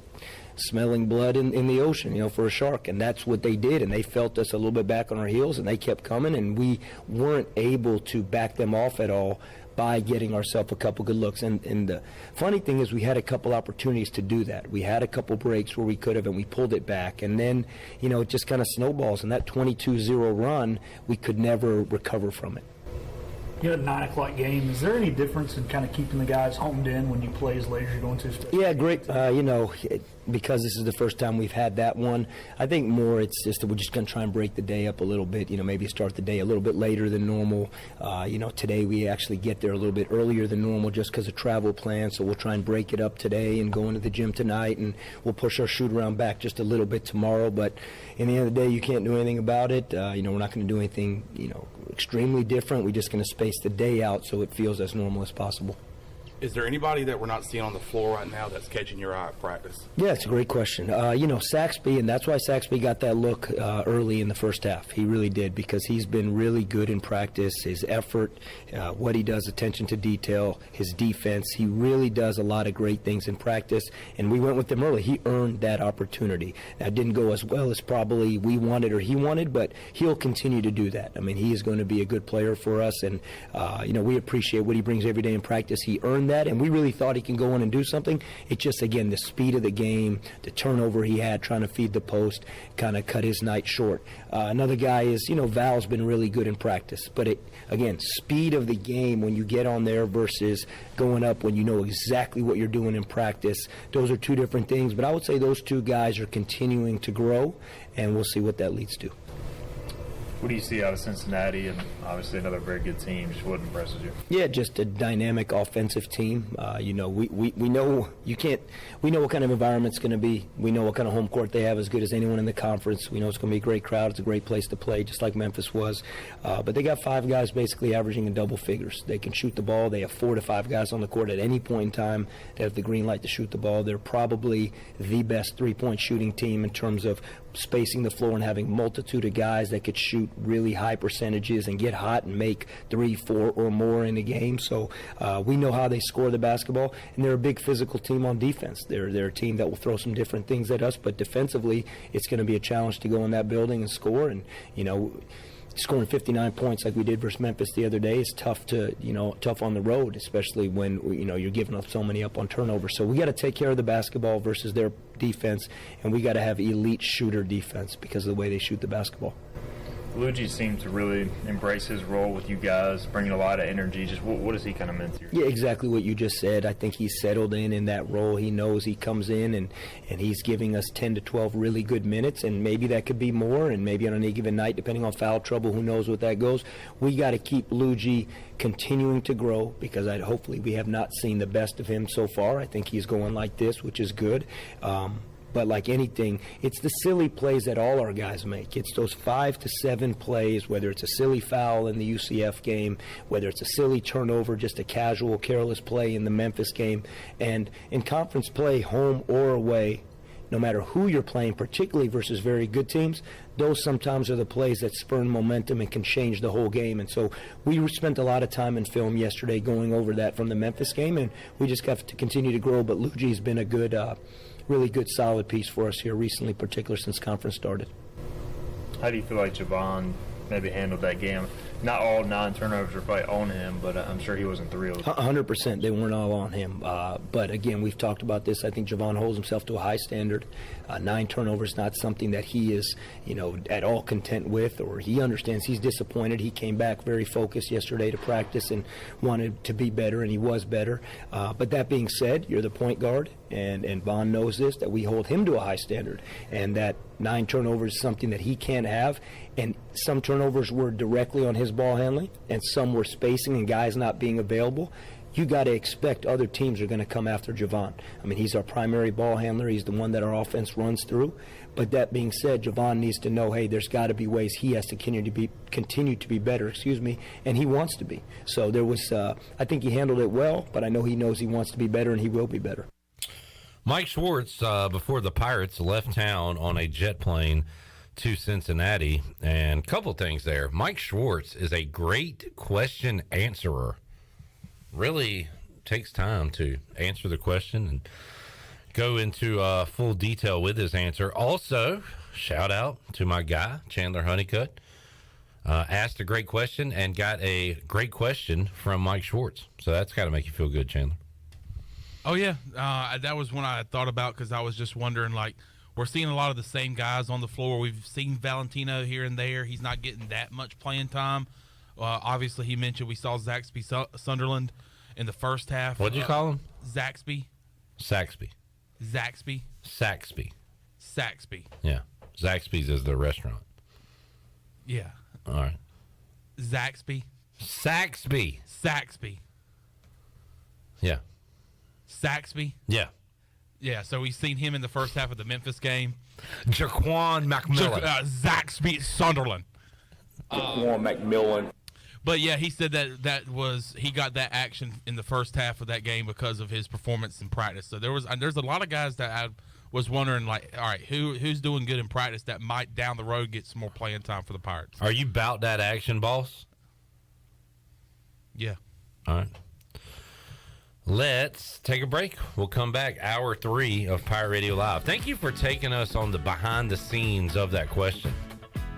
smelling blood in the ocean, for a shark. And that's what they did, and they felt us a little bit back on our heels, and they kept coming, and we weren't able to back them off at all by getting ourselves a couple good looks. And the funny thing is we had a couple opportunities to do that. We had a couple breaks where we could have, and we pulled it back. And then, it just kind of snowballs. And that 22-0 run, we could never recover from it. You had a 9 o'clock game. Is there any difference in kind of keeping the guys homed in when you play as late as you're going to? Yeah, great. Because this is the first time we've had that one, I think more it's just that we're just going to try and break the day up a little bit, maybe start the day a little bit later than normal. Today we actually get there a little bit earlier than normal just because of travel plans, so we'll try and break it up today and go into the gym tonight, and we'll push our shoot around back just a little bit tomorrow. But in the end of the day, you can't do anything about it. We're not going to do anything, extremely different. We're just going to space the day out so it feels as normal as possible. Is there anybody that we're not seeing on the floor right now that's catching your eye at practice? Yeah, it's a great question. Saxby, and that's why Saxby got that look early in the first half. He really did, because he's been really good in practice. His effort, what he does, attention to detail, his defense, he really does a lot of great things in practice, and we went with him early. He earned that opportunity. That didn't go as well as probably we wanted or he wanted, but he'll continue to do that. I mean, he is going to be a good player for us, and, we appreciate what he brings every day in practice. He earned that, and we really thought he can go in and do something. It's just, again, the speed of the game, the turnover he had trying to feed the post kind of cut his night short. Another guy is, Val's been really good in practice, but again, speed of the game when you get on there versus going up when you know exactly what you're doing in practice, those are two different things. But I would say those two guys are continuing to grow, and we'll see what that leads to. What do you see out of Cincinnati, and obviously another very good team? Just what impresses you? Yeah, just a dynamic offensive team. We know we know what kind of environment it's going to be. We know what kind of home court they have, as good as anyone in the conference. We know it's going to be a great crowd. It's a great place to play, just like Memphis was. But they got 5 guys basically averaging in double figures. They can shoot the ball. They have 4 to 5 guys on the court at any point in time that have the green light to shoot the ball. They're probably the best three-point shooting team in terms of spacing the floor and having multitude of guys that could shoot really high percentages and get hot and make 3, 4 or more in a game. So we know how they score the basketball, and they're a big physical team on defense. They're a team that will throw some different things at us, but defensively it's going to be a challenge to go in that building and score. And scoring 59 points like we did versus Memphis the other day is tough on the road, especially when you're giving up so many up on turnovers. So we got to take care of the basketball versus their defense, and we got to have elite shooter defense because of the way they shoot the basketball. Luigi seemed to really embrace his role with you guys, bringing a lot of energy. Just what has he kind of meant to you? Yeah, exactly what you just said. I think he's settled in that role. He knows he comes in and he's giving us 10 to 12 really good minutes, and maybe that could be more, and maybe on any given night, depending on foul trouble, who knows what that goes. We got to keep Luigi continuing to grow, because hopefully we have not seen the best of him so far. I think he's going like this, which is good. But like anything, it's the silly plays that all our guys make. It's those 5 to 7 plays, whether it's a silly foul in the UCF game, whether it's a silly turnover, just a casual, careless play in the Memphis game. And in conference play, home or away, no matter who you're playing, particularly versus very good teams, those sometimes are the plays that spurn momentum and can change the whole game. And so we spent a lot of time in film yesterday going over that from the Memphis game, and we just got to continue to grow. But Luigi's been a good, really good, solid piece for us here recently, particularly since conference started. How do you feel like Javon maybe handled that game? Not all 9 turnovers were probably on him, but I'm sure he wasn't thrilled. 100%. They weren't all on him. But, again, we've talked about this. I think Javon holds himself to a high standard. 9 turnovers, not something that he is, at all content with, or he understands he's disappointed. He came back very focused yesterday to practice and wanted to be better, and he was better. But that being said, you're the point guard, and Vaughn knows this, that we hold him to a high standard, and that 9 turnovers is something that he can't have. And some turnovers were directly on his ball handling, and some were spacing and guys not being available. you got to expect other teams are going to come after Javon. I mean, he's our primary ball handler. He's the one that our offense runs through. But that being said, Javon needs to know, hey, there's got to be ways he has to continue to be better, and he wants to be. So there was, I think he handled it well, but I know he knows he wants to be better, and he will be better. Mike Schwartz, before the Pirates left town on a jet plane to Cincinnati, and a couple things there. Mike Schwartz is a great question answerer. Really takes time to answer the question and go into full detail with his answer. Also, shout out to my guy, Chandler Honeycutt. Asked a great question and got a great question from Mike Schwartz. So that's got to make you feel good, Chandler. Oh, yeah. That was one I thought about because I was just wondering, like, we're seeing a lot of the same guys on the floor. We've seen Valentino here and there. He's not getting that much playing time. Obviously, he mentioned we saw Zaxby Sunderland in the first half. What'd you call him? Zaxby. Saxby. Zaxby. Saxby. Saxby. Yeah. Zaxby's is the restaurant. Yeah. All right. Zaxby. Saxby. Saxby. Yeah. Saxby. Yeah. Yeah, so we've seen him in the first half of the Memphis game. Jaquan McMillan. Zaxby Sunderland. Jaquan McMillan. But yeah, he said he got that action in the first half of that game because of his performance in practice. So there's a lot of guys that I was wondering, like, all right, who's doing good in practice that might down the road get some more playing time for the Pirates. Are you about that action, boss? Yeah. All right. Let's take a break. We'll come back. Hour 3 of Pirate Radio Live. Thank you for taking us on the behind the scenes of that question.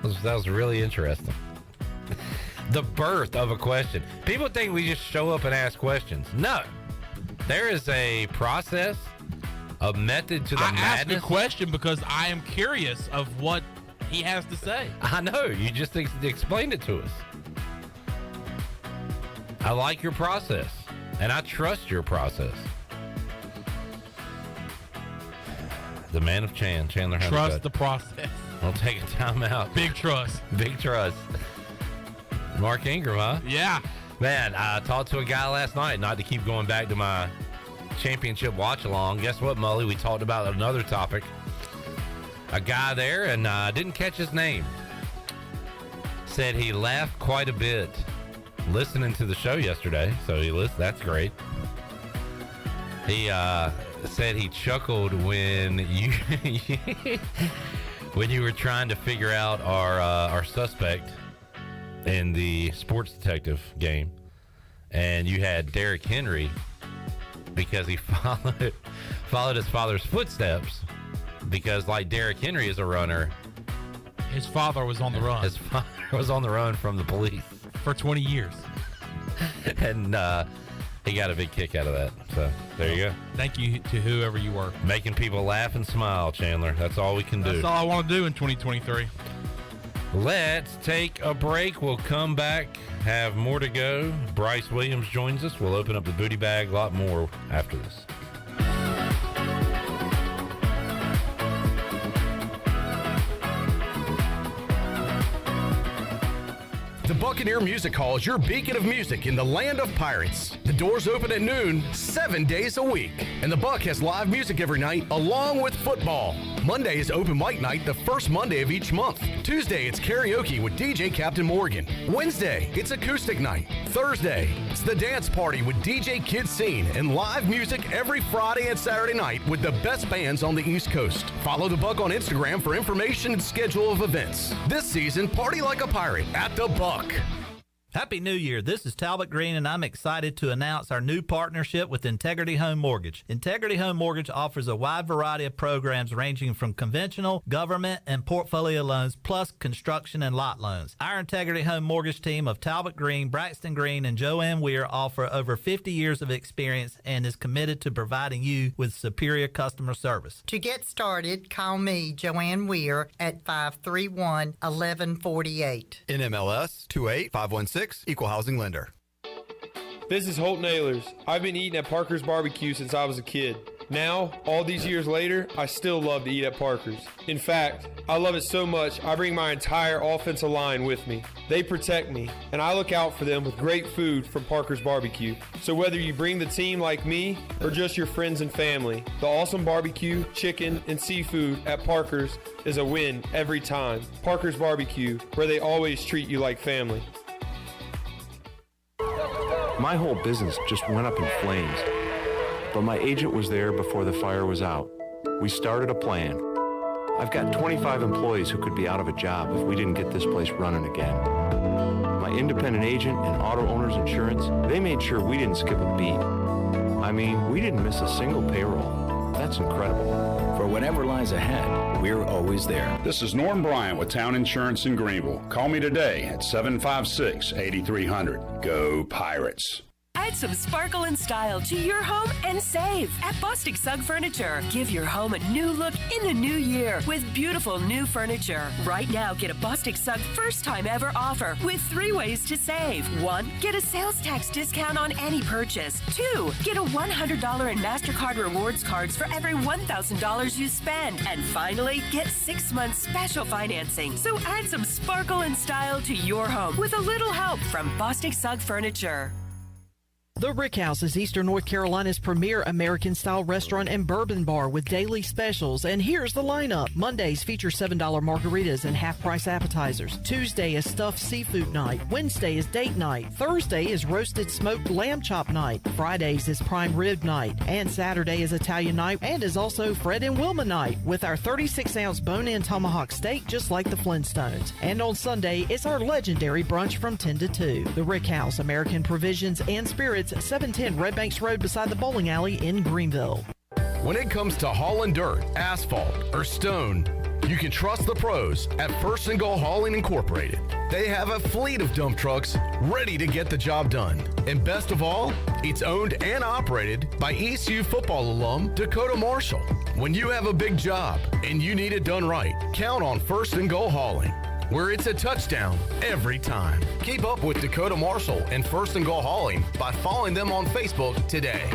That was really interesting. The birth of a question. People think we just show up and ask questions. No. There is a process, a method to the madness. I asked a question because I am curious of what he has to say. I know. You just explained it to us. I like your process, and I trust your process. The man of Chandler Honeycutt. Trust the process. I'll take a timeout. Big trust. Big trust. Mark Ingram, huh? Yeah. Man, I talked to a guy last night, not to keep going back to my championship watch-along. Guess what, Mully? We talked about another topic. A guy there, and I didn't catch his name, said he laughed quite a bit listening to the show yesterday. So that's great. He said he chuckled when you were trying to figure out our suspect in the sports detective game, and you had Derrick Henry because he followed his father's footsteps, because like Derrick Henry is a runner, his father was on the run. His father was on the run from the police for 20 years. And he got a big kick out of that. So there you go. Thank you to whoever you were. Making people laugh and smile, Chandler. That's all we can do. That's all I want to do in 2023. Let's take a break. We'll come back, have more to go. Bryce Williams joins us. We'll open up the booty bag. A lot more after this. The Buccaneer Music Hall is your beacon of music in the land of pirates. The doors open at noon, 7 days a week. And the Buck has live music every night, along with football. Monday is open mic night, the first Monday of each month. Tuesday, it's karaoke with DJ Captain Morgan. Wednesday, it's acoustic night. Thursday, it's the dance party with DJ Kid Scene and live music every Friday and Saturday night with the best bands on the East Coast. Follow the Buck on Instagram for information and schedule of events. This season, party like a pirate at the Buck. Happy New Year. This is Talbot Green, and I'm excited to announce our new partnership with Integrity Home Mortgage. Integrity Home Mortgage offers a wide variety of programs ranging from conventional, government, and portfolio loans, plus construction and lot loans. Our Integrity Home Mortgage team of Talbot Green, Braxton Green, and Joanne Weir offer over 50 years of experience and is committed to providing you with superior customer service. To get started, call me, Joanne Weir, at 531-1148. NMLS 28516. Equal housing lender. This is Holt Nailers. I've been eating at Parker's Barbecue since I was a kid. Now, all these years later, I still love to eat at Parker's. In fact, I love it so much, I bring my entire offensive line with me. They protect me, and I look out for them with great food from Parker's Barbecue. So whether you bring the team like me or just your friends and family, the awesome barbecue, chicken, and seafood at Parker's is a win every time. Parker's Barbecue, where they always treat you like family. My whole business just went up in flames, but my agent was there before the fire was out. We started a plan. I've got 25 employees who could be out of a job if we didn't get this place running again. My independent agent and auto owners insurance, they made sure we didn't skip a beat. I mean, we didn't miss a single payroll. That's incredible. For whatever lies ahead, we're always there. This is Norm Bryant with Town Insurance in Greenville. Call me today at 756-8300. Go Pirates. Add some sparkle and style to your home and save at Bostic Sugg Furniture. Give your home a new look in the new year with beautiful new furniture. Right now, get a Bostic Sugg first time ever offer with 3 ways to save. 1, get a sales tax discount on any purchase. 2, get a $100 in MasterCard rewards cards for every $1,000 you spend. And finally, get 6 months special financing. So add some sparkle and style to your home with a little help from Bostic Sugg Furniture. The Rick House is Eastern North Carolina's premier American-style restaurant and bourbon bar with daily specials. And here's the lineup. Mondays feature $7 margaritas and half-price appetizers. Tuesday is stuffed seafood night. Wednesday is date night. Thursday is roasted smoked lamb chop night. Fridays is prime rib night. And Saturday is Italian night and is also Fred and Wilma night with our 36-ounce bone-in tomahawk steak just like the Flintstones. And on Sunday, it's our legendary brunch from 10 to 2. The Rick House, American Provisions and Spirits, 710 Red Banks Road beside the bowling alley in Greenville. When it comes to hauling dirt, asphalt, or stone, you can trust the pros at First and Goal Hauling Incorporated. They have a fleet of dump trucks ready to get the job done. And best of all, it's owned and operated by ECU football alum Dakota Marshall. When you have a big job and you need it done right, count on First and Goal Hauling, where it's a touchdown every time. Keep up with Dakota Marshall and First and Goal Hauling by following them on Facebook today.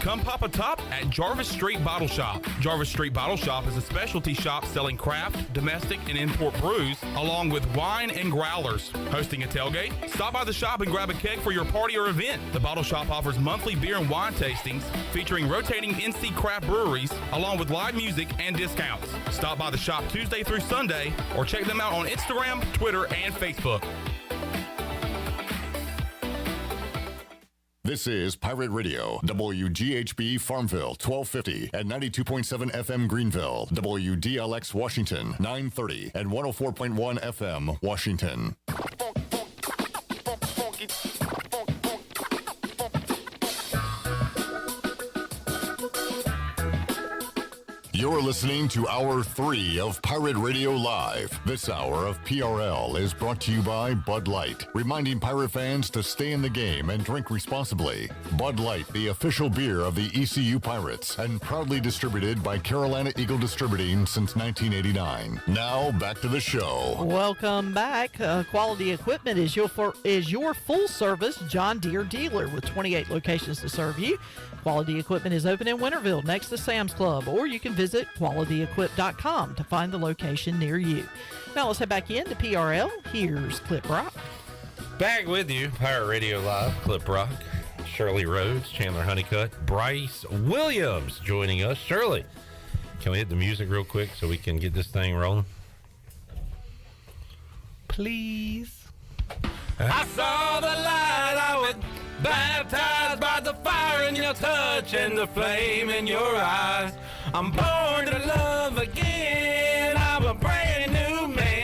Come pop a top at Jarvis Street Bottle Shop. Jarvis Street Bottle Shop is a specialty shop selling craft, domestic, and import brews, along with wine and growlers. Hosting a tailgate? Stop by the shop and grab a keg for your party or event. The Bottle Shop offers monthly beer and wine tastings featuring rotating NC craft breweries, along with live music and discounts. Stop by the shop Tuesday through Sunday or check them out on Instagram, Twitter, and Facebook. This is Pirate Radio, WGHB Farmville, 1250 and 92.7 FM Greenville, WDLX Washington, 930 and 104.1 FM Washington. You're listening to Hour 3 of Pirate Radio Live. This hour of PRL is brought to you by Bud Light, reminding Pirate fans to stay in the game and drink responsibly. Bud Light, the official beer of the ECU Pirates, and proudly distributed by Carolina Eagle Distributing since 1989. Now, back to the show. Welcome back. Quality Equipment is your full-service John Deere dealer with 28 locations to serve you. Quality Equipment is open in Winterville next to Sam's Club, or you can visit qualityequip.com to find the location near you. Now let's head back into PRL. Here's Clip Rock. Back with you, Pirate Radio Live, Clip Rock, Shirley Rhodes, Chandler Honeycutt, Bryce Williams joining us. Shirley, can we hit the music real quick so we can get this thing rolling? Please. I saw the light, I was baptized by the fire in your touch and the flame in your eyes. I'm born to love again. I'm a brand new man.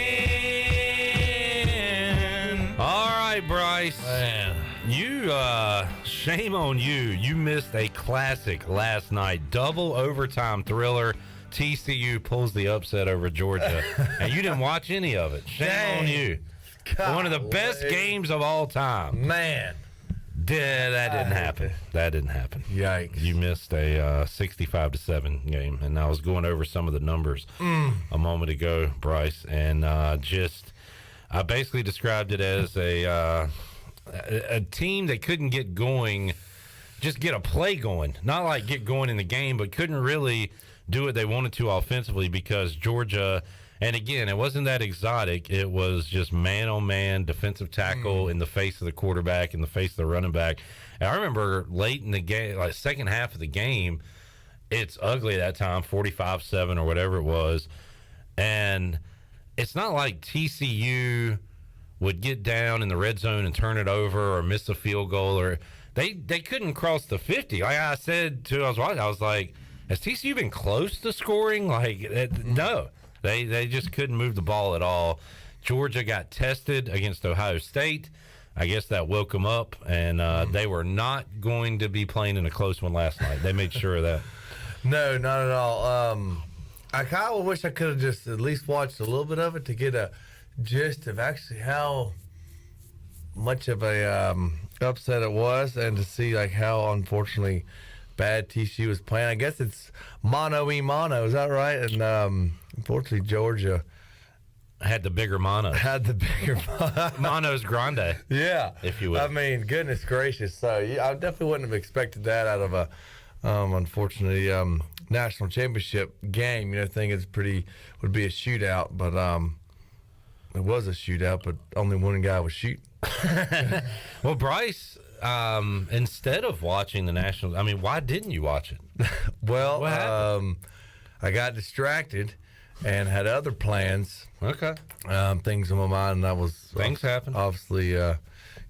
All right, Bryce. Man. You, shame on you. You missed a classic last night. Double overtime thriller. TCU pulls the upset over Georgia. And you didn't watch any of it. Shame on you. God, one of the best games of all time. Man. That didn't happen. That didn't happen. Yikes. You missed a 65-7 game. And I was going over some of the numbers a moment ago, Bryce, and I basically described it as a team that couldn't get going just get a play going. Not like get going in the game, but couldn't really do what they wanted to offensively because Georgia, and again, it wasn't that exotic. It was just man-on-man defensive tackle in the face of the quarterback, in the face of the running back. And I remember late in the game, like second half of the game, it's ugly at that time, 45-7 or whatever it was. And it's not like TCU would get down in the red zone and turn it over or miss a field goal, or they couldn't cross the 50. Like I said to I was watching, I was like, has TCU been close to scoring? Like, no. They just couldn't move the ball at all. Georgia got tested against Ohio State. I guess that woke them up, and they were not going to be playing in a close one last night. They made sure of that. No, not at all. I kind of wish I could have just at least watched a little bit of it to get a gist of actually how much of a upset it was, and to see like how unfortunately bad TCU was playing. I guess it's mono, is that right? And unfortunately Georgia had the bigger mono. Mono's grande. Yeah, if you will. I mean, goodness gracious. So yeah, I definitely wouldn't have expected that out of a unfortunately national championship game. Thinking would be a shootout, but it was a shootout, but only one guy was shooting. Well, Bryce, instead of watching the national, I mean, why didn't you watch it? Well, I got distracted and had other plans. Okay. Things on my mind, and I was things happen. Obviously,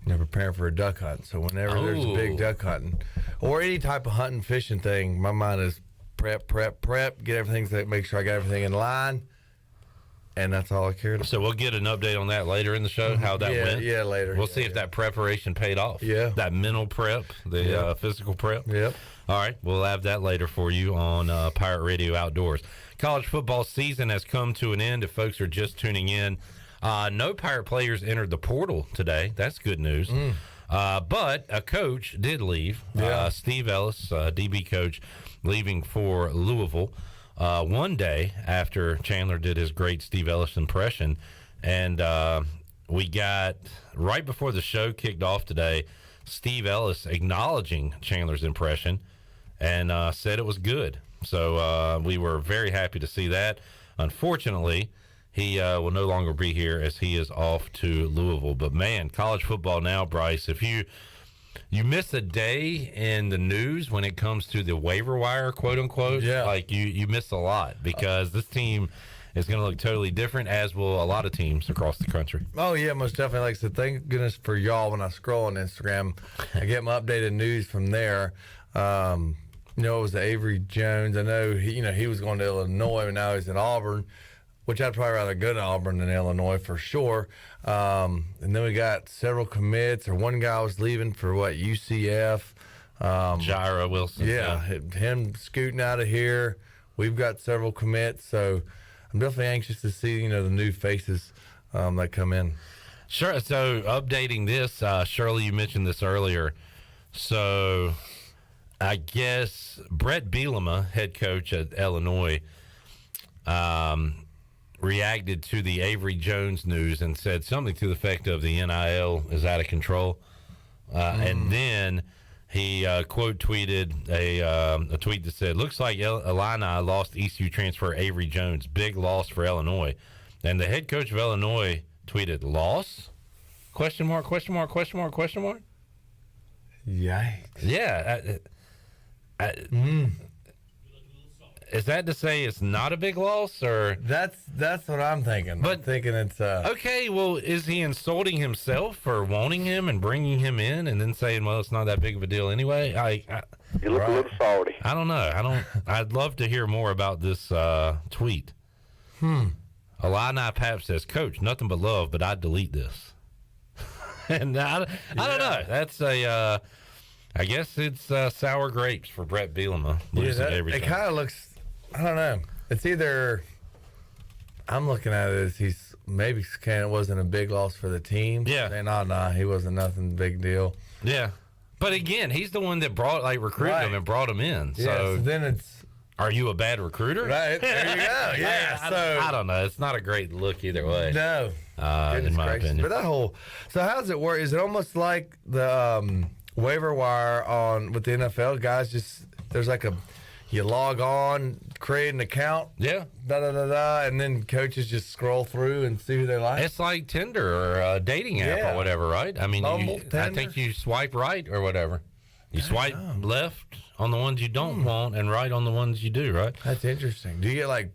preparing for a duck hunt. So whenever there's a big duck hunting or any type of hunting, fishing thing, my mind is prep, get everything, make sure I got everything in line. And that's all I cared about. So we'll get an update on that later in the show, how that went. Yeah, later. We'll see if that preparation paid off. Yeah. That mental prep, the physical prep. Yep. All right, we'll have that later for you on Pirate Radio Outdoors. College football season has come to an end. If folks are just tuning in, no Pirate players entered the portal today. That's good news. But a coach did leave. Steve Ellis, DB coach, leaving for Louisville. One day after Chandler did his great Steve Ellis impression, and we got, right before the show kicked off today, Steve Ellis acknowledging Chandler's impression and said it was good. So we were very happy to see that. Unfortunately, he will no longer be here as he is off to Louisville. But man, college football now, Bryce, if you miss a day in the news when it comes to the waiver wire, quote unquote, like you miss a lot, because this team is going to look totally different, as will a lot of teams across the country. Oh, yeah, most definitely. Like I said, thank goodness for y'all. When I scroll on Instagram, I get my updated news from there. It was the Avery Jones. I know he was going to Illinois, and now he's in Auburn, which I'd probably rather go to Auburn than Illinois for sure. And then we got several commits, or one guy was leaving for UCF. Jaira Wilson. Yeah, him scooting out of here. We've got several commits, so I'm definitely anxious to see the new faces that come in. Sure. So updating this, Shirley, you mentioned this earlier. So I guess Brett Bielema, head coach at Illinois, reacted to the Avery Jones news and said something to the effect of the NIL is out of control. And then he quote tweeted a tweet that said, "Looks like Illini lost ECU transfer Avery Jones. Big loss for Illinois." And the head coach of Illinois tweeted, "Loss? Question mark, question mark, question mark, question mark?" Yikes. Yeah. Is that to say it's not a big loss, or that's what I'm thinking? But I'm thinking it's okay. Well, is he insulting himself for wanting him and bringing him in, and then saying, "Well, it's not that big of a deal anyway"? You look a little salty. I don't know. I'd love to hear more about this tweet. Illini Pap says, "Coach, nothing but love, but I'd delete this." And I don't know. That's a. I guess it's sour grapes for Brett Bielema. It kind of looks. I don't know. It's either. I'm looking at it as he's maybe saying it wasn't a big loss for the team. Yeah. Saying, nah, he wasn't nothing big deal. Yeah. But again, he's the one that recruited him and brought him in. Yeah, so then it's. Are you a bad recruiter? Right. There you go. Yeah. I don't know. It's not a great look either way. No. In my opinion. But that whole. So how does it work? Is it almost like the waiver wire on with the NFL guys. Just there's like you log on, create an account, and then coaches just scroll through and see who they like. It's like Tinder or a dating app or whatever, right? I mean, I think you swipe right or whatever. You swipe left on the ones you don't want and right on the ones you do, right? That's interesting. Do you get like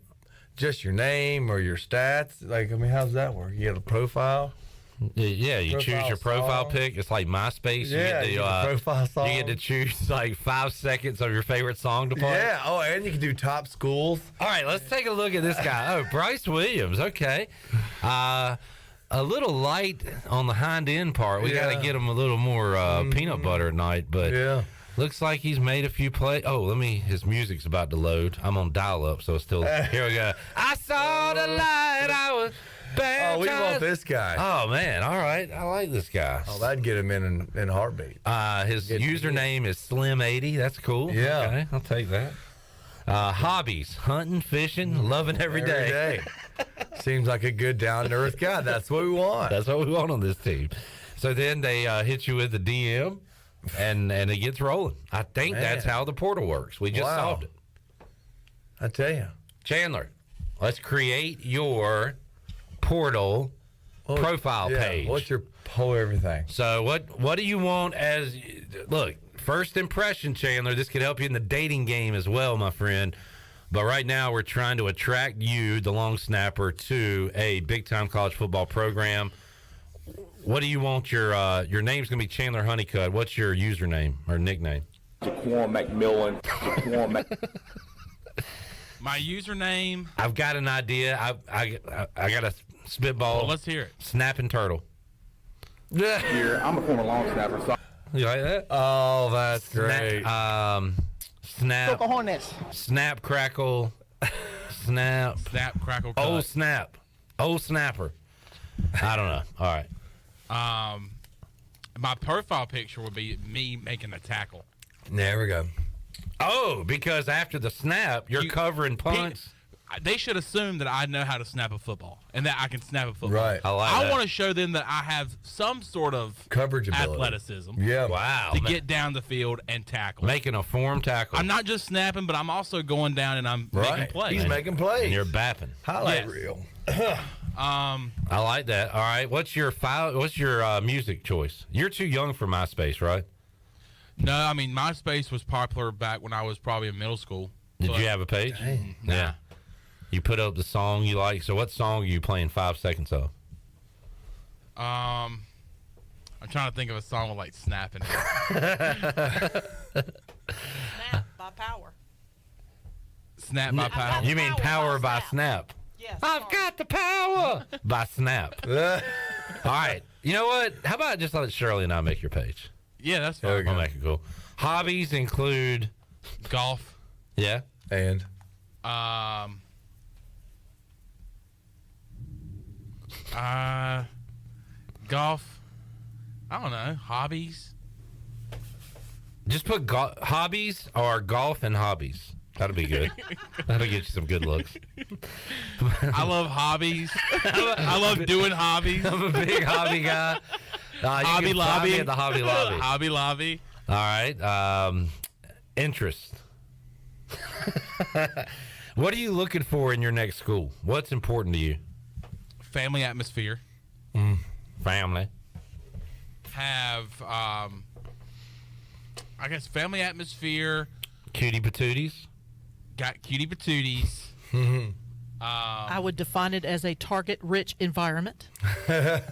just your name or your stats? Like, I mean, how does that work? You get a profile? Yeah, you choose your profile song. pic. It's like MySpace. Yeah, you get the profile song. You get to choose like 5 seconds of your favorite song to play. Yeah. Oh, and you can do top schools. All right, let's take a look at this guy. Oh, Bryce Williams. Okay. A little light on the hind end part. We got to get him a little more peanut butter at night, but looks like he's made a few plays. Oh, his music's about to load. I'm on dial-up, so it's still. Here we go. I saw the light. I was baptized. Oh, we want this guy. Oh, man. All right. I like this guy. Oh, that'd get him in a heartbeat. His username is Slim80. That's cool. Yeah. Okay, I'll take that. Hobbies: hunting, fishing, loving every day. Seems like a good down-to-earth guy. That's what we want. That's what we want on this team. So then they hit you with the DM, and it gets rolling. I think that's how the portal works. We just solved it. I tell you. Chandler, let's create your portal profile page. What's your whole everything? So what do you want as look? First impression, Chandler. This could help you in the dating game as well, my friend. But right now, we're trying to attract you, the long snapper, to a big-time college football program. What do you want your name's going to be Chandler Honeycutt. What's your username or nickname? Jaquan McMillan. My username. I've got an idea. I got a spitball. Well, let's hear it. Snapping turtle. Here, I'm a former long snapper. So You like that? Oh, that's great. Snap. Snap, crackle. Snap. Snap, crackle, cut. Old snap. Old snapper. I don't know. All right. My profile picture would be me making a tackle. There we go. Oh, because after the snap, you're covering punts. They should assume that I know how to snap a football and that I can snap a football. Right. I want to show them that I have some sort of coverage ability, athleticism. Yeah. Wow. To get down the field and tackle. Making a form tackle. I'm not just snapping, but I'm also going down and I'm making plays. He's making plays. And you're bapping. Highlight reel. I like that. All right. What's your music choice? You're too young for MySpace, right? No, I mean MySpace was popular back when I was probably in middle school. Did you have a page? Nah. Yeah. You put up the song you like. So what song are you playing 5 seconds of? I'm trying to think of a song with like snapping. Snap by Power. Snap by Power. You mean Power by Snap? Yes. I've got the power by Snap. All right. You know what? How about just let Shirley and I make your page? Yeah, that's fine. I'll make it cool. Hobbies include golf. Yeah. And golf. I don't know. Hobbies. Just put hobbies or golf and hobbies. That'll be good. That'll get you some good looks. I love hobbies. I love doing hobbies. I'm a big hobby guy. Hobby Lobby at the Hobby Lobby. Hobby Lobby. All right. Interest. What are you looking for in your next school? What's important to you? Family atmosphere. Family. Have I guess family atmosphere. Cutie patooties. Got cutie patooties. I would define it as a target-rich environment. Yeah.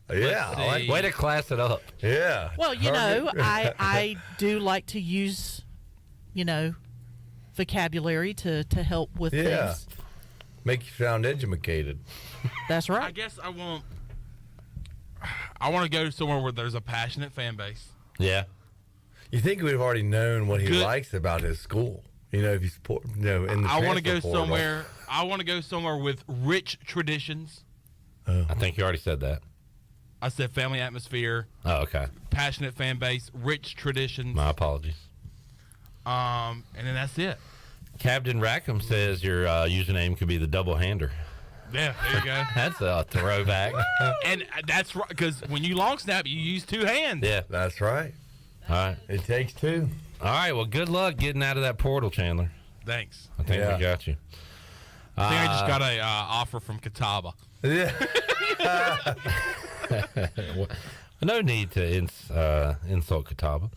Way to class it up. Yeah. Well, I do like to use, vocabulary to help with things. Make you sound educated. That's right. I guess I want to go somewhere where there's a passionate fan base. Yeah. You think we've already known what he likes about his school? If he's in the I want to go transfer portal. somewhere. I want to go somewhere with rich traditions. I think you already said that. I said family atmosphere. Oh, okay. Passionate fan base, rich traditions. My apologies. And then that's it. Captain Rackham says your username could be the double hander. Yeah, there you go. That's a throwback. And that's right, because when you long snap, you use two hands. Yeah. That's right. All right. It takes two. All right. Well, good luck getting out of that portal, Chandler. Thanks. I think we got you. I think I just got a offer from Catawba. Yeah. No need to insult Catawba.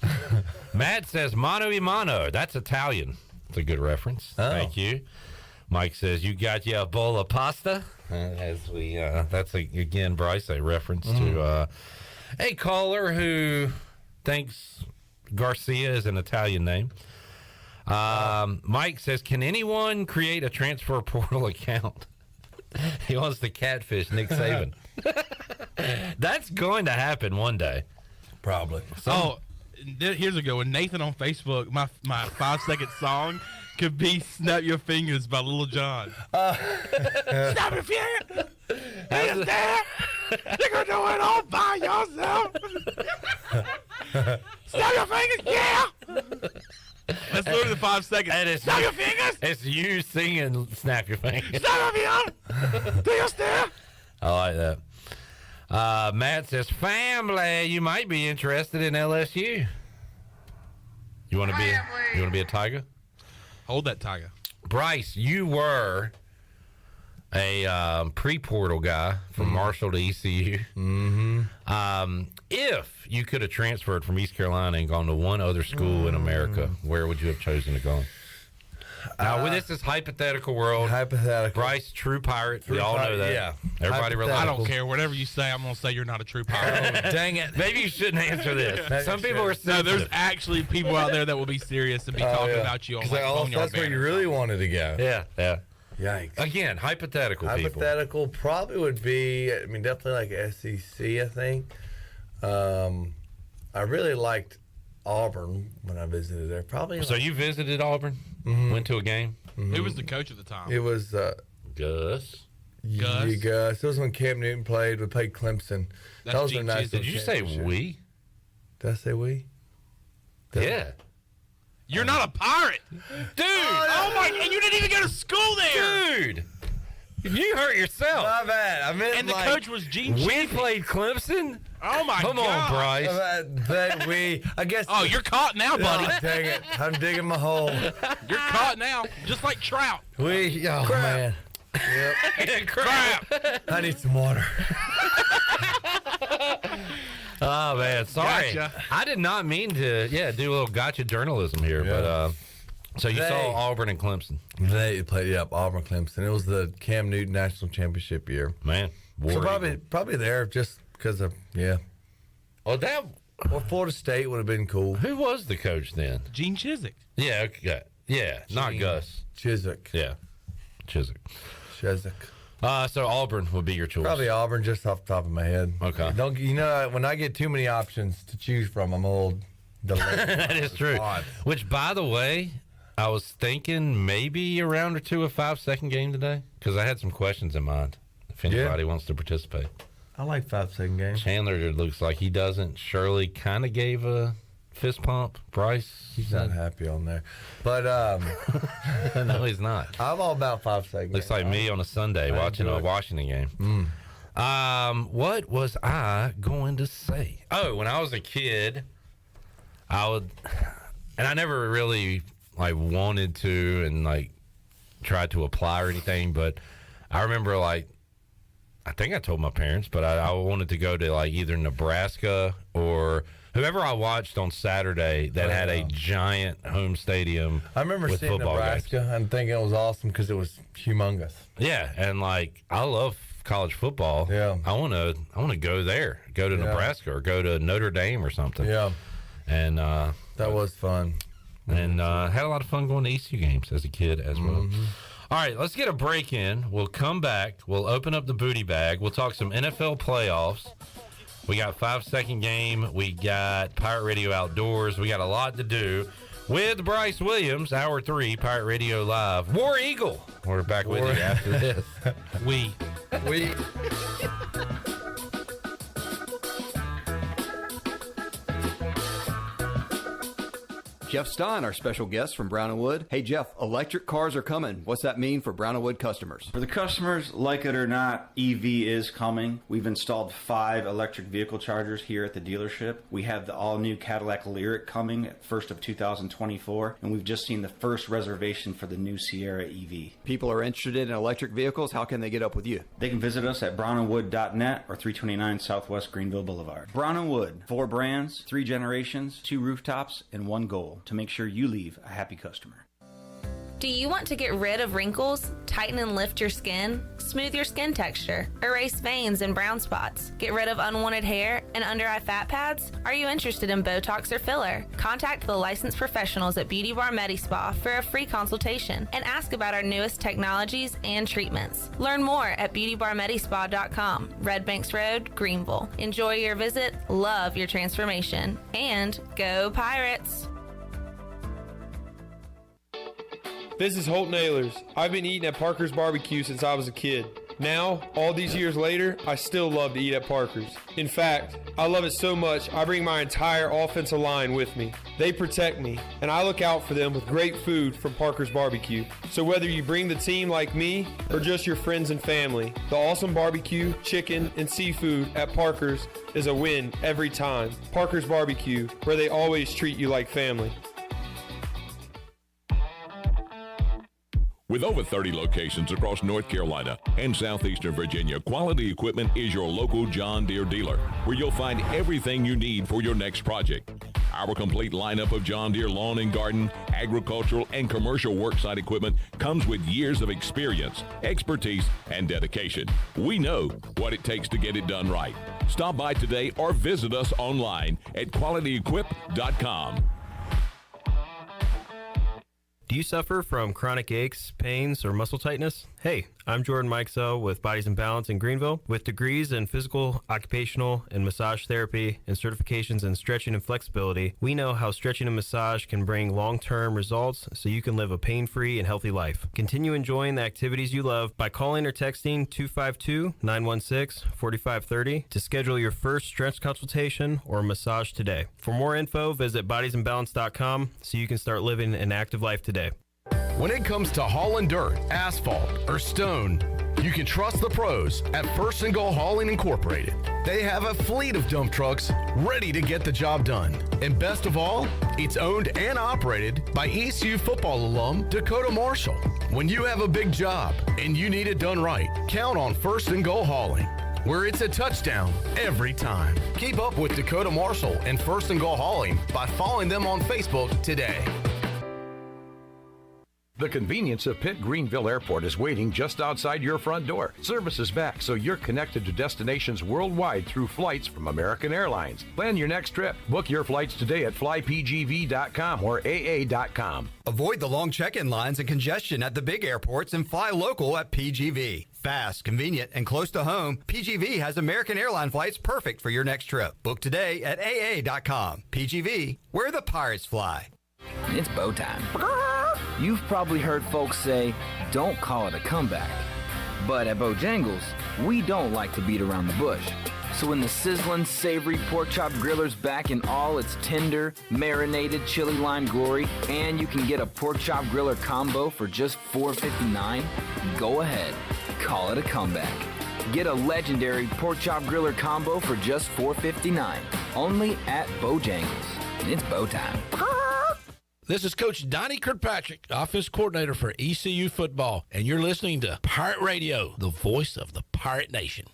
Matt says, mano y mano. That's Italian. It's a good reference. Oh. Thank you. Mike says, you got your bowl of pasta? That's, again, Bryce, a reference to a caller who thinks Garcia is an Italian name. Mike says, can anyone create a transfer portal account? He wants to catfish Nick Saban. That's going to happen one day. Probably. Here's a good one. Nathan on Facebook, my 5-second song could be Snap Your Fingers by Lil Jon. Snap your fingers! He's there! You're going to do it all by yourself! Snap your fingers, yeah! That's literally the 5 seconds. Snap your fingers! It's you singing Snap Your Fingers. Snap your fingers! Do you still? I like that. Matt says, family, you might be interested in LSU. You want to be a Tiger? Hold that Tiger. Bryce, you were a pre-portal guy from Marshall to ECU. Mm-hmm. If you could have transferred from East Carolina and gone to one other school in America, where would you have chosen to go? Now, this is hypothetical world. Hypothetical. Bryce, true pirate. We all know that. Yeah. Everybody relates. I don't care. Whatever you say, I'm going to say you're not a true pirate. Dang it. Maybe you shouldn't answer this. Some people are No, sensitive. there's actually people out there that will be serious and be talking about you on like Boneyard that's where you Banner. really wanted to go. Yeah. Yikes. Again, hypothetical people. Hypothetical probably would be, definitely like SEC, I think. I really liked Auburn when I visited there. So you visited Auburn? Went to a game? Who was the coach at the time? It was Gus. Gus. It was when Cam Newton played. We played Clemson. That's That was a Gene nice. Did you say we? Did I say we? Yeah. You're not a pirate. Dude. Oh my, and you didn't even go to school there. Dude. You hurt yourself. My bad. I meant And the coach was Gene We Chiefy. played Clemson? Oh my Come God. on, Bryce. That we. I guess. Oh, you're caught now, buddy. Oh, dang it! I'm digging my hole. You're caught now, just like Trout. We. Oh man. Yep. Crap. I need some water. Oh, man. Sorry. Gotcha. I did not mean to, do a little gotcha journalism here. Yeah. But so you saw Auburn and Clemson. They played, Auburn, Clemson. It was the Cam Newton National Championship year. Man. So probably there just because of, Oh, that. Or Florida State would have been cool. Who was the coach then? Gene Chizik. Yeah, okay. Yeah, not Gus. Chiswick. Yeah, Chiswick. So Auburn would be your choice. Probably Auburn, just off the top of my head. Okay. When I get too many options to choose from, I'm old. That is true. Which, by the way, I was thinking maybe a round or two of 5-second game today because I had some questions in mind. If anybody wants to participate, I like 5-second games. Chandler looks like he doesn't. Shirley kind of gave a fist pump. Bryce, he's not happy on there, but no, he's not. I'm all about 5-second. Looks like me on a Sunday watching a Washington game. What was I going to say? Oh, when I was a kid, I would, and I never really wanted to and tried to apply or anything, but I remember I think I told my parents, but I wanted to go to either Nebraska or whoever I watched on Saturday that had a giant home stadium. I remember with seeing football Nebraska games. and thinking it was awesome because it was humongous. Yeah, and I love college football. Yeah, I want to go there, go to Nebraska or go to Notre Dame or something. Yeah, and that was fun. And had a lot of fun going to ECU games as a kid as well. All right, let's get a break in. We'll come back. We'll open up the booty bag. We'll talk some NFL playoffs. We got 5-second game. We got Pirate Radio Outdoors. We got a lot to do with Bryce Williams, Hour 3, Pirate Radio Live. War Eagle. We're back with you after this. We. Jeff Stein, our special guest from Brown & Wood. Hey, Jeff, electric cars are coming. What's that mean for Brown & Wood customers? For the customers, like it or not, EV is coming. We've installed 5 electric vehicle chargers here at the dealership. We have the all-new Cadillac Lyriq coming at 1st of 2024, and we've just seen the first reservation for the new Sierra EV. People are interested in electric vehicles. How can they get up with you? They can visit us at brownandwood.net or 329 Southwest Greenville Boulevard. Brown & Wood, 4 brands, 3 generations, 2 rooftops, and 1 goal: to make sure you leave a happy customer. Do you want to get rid of wrinkles, tighten and lift your skin, smooth your skin texture, erase veins and brown spots, get rid of unwanted hair and under-eye fat pads? Are you interested in Botox or filler? Contact the licensed professionals at Beauty Bar Medi-Spa for a free consultation and ask about our newest technologies and treatments. Learn more at beautybarmedispa.com, Red Banks Road, Greenville. Enjoy your visit, love your transformation, and go Pirates! This is Holt Nailers. I've been eating at Parker's Barbecue since I was a kid. Now, all these years later, I still love to eat at Parker's. In fact, I love it so much, I bring my entire offensive line with me. They protect me, and I look out for them with great food from Parker's Barbecue. So whether you bring the team like me or just your friends and family, the awesome barbecue, chicken, and seafood at Parker's is a win every time. Parker's Barbecue, where they always treat you like family. With over 30 locations across North Carolina and southeastern Virginia, Quality Equipment is your local John Deere dealer, where you'll find everything you need for your next project. Our complete lineup of John Deere lawn and garden, agricultural, and commercial worksite equipment comes with years of experience, expertise, and dedication. We know what it takes to get it done right. Stop by today or visit us online at qualityequip.com. Do you suffer from chronic aches, pains, or muscle tightness? Hey, I'm Jordan Mikesell with Bodies in Balance in Greenville. With degrees in physical, occupational, and massage therapy and certifications in stretching and flexibility, we know how stretching and massage can bring long-term results so you can live a pain-free and healthy life. Continue enjoying the activities you love by calling or texting 252-916-4530 to schedule your first stretch consultation or massage today. For more info, visit bodiesinbalance.com so you can start living an active life today. When it comes to hauling dirt, asphalt, or stone, you can trust the pros at First and Goal Hauling Incorporated. They have a fleet of dump trucks ready to get the job done. And best of all, it's owned and operated by ECU football alum Dakota Marshall. When you have a big job and you need it done right, count on First and Goal Hauling, where it's a touchdown every time. Keep up with Dakota Marshall and First and Goal Hauling by following them on Facebook today. The convenience of Pitt Greenville Airport is waiting just outside your front door. Service is back, so you're connected to destinations worldwide through flights from American Airlines. Plan your next trip. Book your flights today at flypgv.com or aa.com. Avoid the long check-in lines and congestion at the big airports and fly local at PGV. Fast, convenient, and close to home, PGV has American Airline flights perfect for your next trip. Book today at aa.com. PGV, where the pirates fly. It's bow time. You've probably heard folks say, don't call it a comeback. But at Bojangles, we don't like to beat around the bush. So when the sizzling, savory pork chop griller's back in all its tender, marinated chili lime glory, and you can get a pork chop griller combo for just $4.59, go ahead, call it a comeback. Get a legendary pork chop griller combo for just $4.59, only at Bojangles. It's bow time. This is Coach Donnie Kirkpatrick, offense coordinator for ECU football, and you're listening to Pirate Radio, the voice of the Pirate Nation.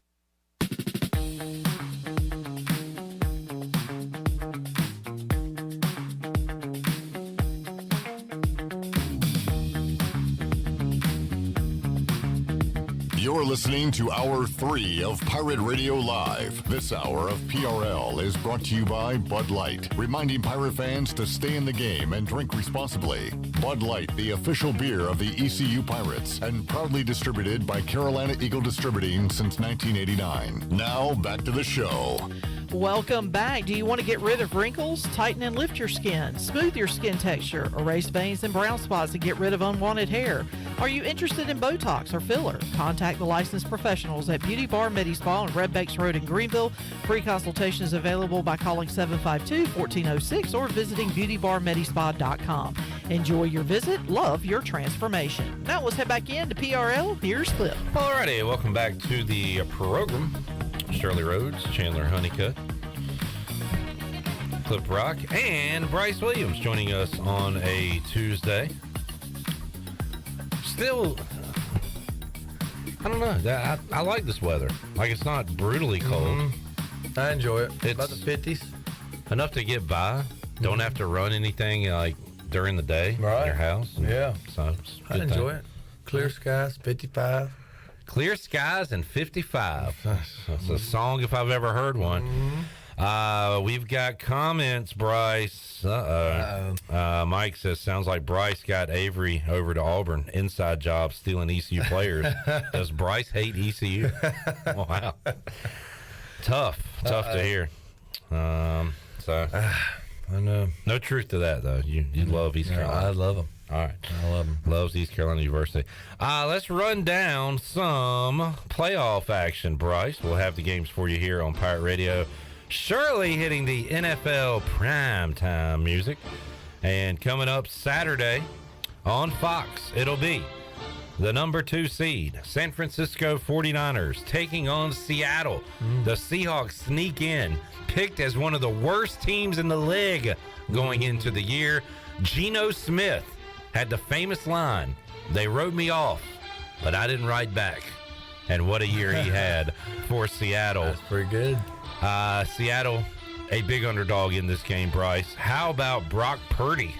You're listening to Hour 3 of Pirate Radio Live. This hour of PRL is brought to you by Bud Light, reminding Pirate fans to stay in the game and drink responsibly. Bud Light, the official beer of the ECU Pirates, and proudly distributed by Carolina Eagle Distributing since 1989. Now, back to the show. Welcome back. Do you want to get rid of wrinkles, tighten and lift your skin, smooth your skin texture, erase veins and brown spots, and get rid of unwanted hair? Are you interested in Botox or filler? Contact the licensed professionals at Beauty Bar Medi Spa on Red Banks Road in Greenville. Free consultation is available by calling 752-1406 or visiting beautybarmedispa.com. Enjoy your visit. Love your transformation. Now let's head back in to PRL. Here's Clip. Alrighty, welcome back to the program. Shirley Rhodes, Chandler Honeycutt, Clip Rock, and Bryce Williams joining us on a Tuesday. Still, I don't know. I like this weather. Like, it's not brutally cold. I enjoy it. It's about the 50s. Enough to get by. Don't have to run anything like during the day in your house. Yeah. So I enjoy it. Clear skies, 55. Clear skies and 55. That's a song if I've ever heard one. We've got comments, Bryce. Mike says, sounds like Bryce got Avery over to Auburn. Inside job stealing ECU players. Does Bryce hate ECU? Wow. Tough to hear. I know. No truth to that, though. You love East Carolina. I love them. All right. I love them. Loves East Carolina University. Let's run down some playoff action, Bryce. We'll have the games for you here on Pirate Radio. Shirley hitting the NFL primetime music. And coming up Saturday on Fox, it'll be the number 2 seed, San Francisco 49ers, taking on Seattle. The Seahawks sneak in, picked as one of the worst teams in the league going into the year. Geno Smith had the famous line, "They wrote me off, but I didn't write back." And what a year he had for Seattle. That's pretty good. Seattle, a big underdog in this game, Bryce. How about Brock Purdy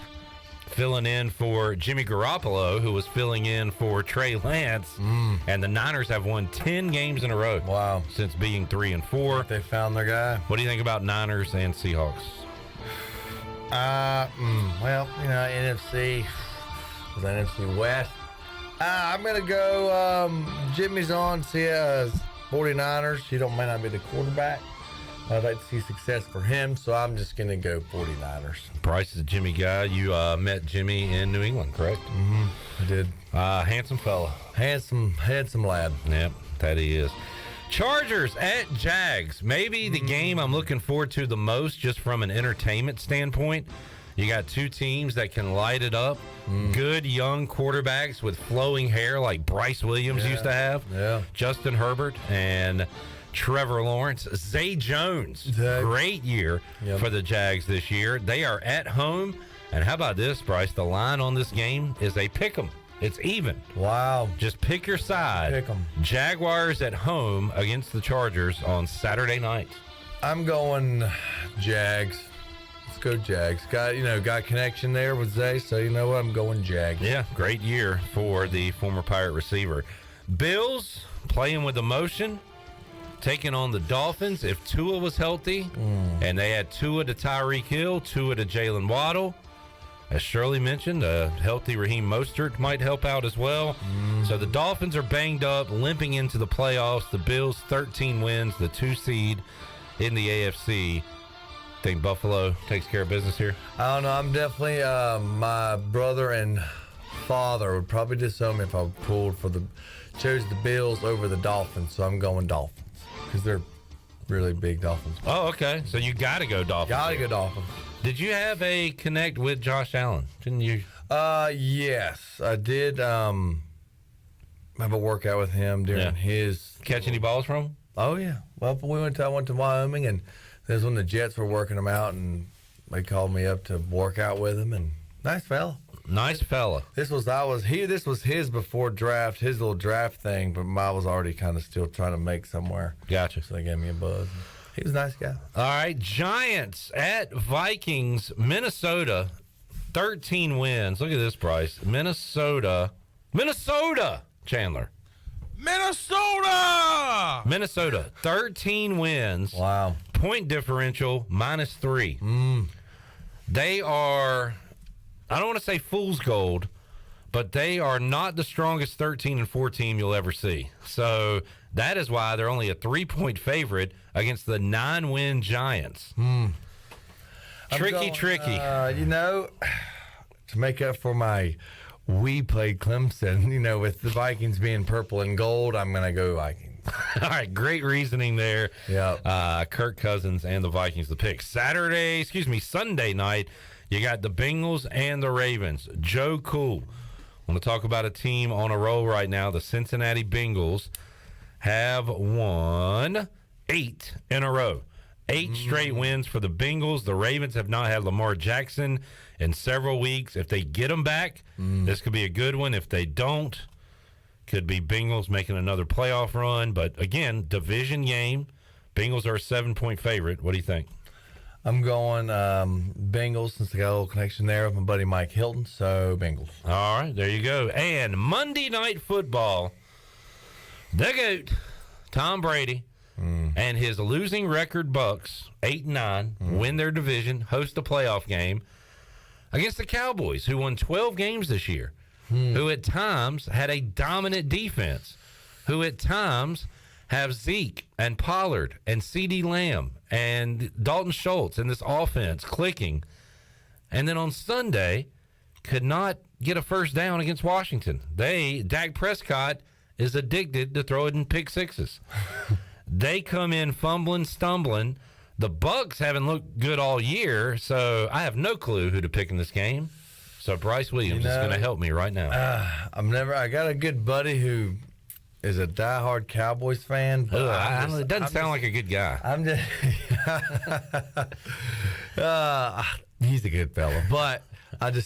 filling in for Jimmy Garoppolo, who was filling in for Trey Lance? And the Niners have won 10 games in a row. Wow. Since being 3-4. They found their guy. What do you think about Niners and Seahawks? Well, NFC was NFC West. I'm going to go Jimmy's on 49ers. May not be the quarterback. I'd like to see success for him, so I'm just going to go 49ers. Bryce is a Jimmy guy. You met Jimmy in New England, correct? I did. Handsome fella. Handsome lad. Yep, that he is. Chargers at Jags. Maybe the game I'm looking forward to the most just from an entertainment standpoint. You got two teams that can light it up. Good young quarterbacks with flowing hair like Bryce Williams used to have. Yeah. Justin Herbert and Trevor Lawrence. Zay Jones. Great year for the Jags this year. They are at home. And how about this, Bryce? The line on this game is a pick 'em. It's even. Wow. Just pick your side. Pick 'em. Jaguars at home against the Chargers on Saturday night. I'm going Jags. Let's go Jags. Got connection there with Zay, so you know what? I'm going Jags. Yeah, great year for the former Pirate receiver. Bills playing with emotion, taking on the Dolphins. If Tua was healthy, and they had Tua to Tyreek Hill, Tua to Jalen Waddle. As Shirley mentioned, a healthy Raheem Mostert might help out as well. So the Dolphins are banged up, limping into the playoffs. The Bills, 13 wins, the 2 seed in the AFC. Think Buffalo takes care of business here? I don't know. I'm definitely, my brother and father would probably disown me if I chose the Bills over the Dolphins. So I'm going Dolphins because they're really big Dolphins. Oh, okay. So you got to go Dolphins. Got to go Dolphins. Did you have a connect with Josh Allen? Didn't you? Yes, I did. Have a workout with him during his. Catch any balls from him? Oh yeah. Well, I went to Wyoming, and this when the Jets were working him out, and they called me up to work out with him. And nice fella. Nice fella. This was his before draft, his little draft thing, but I was already kind of still trying to make somewhere. Gotcha. So they gave me a buzz. He was a nice guy. All right, Giants at Vikings. Minnesota, 13 wins. Look at this, Bryce. Minnesota, Chandler. Minnesota, 13 wins. Wow. Point differential, -3. They are, I don't want to say fool's gold, but they are not the strongest 13-4 team you'll ever see. So that is why they're only a 3-point favorite against the 9-win Giants. Tricky. To make up for my we played Clemson, with the Vikings being purple and gold, I'm going to go Vikings. All right, great reasoning there. Yeah. Kirk Cousins and the Vikings the pick. Sunday night, you got the Bengals and the Ravens. Joe Cool. I want to talk about a team on a roll right now. The Cincinnati Bengals have won 8 in a row. 8 straight wins for the Bengals. The Ravens have not had Lamar Jackson in several weeks. If they get him back, this could be a good one. If they don't, could be Bengals making another playoff run. But again, division game. Bengals are a 7-point favorite. What do you think? I'm going Bengals, since I got a little connection there with my buddy Mike Hilton. So Bengals. All right, there you go. And Monday Night Football, the GOAT, Tom Brady, and his losing record Bucks, 8-9, win their division, host a playoff game against the Cowboys, who won 12 games this year, who at times had a dominant defense, who at times have Zeke and Pollard and CeeDee Lamb and Dalton Schultz in this offense clicking, and then on Sunday could not get a first down against Washington. Dak Prescott is addicted to throwing pick sixes. They come in fumbling, stumbling. The Bucks haven't looked good all year, so I have no clue who to pick in this game. So Bryce Williams is going to help me right now. I got a good buddy who is a diehard Cowboys fan. But it doesn't sound like a good guy. I'm just he's a good fella, but I've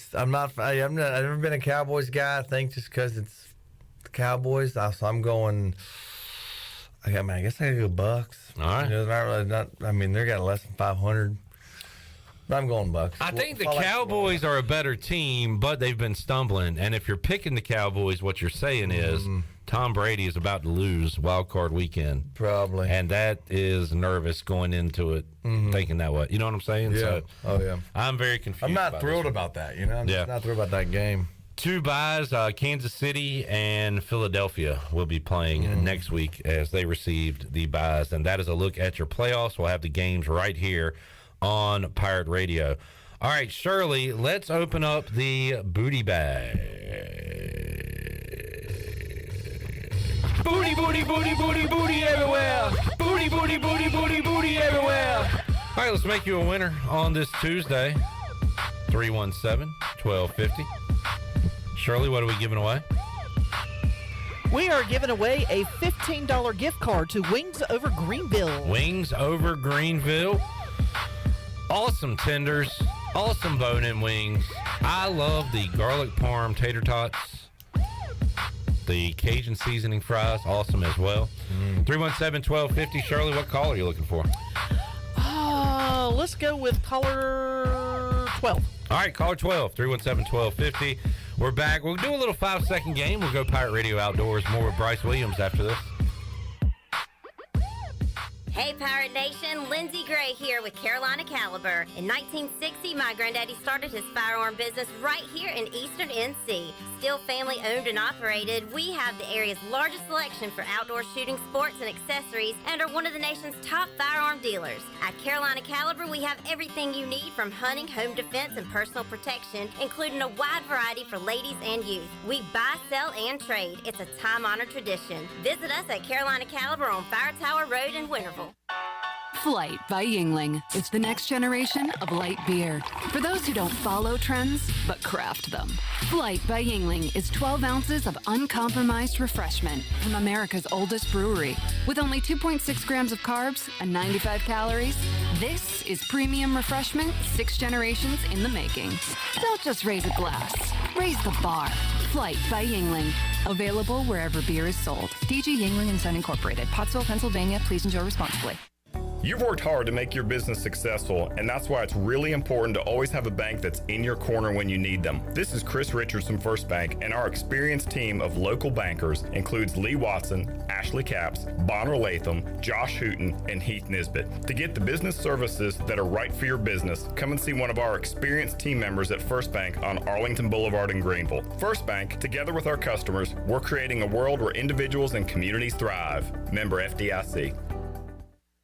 never been a Cowboys guy. I think just because it's the Cowboys, so I'm going. I guess I gotta go Bucks. All right. They got less than 500. But I'm going Bucks. I think the Cowboys are a better team, but they've been stumbling. And if you're picking the Cowboys, what you're saying is Tom Brady is about to lose wild card weekend. Probably. And that is nervous going into it, thinking that way. You know what I'm saying? Yeah. So, I'm very confused. I'm not thrilled about that. I'm just not thrilled about that game. 2 buys, Kansas City and Philadelphia will be playing next week as they received the buys. And that is a look at your playoffs. We'll have the games right here on Pirate Radio. All right, Shirley, let's open up the booty bag. Booty, booty, booty, booty, booty everywhere. Booty, booty, booty, booty, booty everywhere. All right, let's make you a winner on this Tuesday. 317-1250. Shirley, what are we giving away? We are giving away a $15 gift card to Wings Over Greenville. Wings Over Greenville. Awesome tenders. Awesome bone-in wings. I love the garlic parm tater tots. The Cajun seasoning fries, awesome as well. 317-1250. Shirley, what call are you looking for? Let's go with caller 12. All right, caller 12, 317-1250. We're back. We'll do a little 5-second game. We'll go Pirate Radio Outdoors. More with Bryce Williams after this. Hey, Pirate Nation, Lindsay Gray here with Carolina Caliber. In 1960, my granddaddy started his firearm business right here in Eastern NC. Still family owned and operated, we have the area's largest selection for outdoor shooting sports and accessories and are one of the nation's top firearm dealers. At Carolina Caliber, we have everything you need from hunting, home defense, and personal protection, including a wide variety for ladies and youth. We buy, sell, and trade. It's a time-honored tradition. Visit us at Carolina Caliber on Fire Tower Road in Winterville. Flight by Yingling. It's the next generation of light beer. For those who don't follow trends, but craft them. Flight by Yingling is 12 ounces of uncompromised refreshment from America's oldest brewery. With only 2.6 grams of carbs and 95 calories, this is premium refreshment 6 generations in the making. Don't just raise a glass, raise the bar. Flight by Yingling. Available wherever beer is sold. DG Yingling & Son Incorporated, Pottsville, Pennsylvania. Please enjoy responsibly. You've worked hard to make your business successful, and that's why it's really important to always have a bank that's in your corner when you need them. This is Chris Richards from First Bank, and our experienced team of local bankers includes Lee Watson, Ashley Capps, Bonner Latham, Josh Hooten, and Heath Nisbet. To get the business services that are right for your business, come and see one of our experienced team members at First Bank on Arlington Boulevard in Greenville. First Bank, together with our customers, we're creating a world where individuals and communities thrive. Member FDIC.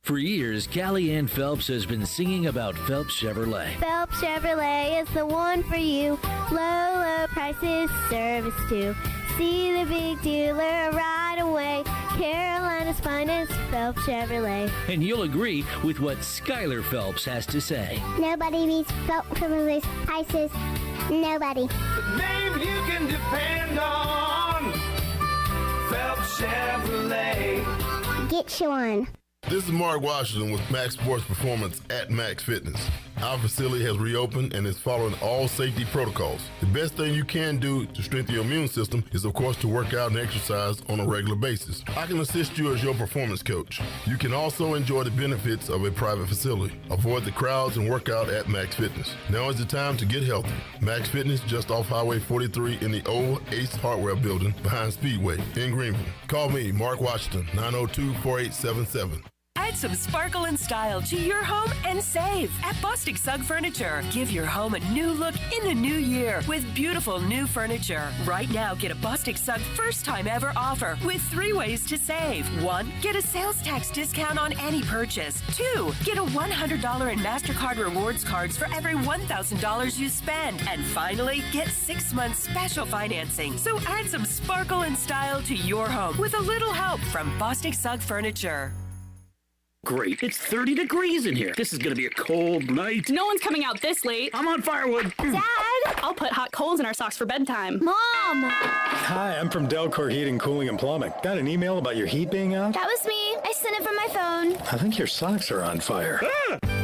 For years, Callie Ann Phelps has been singing about Phelps Chevrolet. Phelps Chevrolet is the one for you. Low, low prices, service too. See the big dealer right away. Carolina's finest, Phelps Chevrolet. And you'll agree with what Skylar Phelps has to say. Nobody beats Phelps Chevrolet's prices. Nobody. The name you can depend on. Phelps Chevrolet. Get you one. This is Mark Washington with Max Sports Performance at Max Fitness. Our facility has reopened and is following all safety protocols. The best thing you can do to strengthen your immune system is, of course, to work out and exercise on a regular basis. I can assist you as your performance coach. You can also enjoy the benefits of a private facility. Avoid the crowds and work out at Max Fitness. Now is the time to get healthy. Max Fitness, just off Highway 43 in the old Ace Hardware building behind Speedway in Greenville. Call me, Mark Washington, 902-4877. Add some sparkle and style to your home and save at Bostic Sugg Furniture. Give your home a new look in the new year with beautiful new furniture. Right now, get a Bostic Sugg first time ever offer with 3 ways to save. 1, get a sales tax discount on any purchase. 2, get a $100 in MasterCard rewards cards for every $1,000 you spend. And finally, get 6 months special financing. So add some sparkle and style to your home with a little help from Bostic Sugg Furniture. Great. It's 30 degrees in here. This is going to be a cold night. No one's coming out this late. I'm on firewood. Dad! I'll put hot coals in our socks for bedtime. Mom! Hi, I'm from Delcor Heating, Cooling, and Plumbing. Got an email about your heat being out? That was me. I sent it from my phone. I think your socks are on fire.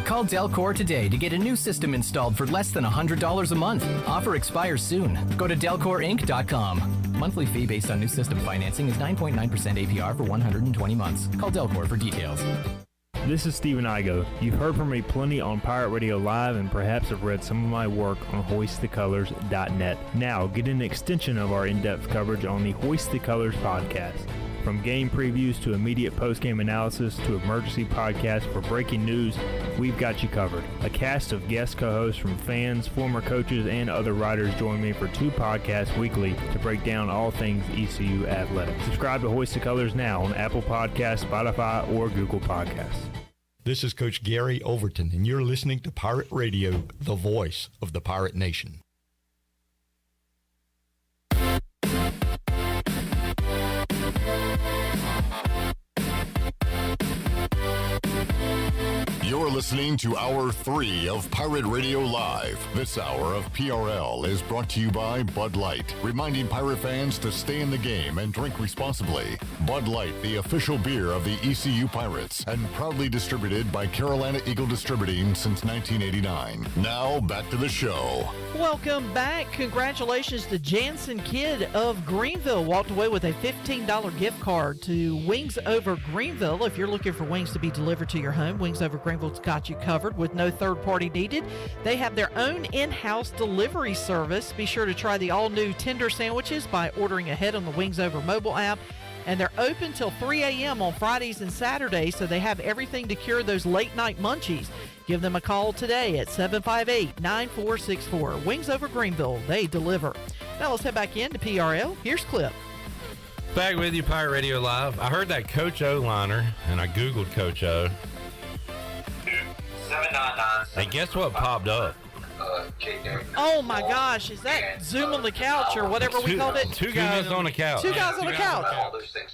Call Delcor today to get a new system installed for less than $100 a month. Offer expires soon. Go to DelcorInc.com. Monthly fee based on new system financing is 9.9% APR for 120 months. Call Delcor for details. This is Stephen Igo. You've heard from me plenty on Pirate Radio Live and perhaps have read some of my work on HoistTheColors.net. Now, get an extension of our in-depth coverage on the Hoist the Colors podcast. From game previews to immediate post-game analysis to emergency podcasts for breaking news, we've got you covered. A cast of guest co-hosts from fans, former coaches, and other writers join me for 2 podcasts weekly to break down all things ECU athletics. Subscribe to Hoist the Colors now on Apple Podcasts, Spotify, or Google Podcasts. This is Coach Gary Overton, and you're listening to Pirate Radio, the voice of the Pirate Nation. You're listening to Hour 3 of Pirate Radio Live. This hour of PRL is brought to you by Bud Light, reminding Pirate fans to stay in the game and drink responsibly. Bud Light, the official beer of the ECU Pirates, and proudly distributed by Carolina Eagle Distributing since 1989. Now, back to the show. Welcome back. Congratulations to Jansen Kidd of Greenville. Walked away with a $15 gift card to Wings Over Greenville. If you're looking for wings to be delivered to your home, Wings Over Greenville's got you covered with no third party needed. They have their own in-house delivery service. Be sure to try the all-new tender sandwiches by ordering ahead on the Wings Over mobile app. And they're open till 3 a.m. on Fridays and Saturdays, so they have everything to cure those late-night munchies. Give them a call today at 758-9464. Wings Over Greenville, they deliver. Now let's head back into PRL. Here's Clip. Back with you, Pirate Radio Live. I heard that Coach O liner, and I Googled Coach O. 799. And guess what popped up? Oh my gosh, is that Zoom on the couch or whatever we called it? Two guys on the couch. Two guys on the couch.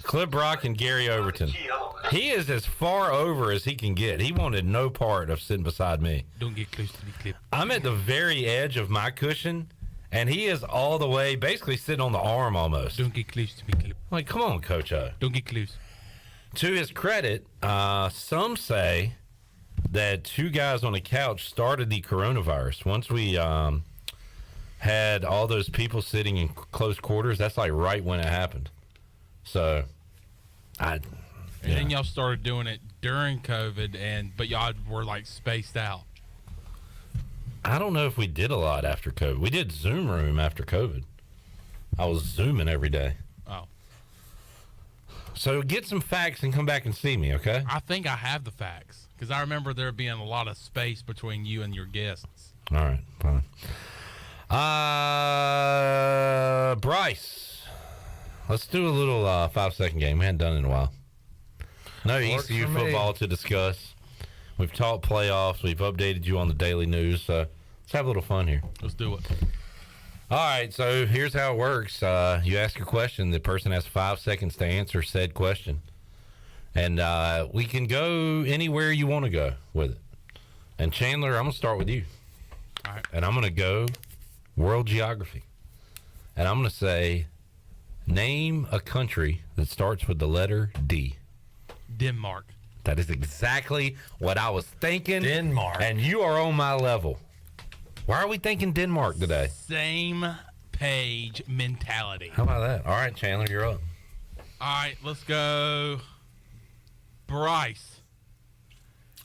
Clip Brock and Gary Overton. He is as far over as he can get. He wanted no part of sitting beside me. Don't get close to me, Clip. I'm at the very edge of my cushion, and he is all the way, basically sitting on the arm almost. Don't get close to me, Clip. Like, come on, Coach O. Don't get close. To his credit, some say that 2 guys on the couch started the coronavirus. Once we had all those people sitting in close quarters, that's like right when it happened. So, And then y'all started doing it during COVID, but y'all were like spaced out. I don't know if we did a lot after COVID. We did Zoom Room after COVID. I was Zooming every day. Oh. So get some facts and come back and see me, okay? I think I have the facts. Because I remember there being a lot of space between you and your guests. All right, fine. Bryce, let's do a little 5-second game. We hadn't done it in a while. No ECU football to discuss. We've talked playoffs. We've updated you on the daily news. So let's have a little fun here. Let's do it. All right, so here's how it works. You ask a question. The person has 5 seconds to answer said question. And we can go anywhere you want to go with it. And Chandler, I'm going to start with you. All right. And I'm going to go world geography. And I'm going to say, name a country that starts with the letter D. Denmark. That is exactly what I was thinking. Denmark. And you are on my level. Why are we thinking Denmark today? Same page mentality. How about that? All right, Chandler, you're up. All right, let's go. Bryce,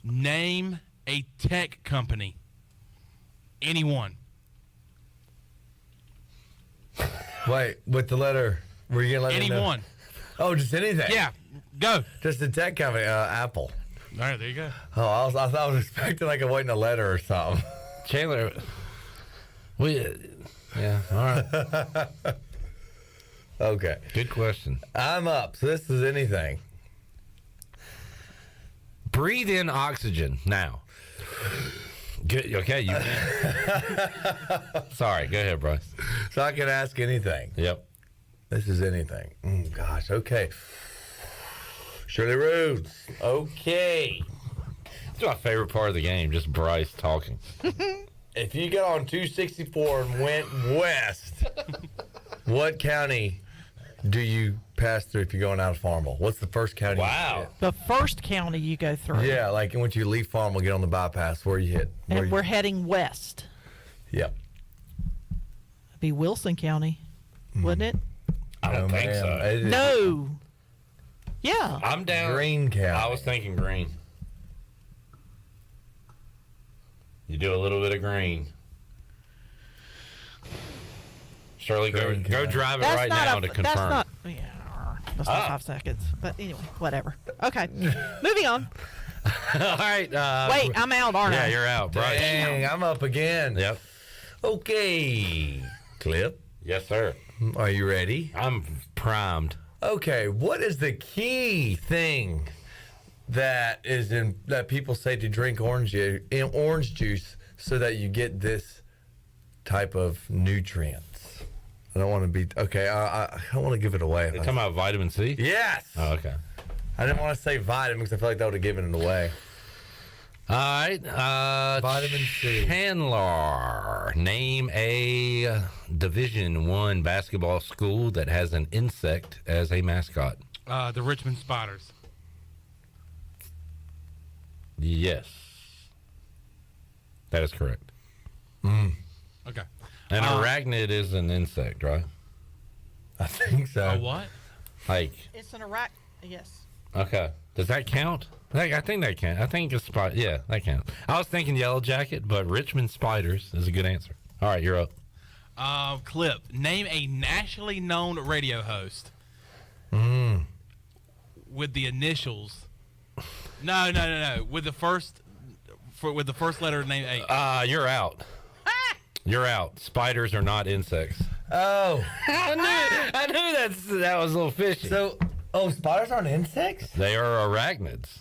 name a tech company. Anyone. Wait, with the letter, were you going to let me know? Anyone. Oh, just anything? Yeah, go. Just a tech company, Apple. All right, there you go. Oh, I thought I was expecting like waiting a letter or something. Chandler, yeah, all right. Okay. Good question. I'm up. So this is anything. Breathe in oxygen now. Good. Okay, you can. Sorry, go ahead, Bryce. So I can ask anything. Yep. This is anything. Gosh, okay. Shirley Rhodes. Okay. It's my favorite part of the game, just Bryce talking. If you got on 264 and went west, what county do you pass through if you're going out of Farmville? What's the first county? Wow. The first county you go through. Yeah, like once you leave Farmville, get on the bypass, where you hit. And we're heading west. Yep. It'd be Wilson County, wouldn't it? I don't think so. No. Yeah. I'm down. Green County. I was thinking green. You do a little bit of green. Shirley, go drive it right now to confirm. That's not 5 seconds. But anyway, whatever. Okay. Moving on. All right. Wait, I'm out, aren't I? Yeah, you're out. Bryce. Dang, I'm up again. Yep. Okay. Clip. Yes, sir. Are you ready? I'm primed. Okay, what is the key thing that people say to drink orange juice so that you get this type of nutrients? I don't want to be okay. I don't want to give it away. You're talking about vitamin C? Yes. Oh, okay. I didn't want to say vitamin because I feel like that would have given it away. All right. Vitamin C. Chandler, name a Division I basketball school that has an insect as a mascot. The Richmond Spiders. Yes. That is correct. Okay. An arachnid is an insect, right? I think so. A what? Like. It's an yes. Okay. Does that count? I think that counts. I think it's yeah, that counts. I was thinking Yellow Jacket, but Richmond Spiders is a good answer. All right, you're up. Clip. Name a nationally known radio host. With the initials. No. With the first letter of name A. You're out. You're out. Spiders are not insects. Oh. I knew that was a little fishy. So, spiders aren't insects? They are arachnids.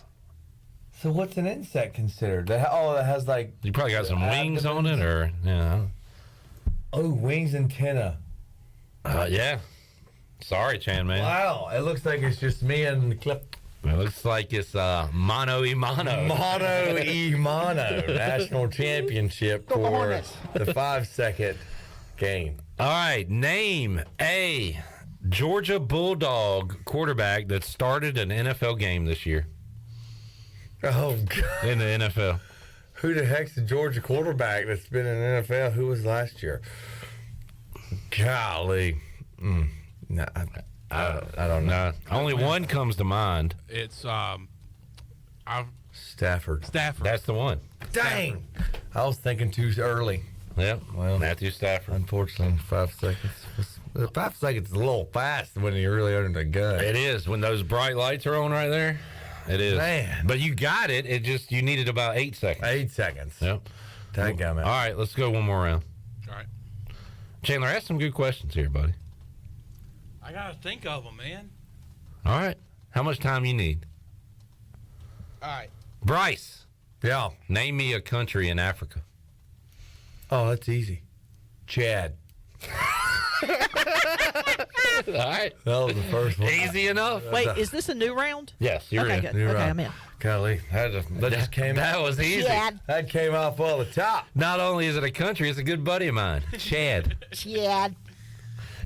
So what's an insect considered? That has like... You probably got some wings on it, or, yeah. Oh, wings, antenna. Yeah. Sorry, Chan, man. Wow, it looks like it's just me and the Clip. It looks like it's mono e mono. Mono e mono. National championship for the 5-second game. All right, name a Georgia Bulldog quarterback that started an NFL game this year. Oh, God. In the NFL. Who the heck's the Georgia quarterback that's been in the NFL? Who was last year? Golly. No, I don't know. Only one comes to mind. It's Stafford. That's the one. Dang. I was thinking too early. Yep. Well, Matthew Stafford. Unfortunately, 5 seconds. 5 seconds is a little fast when you're really under the gun. It is. When those bright lights are on right there, it is. Man. But you got it. You needed about 8 seconds. 8 seconds. Yep. Thank you, man. All right, let's go one more round. All right. Chandler, ask some good questions here, buddy. I got to think of them, man. All right. How much time you need? All right. Bryce. Yeah. Name me a country in Africa. Oh, that's easy. Chad. All right. That was the first one. Easy enough. Wait, is this a new round? Yes, you're okay, in. Good. You're okay, right. I'm in. Kelly, that just came out. That was easy. Chad. That came off all the top. Not only is it a country, it's a good buddy of mine, Chad. Chad.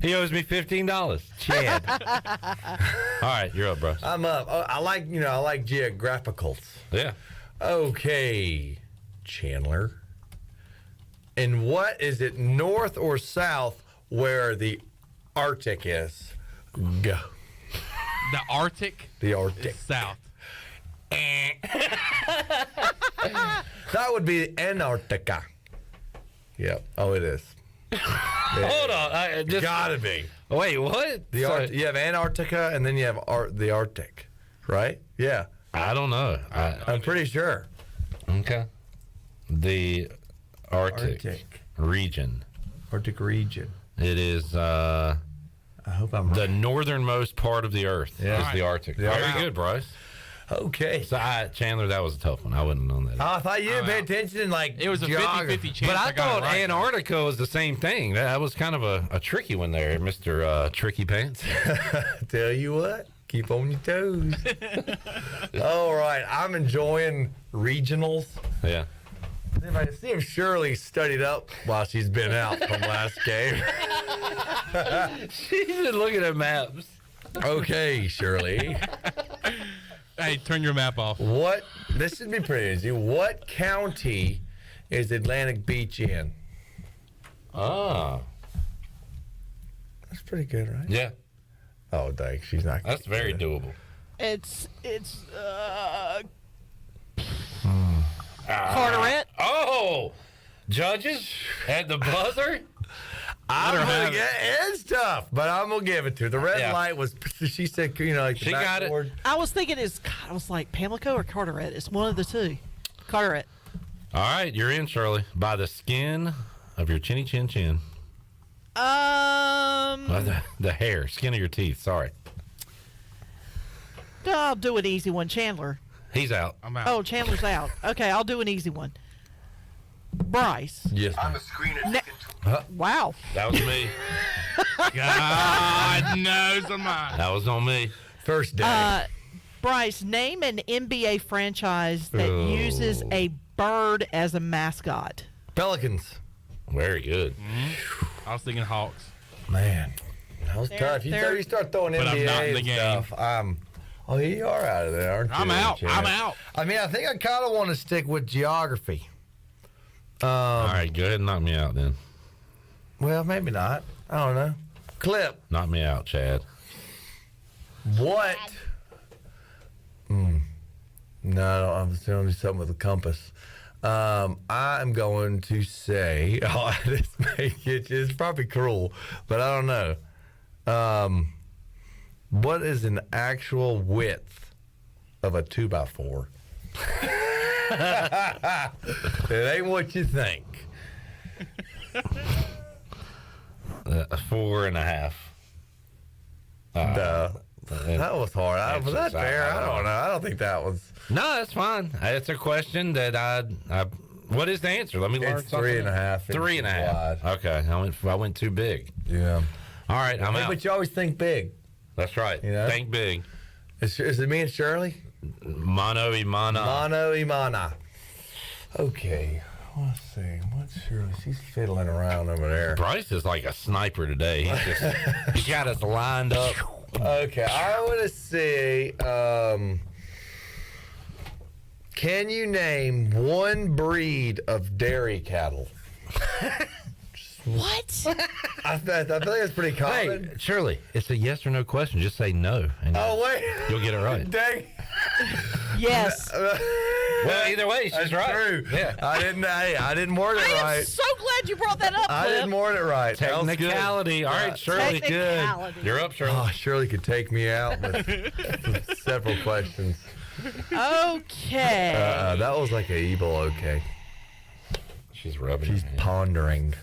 He owes me $15. Chad. All right, you're up, bro. I'm up. I like geographicals. Yeah. Okay, Chandler. And what is it, north or south, where the Arctic is? Go. The Arctic? The Arctic. Is south. That would be Antarctica. Yep. Oh, it is. Hold on. Gotta be. Wait, what? You have Antarctica, and then you have the Arctic, right? Yeah. I don't know. I'm pretty sure. Okay. The Arctic region. Arctic region. It is I hope I'm the northernmost part of the Earth is the Arctic. Very good, Bryce. Okay. So, Chandler, that was a tough one. I wouldn't have known that. Oh, I thought you didn't pay attention. Like it was a geography. 50-50 chance. But I thought right. Antarctica was the same thing. That was kind of a tricky one there, Mr. Tricky Pants. Tell you what, keep on your toes. All right, I'm enjoying regionals. Yeah. See if Shirley studied up while she's been out from last game. She's been looking at maps. Okay, Shirley. Hey, turn your map off. This should be pretty easy. What county is Atlantic Beach in? Ah. That's pretty good, right? Yeah. Oh, dang, she's not. That's very doable. It's Carteret. Oh, judges at the buzzer. I'm gonna get it's tough, but I'm gonna give it to her. The red light was. She said, like the she got backboard. it. I was thinking I was like Pamlico or Carteret. It's one of the two. Carteret. All right, you're in, Shirley. By the skin of your chinny chin chin. The hair, skin of your teeth. Sorry. I'll do an easy one. Chandler. He's out. I'm out. Oh, Chandler's out. Okay, I'll do an easy one. Bryce. Yes. I'm a screener. Wow. That was me. God knows I'm out. That was on me. First day. Bryce, name an NBA franchise that uses a bird as a mascot. Pelicans. Very good. Mm-hmm. I was thinking Hawks. Man, that was tough. You start throwing But NBA I'm not in the and game. stuff. Oh, you are out of there, aren't you? I'm out. Chad? I'm out. I mean, I think I kind of want to stick with geography. All right, go ahead and knock me out then. Well, maybe not. I don't know. Clip. Knock me out, Chad. What? No, I'm telling you something with a compass. I'm going to say, it's probably cruel, but I don't know. What is an actual width of a 2x4? It ain't what you think. 4.5. That was hard. Was that fair? I don't know. I don't think that was. No, that's fine. It's a question that I what is the answer? Let me learn It's something. 3.5. 3.5. Okay, I went too big. Yeah. All right, I'm out. But you always think big. That's right. You know? Think big. Is it me and Shirley? Mano y mana. Mano y mana. Okay. Let's see. What's Shirley? She's fiddling around over there. Bryce is like a sniper today. He's got us lined up. Okay, I want to see. Can you name one breed of dairy cattle? What? I think that's pretty common. Hey, Shirley, it's a yes or no question. Just say no. And wait. You'll get it right. Dang. Yes. Well, either way, she's That's right. True. Yeah. I didn't word it I right. am so glad you brought that up, I Clip. didn't word it right. That was good. Technicality. All right, Shirley. Technicality. Good. You're up, Shirley. Oh, Shirley could take me out with several questions. Okay. That was like a evil okay. She's rubbing. She's pondering.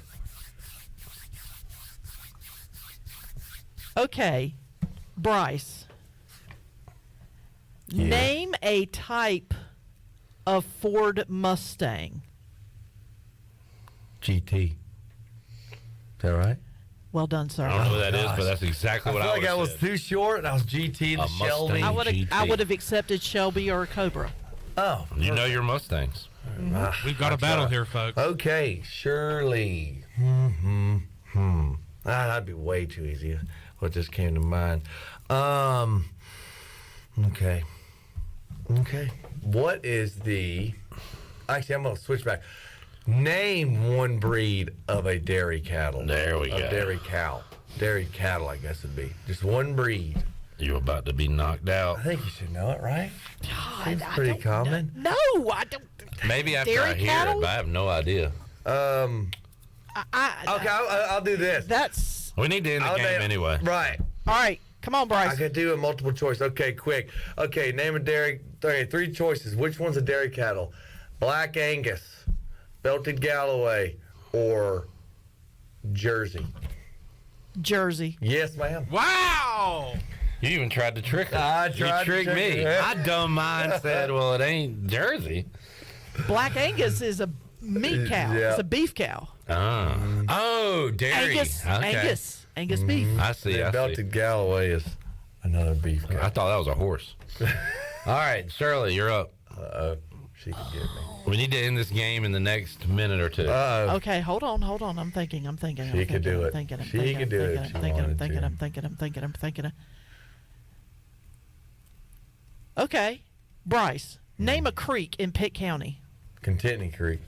Okay. Bryce. Yeah. Name a type of Ford Mustang. GT. Is that right? Well done, sir. I don't know what that is, but that's exactly what I feel would like I have was said. too short, and I was GT to Shelby. I would have accepted Shelby or Cobra. Oh, you know your Mustangs. We've got a battle here, folks. Okay, Shirley. That'd be way too easy. What just came to mind? Okay. What is the? Actually, I'm gonna switch back. Name one breed of a dairy cattle. There we go. Dairy cow. Dairy cattle, I guess it'd be. Just one breed. You're about to be knocked out. I think you should know it, right? Seems pretty common. No, I don't. Maybe after Dairy I hear cattle? it, but I have no idea. Okay, I'll do this. That's. We need to end the game anyway. Right. All right, come on, Bryce. I could do a multiple choice. Okay, quick. Okay, name a dairy. Okay, 3 choices. Which one's a dairy cattle? Black Angus, Belted Galloway, or Jersey? Jersey. Yes, ma'am. Wow! You even tried to trick her. I tried you tricked to trick me. her. I dumb mind said, well, it ain't Jersey. Black Angus is a meat cow. Yeah. It's a beef cow. Oh, dairy. Angus beef. I see. And Belted Galloway is another beef cow. I thought that was a horse. All right, Shirley, you're up. She can get me. We need to end this game in the next minute or two. Okay, hold on. I'm thinking. She could do it. She could do it. I'm thinking. Okay, Bryce, name a creek in Pitt County. Contentney Creek.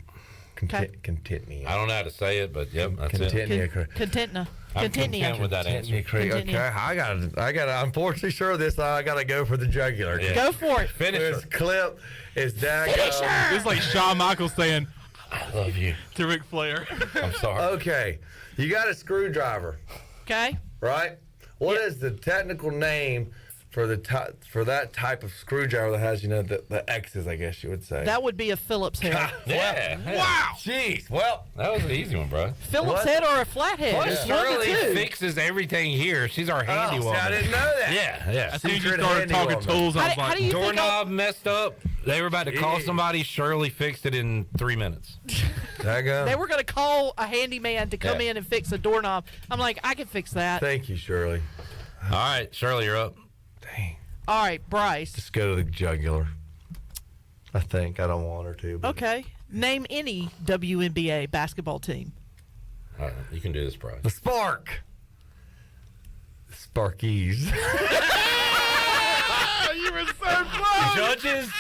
Contentney. I don't know how to say it, but yep, that's Contentney it. Creek. Contentna. I'm content with that answer. Contentney Creek. Okay, I got. Unfortunately, sure this I got to go for the jugular. Yeah. Go for it. Finish This her. clip is that. It's like Shawn Michaels saying, I love you. to Ric Flair. I'm sorry. Okay, you got a screwdriver, Okay. right? What is the technical name for that type of screwdriver that has the X's? I guess you would say. That would be a Phillips head. Yeah. Wow. Jeez. Well, That was an easy one, bro. Phillips head or a flathead? Plus, It's one of the Shirley two. fixes everything here. She's our handy see, woman. I didn't know that. Yeah. As soon as you Secret started handy talking woman. tools, I was How like, do you think Doorknob messed up. They were about to call Yeah. somebody. Shirley fixed it in 3 minutes. They were going to call a handyman to come in and fix a doorknob. I'm like, I can fix that. Thank you, Shirley. All right, Shirley, you're up. Dang. All right, Bryce. Just go to the jugular. I think I don't want her to. But Okay. Name any WNBA basketball team. All right, you can do this, Bryce. The Spark. The Sparkies. you were so close. Judges.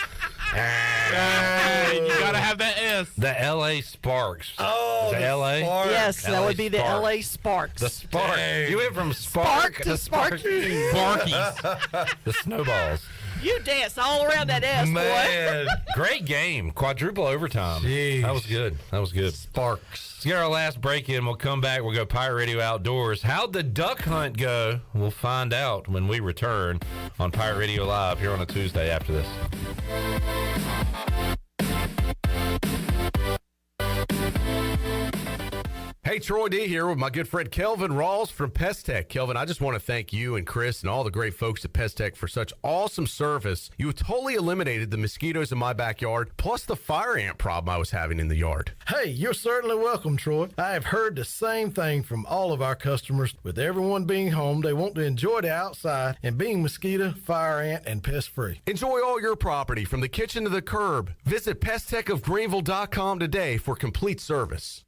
Hey, you gotta have that S. The LA Sparks. Oh, Is it LA? Yes, that LA would be the Sparks. LA Sparks. The Spark. Dang. You went from Spark to Sparky. Sparkies. The Snowballs. You danced all around that S, boy. Man. Great game. Quadruple overtime. Jeez. That was good. That was good. Sparks. Let's get our last break in. We'll come back. We'll go Pirate Radio Outdoors. How'd the duck hunt go? We'll find out when we return on Pirate Radio Live here on a Tuesday after this. Hey, Troy D here with my good friend Kelvin Rawls from Pest Tech. Kelvin, I just want to thank you and Chris and all the great folks at Pest Tech for such awesome service. You totally eliminated the mosquitoes in my backyard, plus the fire ant problem I was having in the yard. Hey, you're certainly welcome, Troy. I have heard the same thing from all of our customers. With everyone being home, they want to enjoy the outside and being mosquito, fire ant, and pest free. Enjoy all your property from the kitchen to the curb. Visit pesttechofgreenville.com today for complete service.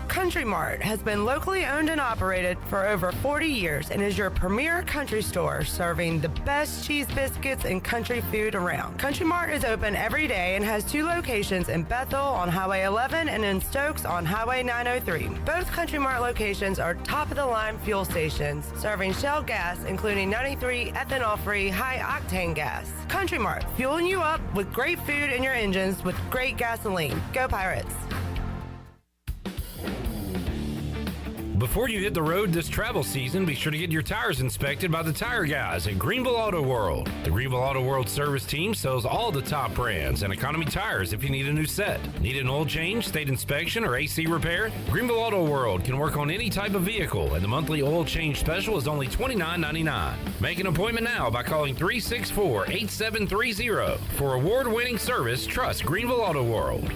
Country Mart has been locally owned and operated for over 40 years and is your premier country store serving the best cheese biscuits and country food around. Country Mart is open every day and has 2 locations in Bethel on Highway 11 and in Stokes on Highway 903. Both Country Mart locations are top-of-the-line fuel stations serving Shell gas, including 93 ethanol-free high-octane gas. Country Mart, fueling you up with great food in your engines with great gasoline. Go Pirates! Before you hit the road this travel season, be sure to get your tires inspected by the tire guys at Greenville Auto World. The Greenville Auto World service team sells all the top brands and economy tires if you need a new set. Need an oil change, state inspection, or AC repair? Greenville Auto World can work on any type of vehicle, and the monthly oil change special is only $29.99. Make an appointment now by calling 364-8730. For award-winning service, trust Greenville Auto World.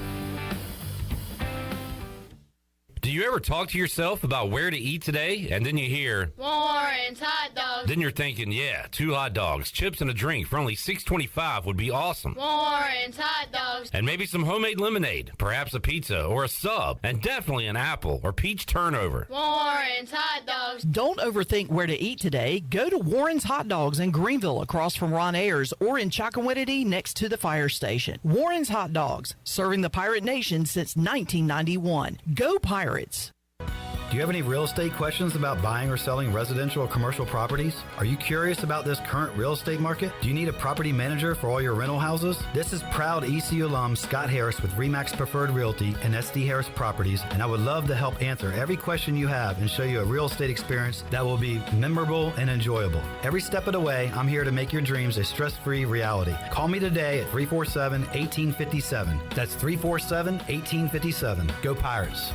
Do you ever talk to yourself about where to eat today, and then you hear Warren's hot dogs. Then you're thinking, yeah, 2 hot dogs, chips, and a drink for only $6.25 would be awesome. Warren's hot dogs. And maybe some homemade lemonade, perhaps a pizza or a sub, and definitely an apple or peach turnover. Warren's hot dogs. Don't overthink where to eat today. Go to Warren's Hot Dogs in Greenville across from Ron Ayers or in Chocowinity next to the fire station. Warren's Hot Dogs, serving the Pirate Nation since 1991. Go Pirates! Do you have any real estate questions about buying or selling residential or commercial properties? Are you curious about this current real estate market? Do you need a property manager for all your rental houses? This is proud ECU alum Scott Harris with RE/MAX Preferred Realty and SD Harris Properties, and I would love to help answer every question you have and show you a real estate experience that will be memorable and enjoyable. Every step of the way, I'm here to make your dreams a stress-free reality. Call me today at 347-1857. That's 347-1857. Go Pirates.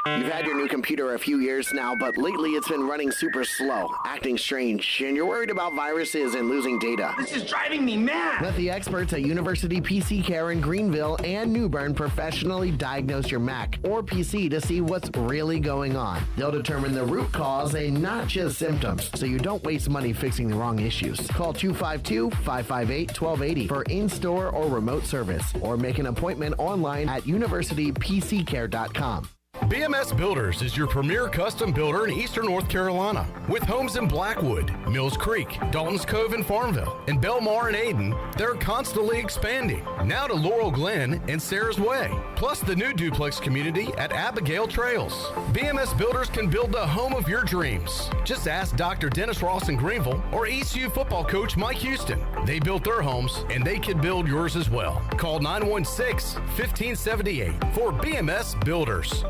You've had your new computer a few years now, but lately it's been running super slow, acting strange, and you're worried about viruses and losing data. This is driving me mad! Let the experts at University PC Care in Greenville and New Bern professionally diagnose your Mac or PC to see what's really going on. They'll determine the root cause and not just symptoms, so you don't waste money fixing the wrong issues. Call 252-558-1280 for in-store or remote service, or make an appointment online at universitypccare.com. BMS Builders is your premier custom builder in eastern North Carolina. With homes in Blackwood, Mills Creek, Dalton's Cove and Farmville, and Belmar and Ayden, they're constantly expanding. Now to Laurel Glen and Sarah's Way, plus the new duplex community at Abigail Trails. BMS Builders can build the home of your dreams. Just ask Dr. Dennis Ross in Greenville or ECU football coach Mike Houston. They built their homes, and they can build yours as well. Call 916-1578 for BMS Builders.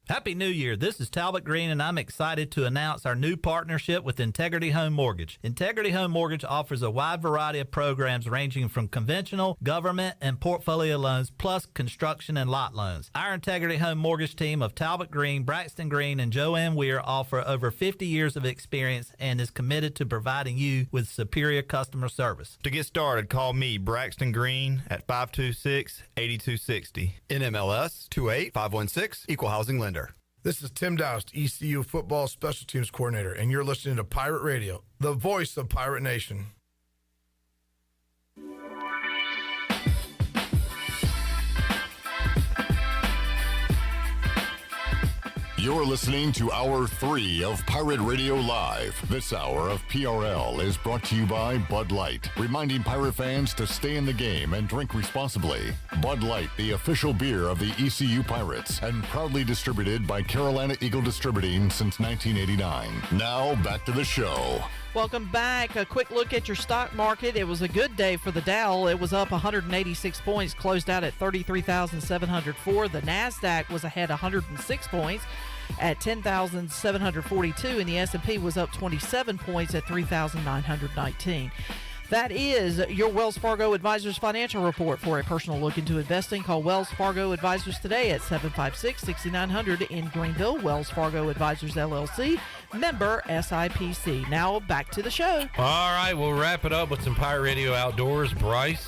Happy New Year. This is Talbot Green, and I'm excited to announce our new partnership with Integrity Home Mortgage. Integrity Home Mortgage offers a wide variety of programs ranging from conventional, government, and portfolio loans, plus construction and lot loans. Our Integrity Home Mortgage team of Talbot Green, Braxton Green, and Joanne Weir offer over 50 years of experience and is committed to providing you with superior customer service. To get started, call me, Braxton Green, at 526-8260. NMLS 28516, Equal Housing Lender. This is Tim Doust, ECU Football Special Teams Coordinator, and you're listening to Pirate Radio, the voice of Pirate Nation. You're listening to Hour 3 of Pirate Radio Live. This hour of PRL is brought to you by Bud Light, reminding Pirate fans to stay in the game and drink responsibly. Bud Light, the official beer of the ECU Pirates, and proudly distributed by Carolina Eagle Distributing since 1989. Now, back to the show. Welcome back. A quick look at your stock market. It was a good day for the Dow. It was up 186 points, closed out at 33,704. The NASDAQ was ahead 106 points at 10,742, and the S&P was up 27 points at 3,919. That is your Wells Fargo Advisors Financial Report. For a personal look into investing, call Wells Fargo Advisors today at 756-6900 in Greenville. Wells Fargo Advisors, LLC, member SIPC. Now back to the show. All right, we'll wrap it up with some Pirate Radio Outdoors. Bryce,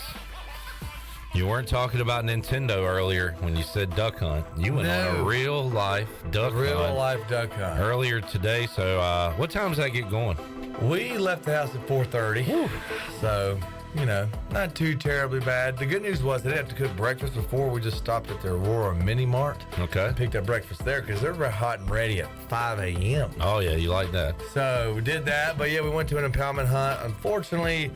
you weren't talking about Nintendo earlier when you said duck hunt. You went on a real-life duck hunt. Real-life duck hunt. Earlier today, so what time does that get going? We left the house at 4:30, so, you know, not too terribly bad. The good news was they didn't have to cook breakfast before. We just stopped at the Aurora Mini Mart. Okay. Picked up breakfast there because they're hot and ready at 5 a.m. Oh, yeah, you like that. So we did that, but yeah, we went to an impoundment hunt. Unfortunately,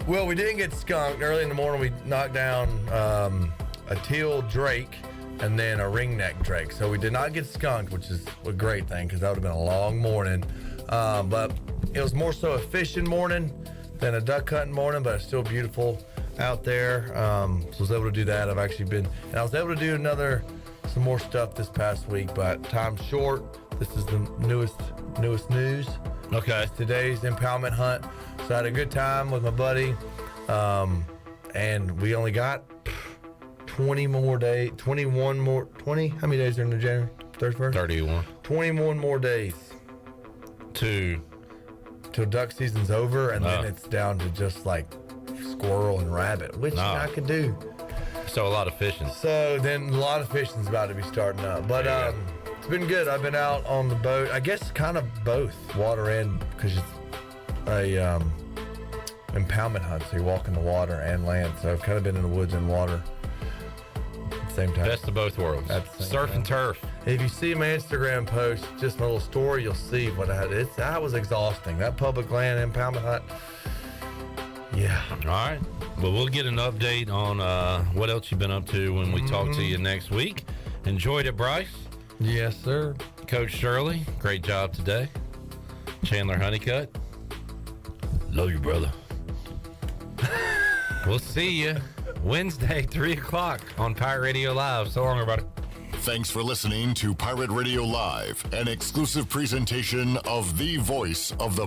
well, we didn't get skunked. Early in the morning, we knocked down a teal drake and then a ringneck drake. So we did not get skunked, which is a great thing because that would have been a long morning. But it was more so a fishing morning than a duck hunting morning, but it's still beautiful out there. So I was able to do that. I was able to do some more stuff this past week, but time's short. This is the newest news. Okay. It's today's impoundment hunt. So I had a good time with my buddy. And we only got 21 more days. How many days are in the January 31st? 31. 21 more days. Till duck season's over, and then it's down to just like squirrel and rabbit, which I could do. So a lot of fishing. So then a lot of fishing's about to be starting up. But it's been good. I've been out on the boat. I guess kind of both, water and, because it's a impoundment hunt. So you walk in the water and land. So I've kind of been in the woods and water at the same time. Best of both worlds. Surf and turf. If you see my Instagram post, just my little story, you'll see what I had. That was exhausting. That public land impoundment hunt. Yeah. All right. Well, we'll get an update on what else you've been up to when we talk to you next week. Enjoyed it, Bryce? Yes, sir. Coach Shirley, great job today. Chandler Honeycutt, love you, brother. We'll see you Wednesday, 3 o'clock on Pirate Radio Live. So long, everybody. Thanks for listening to Pirate Radio Live, an exclusive presentation of the voice of the